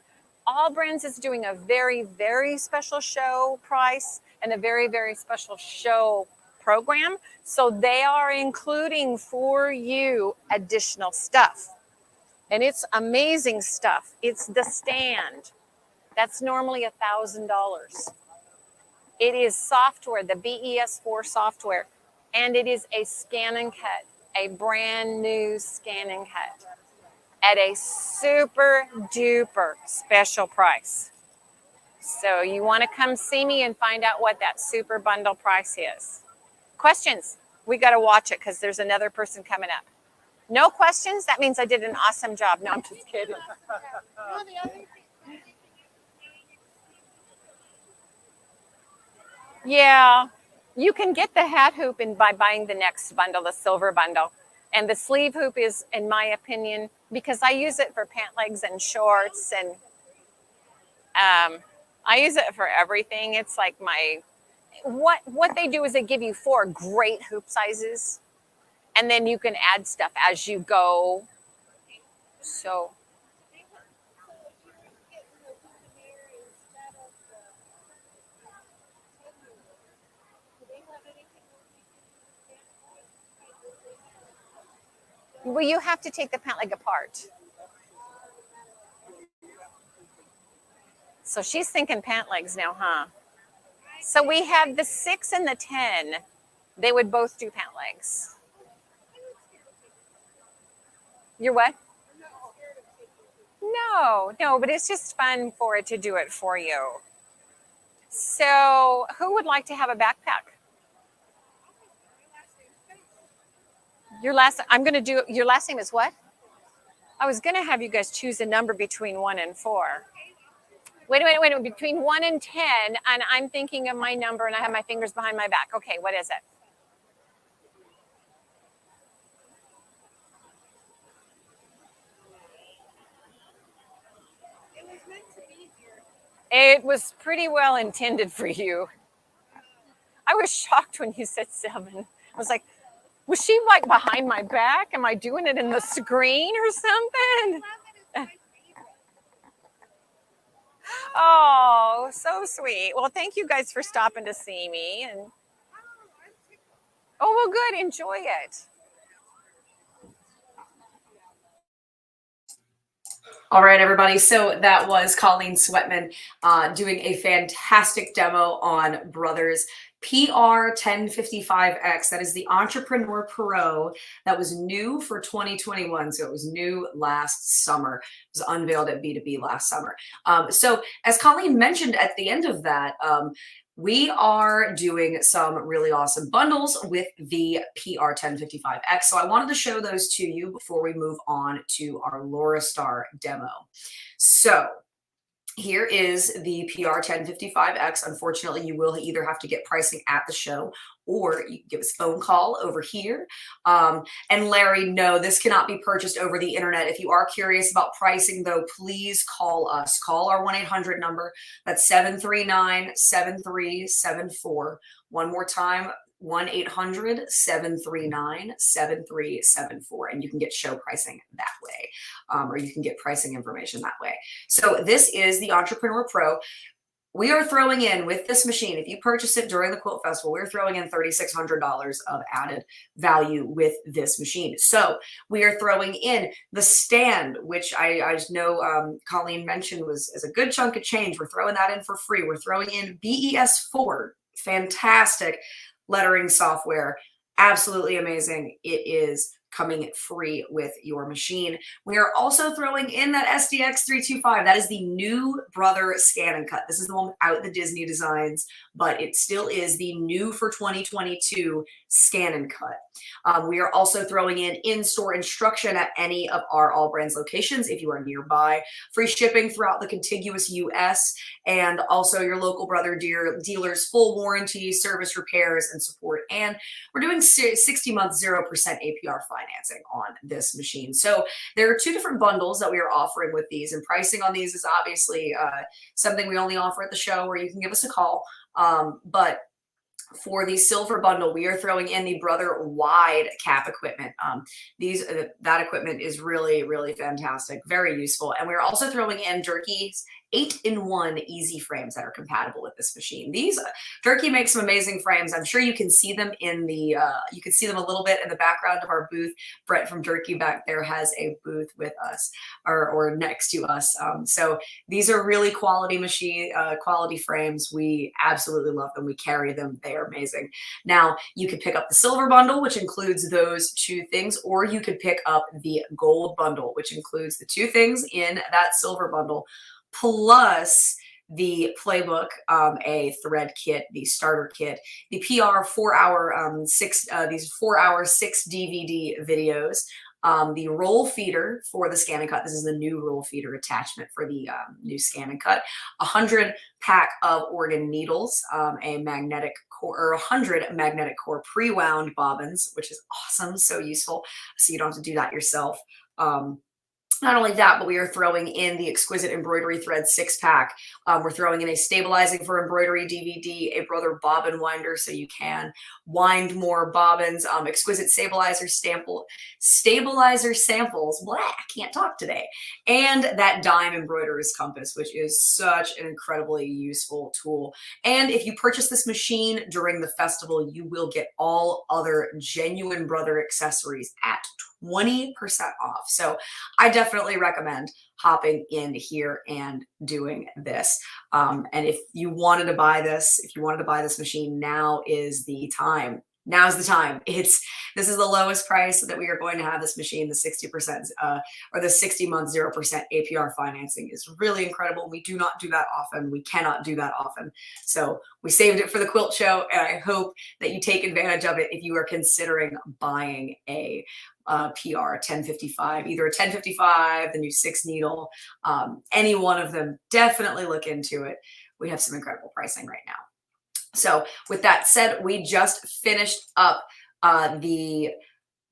AllBrands is doing a very, very special show price and a very, very special show program. So they are including for you additional stuff. And it's amazing stuff. It's the stand. That's normally $1,000. It is software, the BES4 software, and it is a ScanNCut, a brand new ScanNCut at a super duper special price. So you want to come see me and find out what that super bundle price is. Questions? We got to watch it because there's another person coming up. No questions? That means I did an awesome job. No, I'm just kidding. Yeah, you can get the hat hoop by buying the next bundle, the silver bundle. And the sleeve hoop is, in my opinion, because I use it for pant legs and shorts, and I use it for everything. It's like what they do is they give you 4 great hoop sizes, and then you can add stuff as you go. So. Well, you have to take the pant leg apart. So she's thinking pant legs now, huh? So we have the 6 and the 10. They would both do pant legs. You're what? No, but it's just fun for it to do it for you. So who would like to have a backpack? Your last name is what? I was going to have you guys choose a number between 1 and 4. Wait, between 1 and 10, and I'm thinking of my number, and I have my fingers behind my back. Okay, what is it? It was pretty well intended for you. I was shocked when you said 7. I was like, was she like behind my back? Am I doing it in the screen or something? Oh, so sweet. Well, thank you guys for stopping to see me. And oh, well, good. Enjoy it. All right, everybody. So that was Coleen Swettman doing a fantastic demo on Brothers PR 1055X. That is the Entrepreneur Pro that was new for 2021. So it was new last summer. It was unveiled at B2B last summer. So as Coleen mentioned at the end of that, we are doing some really awesome bundles with the PR 1055X. So I wanted to show those to you before we move on to our Laurastar demo. So here is the PR 1055X. Unfortunately, you will either have to get pricing at the show or you can give us a phone call over here. And Larry, no, this cannot be purchased over the internet. If you are curious about pricing, though, please call us. Call our 1-800 number. That's 739-7374. One more time, 1-800-739-7374. And you can get show pricing that way, or you can get pricing information that way. So this is the Entrepreneur Pro. We are throwing in with this machine, if you purchase it during the Quilt Festival, we're throwing in $3,600 of added value with this machine. So we are throwing in the stand, which I know Coleen mentioned is a good chunk of change. We're throwing that in for free. We're throwing in BES4, fantastic lettering software, absolutely amazing. It is coming free with your machine. We are also throwing in that SDX325. That is the new Brother ScanNCut. This is the one without the Disney designs, but it still is the new for 2022 ScanNCut. We are also throwing in-store instruction at any of our AllBrands locations if you are nearby. Free shipping throughout the contiguous US, and also your local Brother dealers, full warranty, service repairs, and support. And we're doing 60-month 0% APR financing on this machine. So there are 2 different bundles that we are offering with these, and pricing on these is obviously something we only offer at the show, where you can give us a call. But For the silver bundle, we are throwing in the Brother wide cap equipment. That equipment is really, really fantastic, very useful. And we're also throwing in Durkee's 8-in-1 easy frames that are compatible with this machine. These Durkee makes some amazing frames. I'm sure you can see them in the you can see them a little bit in the background of our booth. Brett from Durkee back there has a booth with us or next to us. So these are really quality quality frames. We absolutely love them. We carry them. They are amazing. Now you could pick up the silver bundle, which includes those two things, or you could pick up the gold bundle, which includes the two things in that silver bundle, plus the playbook, a thread kit, the starter kit, the PR 4-hour 6 DVD videos, the roll feeder for the ScanNCut. This is the new roll feeder attachment for the new ScanNCut. 100 pack of Oregon needles, a magnetic core, or 100 magnetic core pre-wound bobbins, which is awesome, so useful, so you don't have to do that yourself. Not only that, but we are throwing in the Exquisite Embroidery Thread 6-pack. We're throwing in a Stabilizing for Embroidery DVD, a Brother bobbin winder so you can wind more bobbins, Exquisite Stabilizer samples, blah, I can't talk today, and that Dime Embroiderer's Compass, which is such an incredibly useful tool. And if you purchase this machine during the festival, you will get all other genuine Brother accessories at 20% off. So I definitely recommend hopping in here and doing this. And if you wanted to buy this, machine, now is the time. Now's the time. This is the lowest price that we are going to have this machine. The 60% or the 60-month 0% APR financing is really incredible. We do not do that often. We cannot do that often. So we saved it for the quilt show, and I hope that you take advantage of it if you are considering buying a PR 1055, either a 1055, the new 6 needle, any one of them. Definitely look into it. We have some incredible pricing right now. So with that said, we just finished up the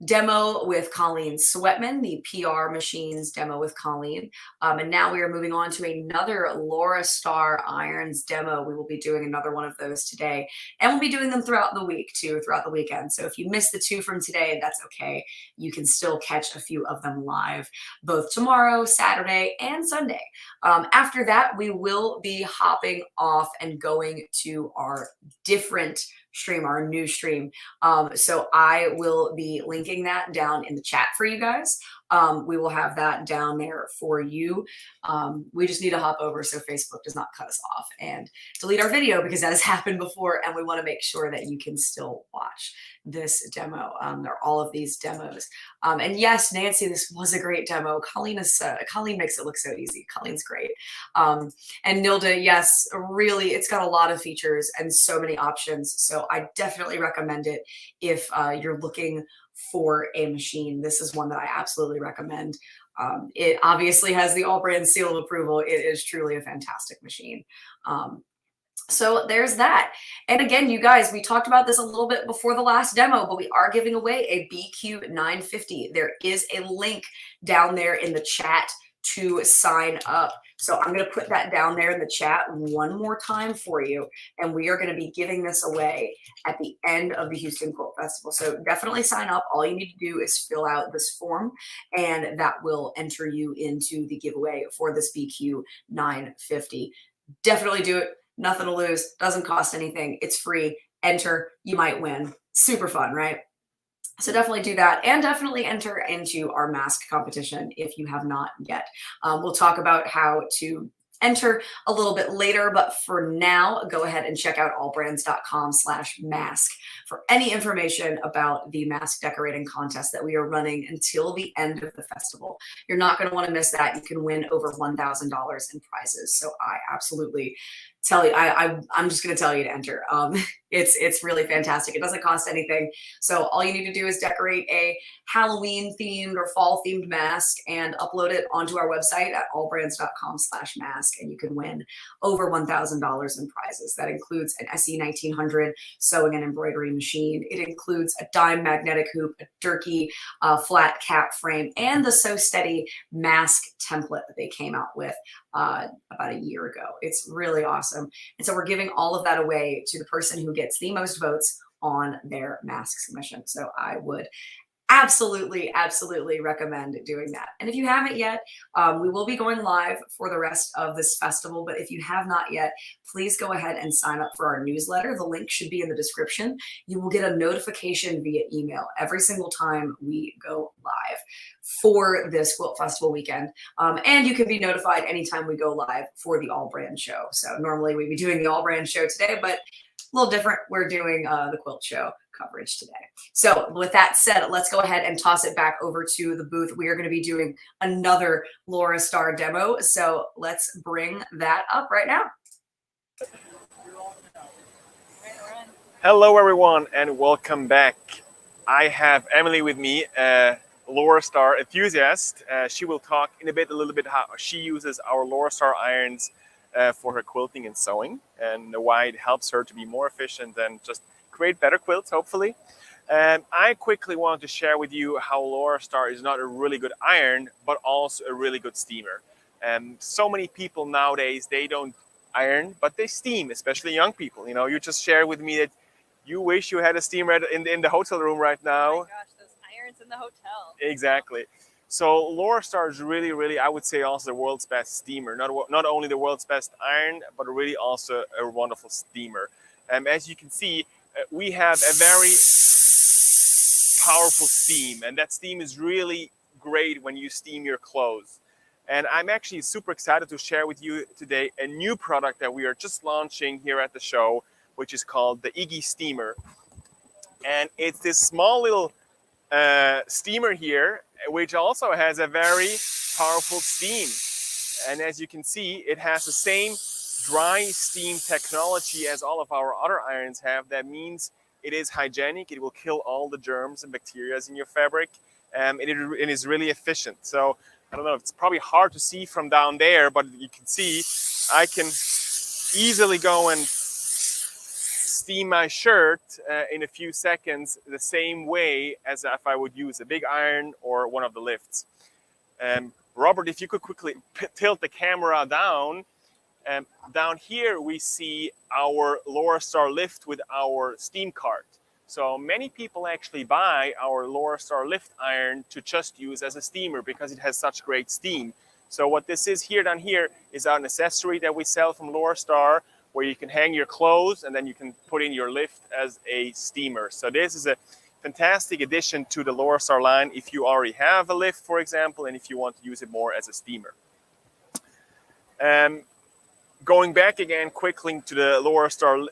demo with Coleen Swettman, the PR Machines demo with Coleen. And now we are moving on to another Laurastar irons demo. We will be doing another one of those today, and we'll be doing them throughout the week too, throughout the weekend. So if you missed the 2 from today, that's okay. You can still catch a few of them live, both tomorrow, Saturday, and Sunday. After that, we will be hopping off and going to our different stream, our new stream. So I will be linking that down in the chat for you guys. We will have that down there for you. We just need to hop over so Facebook does not cut us off and delete our video, because that has happened before, and we want to make sure that you can still watch this demo. There are all of these demos. And yes, Nancy, this was a great demo. Coleen makes it look so easy. Colleen's great. And Nilda, yes, really, it's got a lot of features and so many options. So I definitely recommend it if you're looking for a machine. This is one that I absolutely recommend. It obviously has the AllBrands seal of approval. It is truly a fantastic machine. So there's that. And again, you guys, we talked about this a little bit before the last demo, but we are giving away a BQ 950. There is a link down there in the chat to sign up. So I'm going to put that down there in the chat one more time for you. And we are going to be giving this away at the end of the Houston Quilt Festival. So definitely sign up. All you need to do is fill out this form, and that will enter you into the giveaway for this BQ 950. Definitely do it. Nothing to lose. Doesn't cost anything. It's free. Enter. You might win. Super fun, right? So definitely do that, and definitely enter into our mask competition if you have not yet. We'll talk about how to enter a little bit later, but for now, go ahead and check out allbrands.com/mask for any information about the mask decorating contest that we are running until the end of the festival. You're not going to want to miss that. You can win over $1,000 in prizes. So I absolutely tell you, I'm just going to tell you to enter. It's really fantastic. It doesn't cost anything. So all you need to do is decorate a Halloween themed or fall themed mask and upload it onto our website at allbrands.com/mask, and you can win over $1,000 in prizes. That includes an SE 1900 sewing and embroidery machine. It includes a dime magnetic hoop, a Durkee flat cap frame, and the Sew Steady mask template that they came out with. about a year ago. It's really awesome. And so we're giving all of that away to the person who gets the most votes on their mask submission. So I would absolutely recommend doing that. And if you haven't yet, we will be going live for the rest of this festival, but if you have not yet, please go ahead and sign up for our newsletter. The link should be in the description. You will get a notification via email every single time we go live for this quilt festival weekend, and you can be notified anytime we go live for the AllBrands show. So normally we'd be doing the AllBrands show today, but a little different. We're doing the quilt show coverage today. So with that said, let's go ahead and toss it back over to the booth. We are going to be doing another Laurastar demo. So let's bring that up right now. Hello everyone and welcome back. I have Emily with me, Laurastar enthusiast. She will talk in a little bit how she uses our Laurastar irons for her quilting and sewing, and why it helps her to be more efficient and just create better quilts, hopefully. I quickly want to share with you how Laurastar is not a really good iron, but also a really good steamer. So many people nowadays, they don't iron, but they steam, especially young people. You know, you just shared with me that you wish you had a steamer in the hotel room right now. Oh my gosh, those irons in the hotel. Exactly. So Laurastar is really, I would say, also the world's best steamer. Not only the world's best iron, but really also a wonderful steamer. As you can see, we have a very powerful steam, and that steam is really great when you steam your clothes. And I'm actually super excited to share with you today a new product that we are just launching here at the show, which is called the Iggy Steamer. And it's this small little steamer here, which also has a very powerful steam. And as you can see, it has the same dry steam technology as all of our other irons have. That means it is hygienic. It will kill all the germs and bacteria in your fabric. It is really efficient. So I don't know, it's probably hard to see from down there, but you can see I can easily go and steam my shirt in a few seconds the same way as if I would use a big iron or one of the lifts. Robert, if you could quickly tilt the camera down. Down here we see our Laurastar lift with our steam cart. So many people actually buy our Laurastar lift iron to just use as a steamer because it has such great steam. So what this is here down here is an accessory that we sell from Laurastar, where you can hang your clothes and then you can put in your lift as a steamer. So this is a fantastic addition to the Laurastar line if you already have a lift, for example, and if you want to use it more as a steamer. Going back again quickly to the Laurastar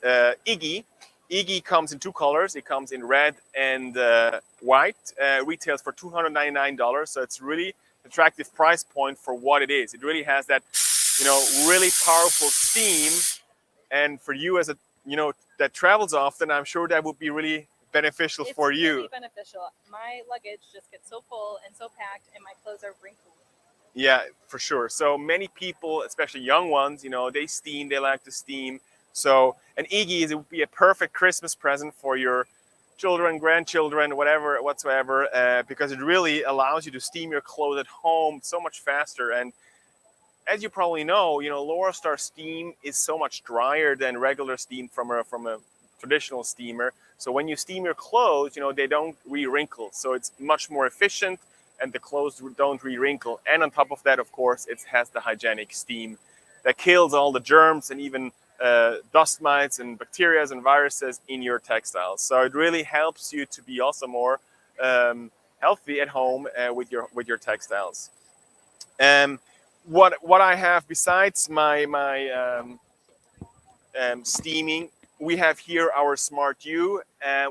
Iggy. Iggy comes in two colors. It comes in red and white. Retails for $299, so it's really attractive price point for what it is. It really has that, you know, really powerful steam. And for you as a, you know, that travels often, I'm sure that would be really beneficial for you. It's really beneficial. My luggage just gets so full and so packed, and my clothes are wrinkled. Yeah, for sure. So many people, especially young ones, you know, they steam, they like to steam. So an Iggy it would be a perfect Christmas present for your children, grandchildren, whatsoever, because it really allows you to steam your clothes at home so much faster. And as you probably know, you know, Laurastar steam is so much drier than regular steam from a traditional steamer. So when you steam your clothes, you know, they don't re-wrinkle. So it's much more efficient, and the clothes don't re-wrinkle. And on top of that, of course, it has the hygienic steam that kills all the germs and even dust mites and bacteria and viruses in your textiles. So it really helps you to be also more healthy at home with your textiles. What I have besides my steaming, we have here our Smart U,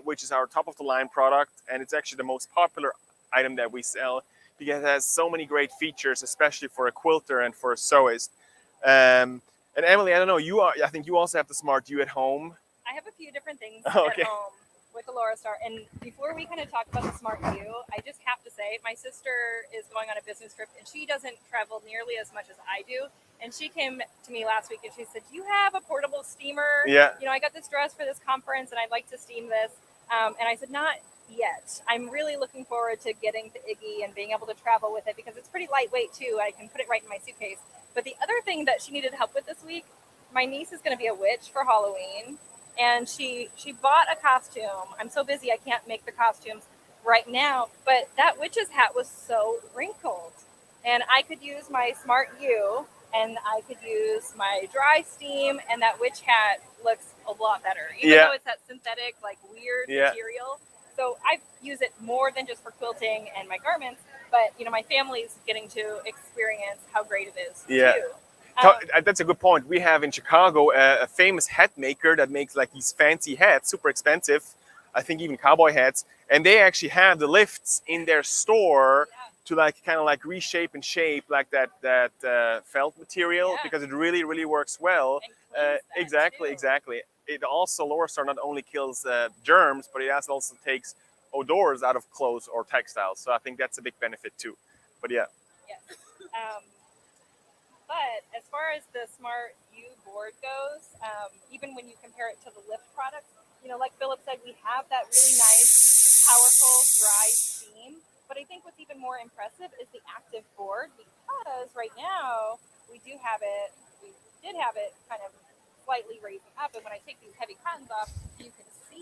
which is our top of the line product, and it's actually the most popular item that we sell because it has so many great features, especially for a quilter and for a sewist. And Emily, I don't know, I think you also have the Smart U at home. I have a few different things Okay. at home with the Laurastar. And before we kind of talk about the Smart U, I just have to say my sister is going on a business trip, and she doesn't travel nearly as much as I do. And she came to me last week and she said, "Do you have a portable steamer? Yeah. You know, I got this dress for this conference and I'd like to steam this." And I said, "Not yet. I'm really looking forward to getting the Iggy and being able to travel with it because it's pretty lightweight too. I can put it right in my suitcase." But the other thing that she needed help with this week, my niece is going to be a witch for Halloween, and she bought a costume. I'm so busy I can't make the costumes right now, but that witch's hat was so wrinkled, and I could use my Smart U, and I could use my dry steam, and that witch hat looks a lot better, even though it's that synthetic, like weird material. So I use it more than just for quilting and my garments, but you know, my family's getting to experience how great it is too. That's a good point. We have in Chicago a famous hat maker that makes like these fancy hats, super expensive. I think even cowboy hats, and they actually have the lifts in their store to like kind of like reshape and shape like that felt material because it really works well. Exactly. It also Laurastar not only kills germs, but it also takes odors out of clothes or textiles. So I think that's a big benefit too. But yeah. Yes. But as far as the Smart U board goes, even when you compare it to the Lift products, you know, like Philipp said, we have that really nice, powerful, dry steam. But I think what's even more impressive is the active board, because right now we did have it kind of slightly raising up. And when I take these heavy cottons off,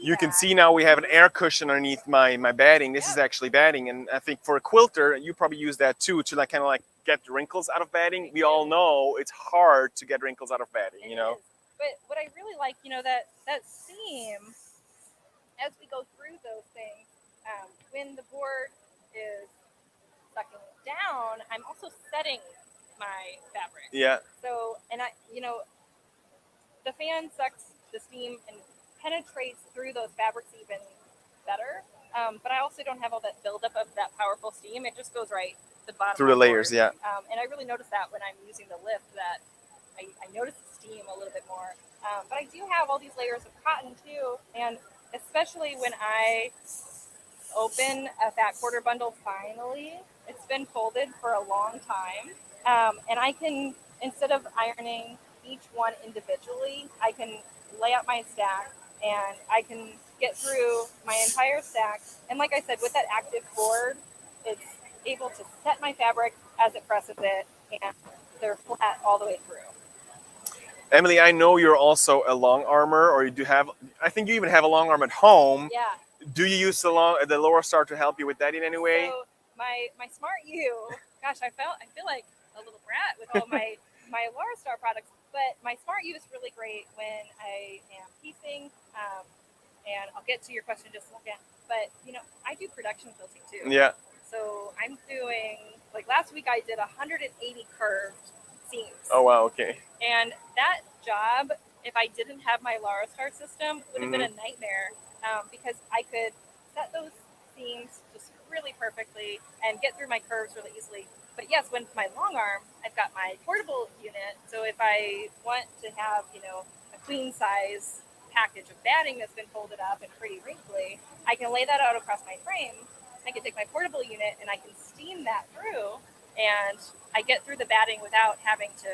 you can see now we have an air cushion underneath my batting. This is actually batting, and I think for a quilter, you probably use that too to like kind of like get wrinkles out of batting. We all know it's hard to get wrinkles out of batting, you know. But what I really like, you know, that seam, as we go through those things, when the board is sucking down, I'm also setting my fabric. Yeah. So, and the fan sucks the steam and penetrates through those fabrics even better. But I also don't have all that buildup of that powerful steam. It just goes right to the bottom through the layers, board. And I really notice that when I'm using the lift, that I notice the steam a little bit more. But I do have all these layers of cotton too, and especially when I open a fat quarter bundle finally, it's been folded for a long time, and I can, instead of ironing each one individually, I can lay out my stack and I can get through my entire stack. And like I said, with that active board, it's able to set my fabric as it presses it, and they're flat all the way through. Emily, I know you're also a long armor, or you do have, I think you even have a long arm at home. Yeah. Do you use the Laurastar to help you with that in any way? So my Smart U, gosh, I feel like a little brat with all my Laurastar products, but my Smart U is really great when I am piecing, and I'll get to your question in just a second, but you know, I do production quilting too. Yeah. So I'm doing, like last week I did 180 curved seams. Oh wow, okay. And that job, if I didn't have my Laurastar system, would have been a nightmare, because I could set those seams just really perfectly and get through my curves really easily. But yes, with my long arm, I've got my portable unit. So if I want to have, you know, a queen size package of batting that's been folded up and pretty wrinkly, I can lay that out across my frame. I can take my portable unit and I can steam that through, and I get through the batting without having to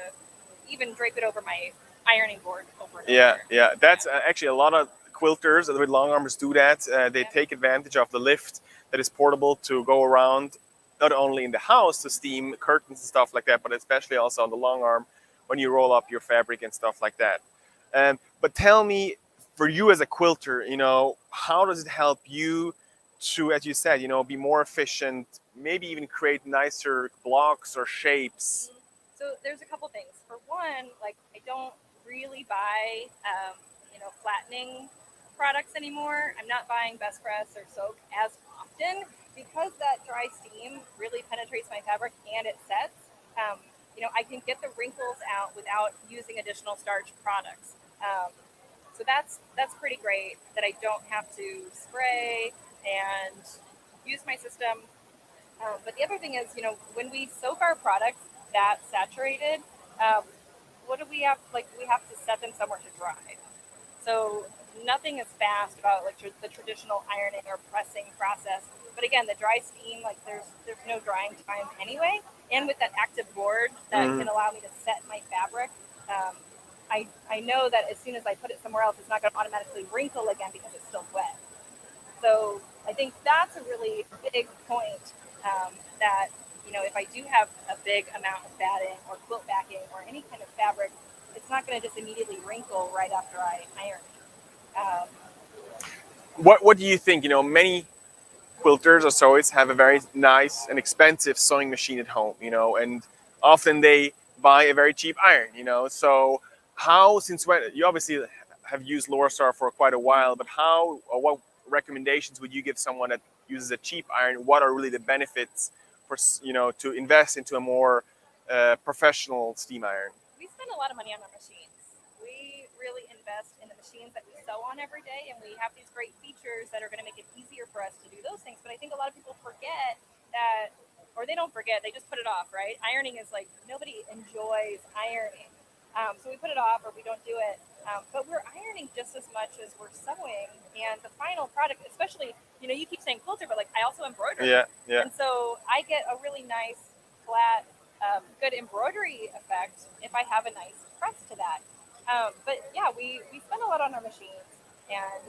even drape it over my ironing board over and over. Yeah. That's actually a lot of quilters with long armors do that. They take advantage of the lift that is portable to go around, not only in the house to steam curtains and stuff like that, but especially also on the long arm when you roll up your fabric and stuff like that. But tell me, for you as a quilter, you know, how does it help you to, as you said, you know, be more efficient, maybe even create nicer blocks or shapes? So there's a couple things. For one, like I don't really buy, flattening products anymore. I'm not buying Best Press or Soak as often because that dry steam really penetrates my fabric and it sets. I can get the wrinkles out without using additional starch products. So that's pretty great that I don't have to spray and use my system. But the other thing is, when we soak our products that saturated, what do we have? Like, we have to set them somewhere to dry. So nothing is fast about like the traditional ironing or pressing process. But again, the dry steam, like there's no drying time anyway. And with that active board that can allow me to set my fabric, I know that as soon as I put it somewhere else, it's not going to automatically wrinkle again because it's still wet. So I think that's a really big point, that you know, if I do have a big amount of batting or quilt backing or any kind of fabric, it's not going to just immediately wrinkle right after I iron it. What do you think? You know, many quilters or sewers have a very nice and expensive sewing machine at home, you know, and often they buy a very cheap iron, you know. So how, since when you obviously have used Laurastar for quite a while, but how or what recommendations would you give someone that uses a cheap iron? What are really the benefits for, you know, to invest into a more professional steam iron? We spend a lot of money on our machines. We really invest in the machines that we sew on every day, and we have these great features that are going to make it easier for us to do those things. But I think a lot of people forget that, or they don't forget, they just put it off, right? Ironing is like, nobody enjoys ironing. So we put it off or we don't do it. But we're ironing just as much as we're sewing. And the final product, especially, you know, you keep saying quilter, but like I also embroider. Yeah, yeah. And so I get a really nice, flat, good embroidery effect if I have a nice press to that. But yeah, we spend a lot on our machines. And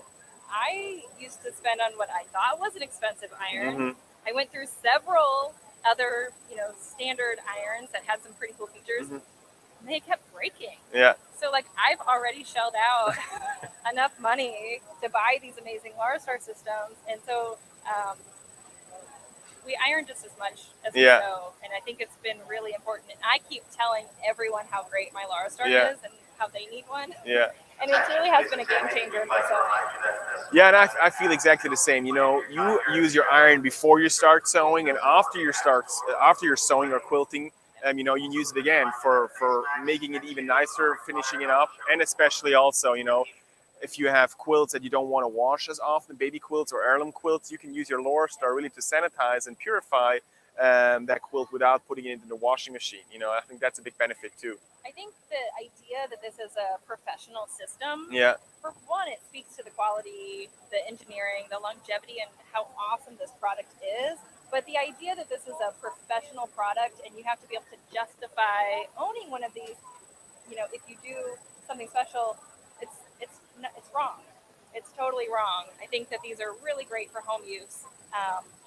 I used to spend on what I thought was an expensive iron. Mm-hmm. I went through several other, you know, standard irons that had some pretty cool features. Mm-hmm. And they kept breaking. Yeah. So like I've already shelled out enough money to buy these amazing Laurastar systems, and so we iron just as much as we sew, and I think it's been really important. And I keep telling everyone how great my Laurastar is and how they need one. Yeah. And it really has been a game changer in my sewing. Yeah, and I feel exactly the same. You know, you use your iron before you start sewing, and after you're sewing or quilting, you know, you use it again for making it even nicer, finishing it up, and especially also, you know, if you have quilts that you don't want to wash as often, baby quilts or heirloom quilts, you can use your Laurastar really to sanitize and purify that quilt without putting it into the washing machine. You know, I think that's a big benefit too. I think the idea that this is a professional system, for one, it speaks to the quality, the engineering, the longevity, and how awesome this product is. But the idea that this is a professional product and you have to be able to justify owning one of these, you know, if you do something special, it's wrong. It's totally wrong. I think that these are really great for home use.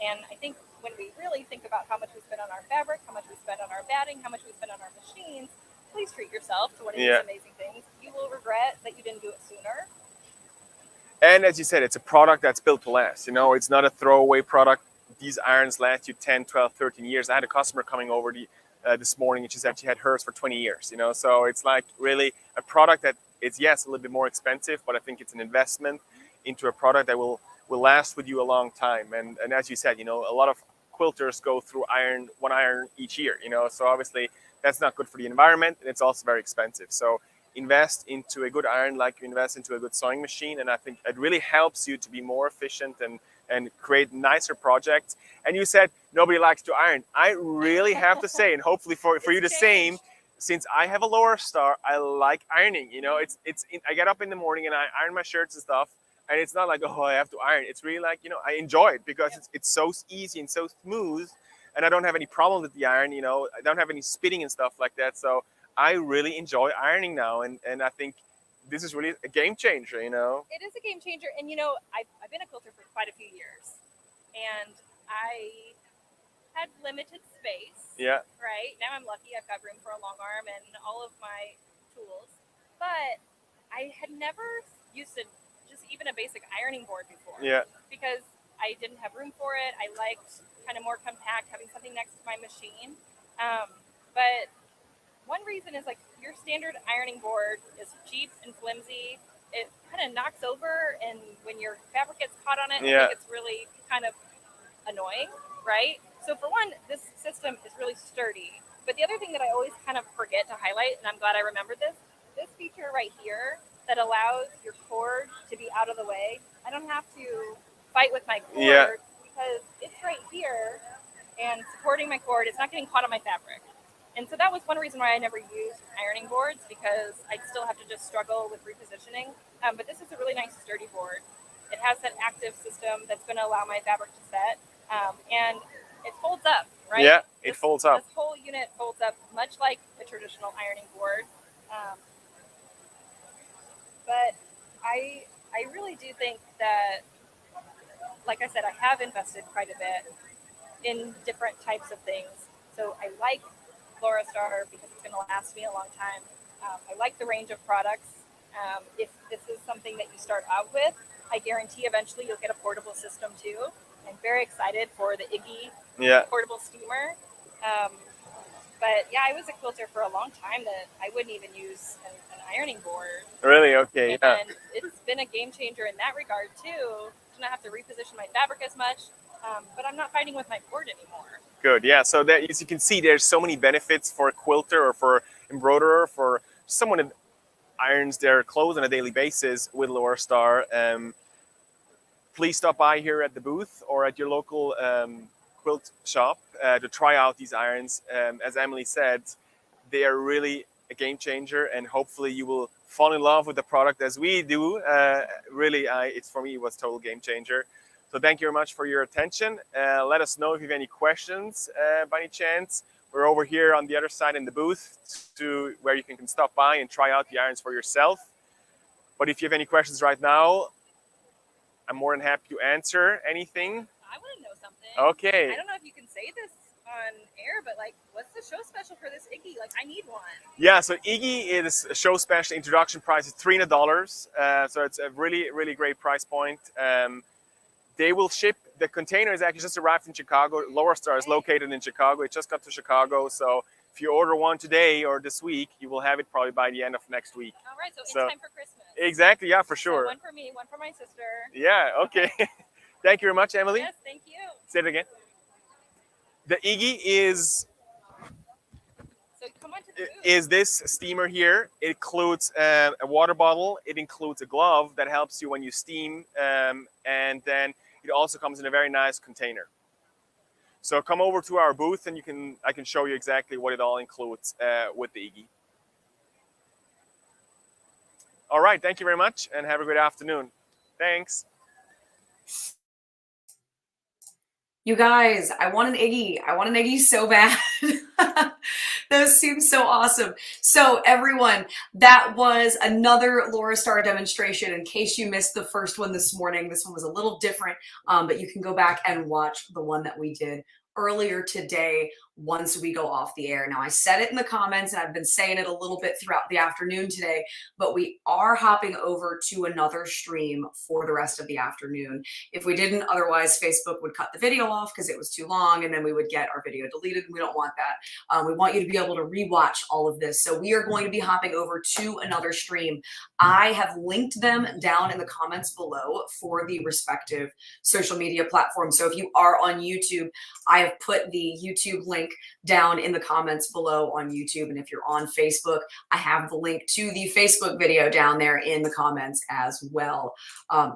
And I think when we really think about how much we spend on our fabric, how much we spend on our batting, how much we spend on our machines, please treat yourself to one of these amazing things. You will regret that you didn't do it sooner. And as you said, it's a product that's built to last. You know, it's not a throwaway product. These irons last you 10, 12, 13 years. I had a customer coming over this morning, and she said she had hers for 20 years, you know. So it's like really a product that it's, yes, a little bit more expensive, but I think it's an investment into a product that will last with you a long time. And as you said, you know, a lot of quilters go through one iron each year, you know. So obviously that's not good for the environment, and it's also very expensive. So invest into a good iron like you invest into a good sewing machine, and I think it really helps you to be more efficient and create nicer projects. And you said nobody likes to iron. I really have to say, and hopefully for you the same, since I have a Laurastar, I like ironing. You know, I get up in the morning and I iron my shirts and stuff, and it's not like, oh, I have to iron. It's really like, you know, I enjoy it because it's so easy and so smooth, and I don't have any problem with the iron. You know, I don't have any spitting and stuff like that. So I really enjoy ironing now, and I think this is really a game changer, you know. It is a game changer, and you know, I've been a quilter for quite a few years, and I had limited space. Yeah. Right now, I'm lucky; I've got room for a long arm and all of my tools. But I had never used just even a basic ironing board before. Yeah. Because I didn't have room for it. I liked kind of more compact, having something next to my machine. But one reason is like your standard ironing board is cheap and flimsy. It kind of knocks over, and when your fabric gets caught on it, I think it's really kind of annoying, right? So for one, this system is really sturdy. But the other thing that I always kind of forget to highlight, and I'm glad I remembered this feature right here that allows your cord to be out of the way. I don't have to fight with my cord because it's right here and supporting my cord. It's not getting caught on my fabric. And so that was one reason why I never used ironing boards, because I'd still have to just struggle with repositioning. But this is a really nice sturdy board. It has that active system that's going to allow my fabric to set. And it folds up, right? Yeah, it folds up. This whole unit folds up much like a traditional ironing board. But I really do think that, like I said, I have invested quite a bit in different types of things. So I like Laurastar because it's going to last me a long time. I like the range of products. If this is something that you start out with, I guarantee eventually you'll get a portable system too. I'm very excited for the Iggy portable steamer. But yeah, I was a quilter for a long time that I wouldn't even use an ironing board. Really? Okay. And it's been a game changer in that regard too. To not have to reposition my fabric as much, but I'm not fighting with my board anymore. Good. Yeah. So that, as you can see, there's so many benefits for a quilter or for embroiderer, for someone that irons their clothes on a daily basis with Laurastar. Please stop by here at the booth or at your local quilt shop to try out these irons. As Emily said, they are really a game changer, and hopefully you will fall in love with the product as we do. Really, it's for me, it was a total game changer. So thank you very much for your attention. Let us know if you have any questions by any chance. We're over here on the other side in the booth to where you can stop by and try out the irons for yourself. But if you have any questions right now, I'm more than happy to answer anything. I want to know something. Okay. I don't know if you can say this on air, but like, what's the show special for this Iggy? Like, I need one. Yeah, so Iggy is a show special. Introduction price is $300. So it's a really, really great price point. They will ship, the container is actually just arrived in Chicago. Laurastar is located in Chicago. It just got to Chicago. So if you order one today or this week, you will have it probably by the end of next week. All right, so in time for Christmas. Exactly, yeah, for sure. So one for me, one for my sister. Yeah, okay. Thank you very much, Emily. Yes, thank you. Say it again. The Iggy is come on to the booth. Is this steamer here. It includes a water bottle. It includes a glove that helps you when you steam. And then it also comes in a very nice container. So come over to our booth and I can show you exactly what it all includes with the Iggy. All right, thank you very much and have a great afternoon. Thanks. You guys, I want an Iggy. I want an Iggy so bad. Those seem so awesome. So everyone, that was another Laurastar demonstration. In case you missed the first one this morning, this one was a little different, but you can go back and watch the one that we did earlier today once we go off the air. Now, I said it in the comments and I've been saying it a little bit throughout the afternoon today, but we are hopping over to another stream for the rest of the afternoon. If we didn't, otherwise Facebook would cut the video off because it was too long and then we would get our video deleted. We don't want that. We want you to be able to rewatch all of this. So we are going to be hopping over to another stream. I have linked them down in the comments below for the respective social media platforms. So if you are on YouTube, I have put the YouTube link down in the comments below on YouTube. And if you're on Facebook, I have the link to the Facebook video down there in the comments as well.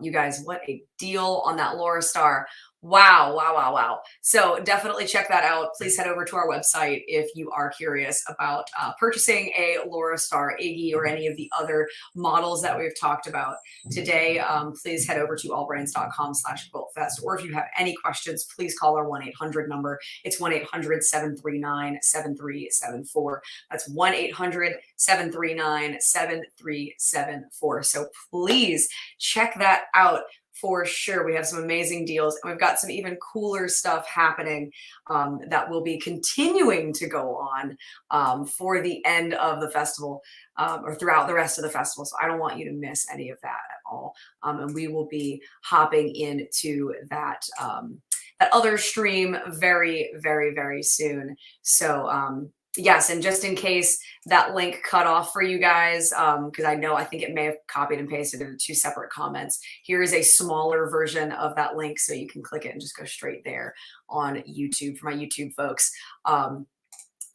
You guys, what a deal on that Laurastar. Wow, wow, wow, wow. So definitely check that out. Please head over to our website if you are curious about purchasing a Laurastar Iggy or any of the other models that we've talked about today. Please head over to allbrands.com/quiltfest. Or if you have any questions, please call our 1-800 number. It's 1-800-739-7374. That's 1-800-739-7374. So please check that out. For sure. We have some amazing deals and we've got some even cooler stuff happening that will be continuing to go on for the end of the festival or throughout the rest of the festival. So I don't want you to miss any of that at all. And we will be hopping into that that other stream very, very, very soon. So yes, and just in case that link cut off for you guys, because I think it may have copied and pasted into two separate comments. Here is a smaller version of that link, so you can click it and just go straight there on YouTube for my YouTube folks.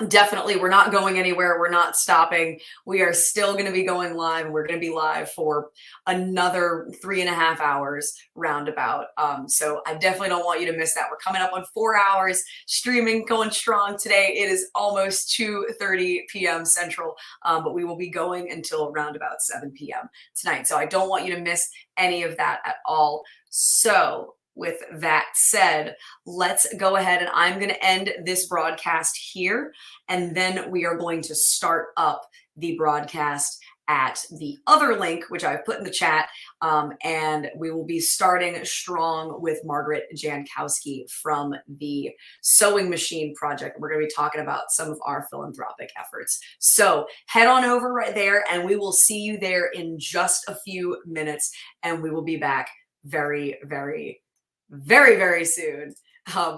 Definitely, we're not going anywhere. We're not stopping. We are still going to be going live. We're going to be live for another 3.5 hours roundabout. So I definitely don't want you to miss that. We're coming up on 4 hours streaming, going strong today. It is almost 2:30 p.m. Central, but we will be going until around about 7 p.m. tonight. So I don't want you to miss any of that at all. So with that said, let's go ahead and I'm going to end this broadcast here, and then we are going to start up the broadcast at the other link, which I've put in the chat. And we will be starting strong with Margaret Jankowski from the Sewing Machine Project. We're going to be talking about some of our philanthropic efforts. So head on over right there, and we will see you there in just a few minutes. And we will be back very, very, very, very soon.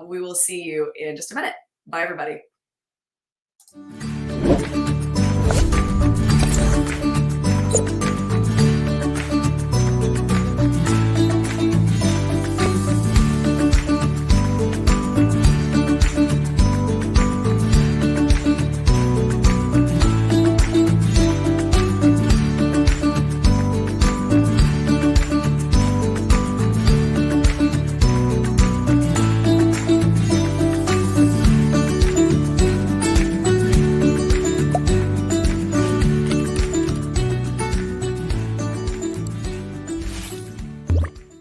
We will see you in just a minute. Bye, everybody.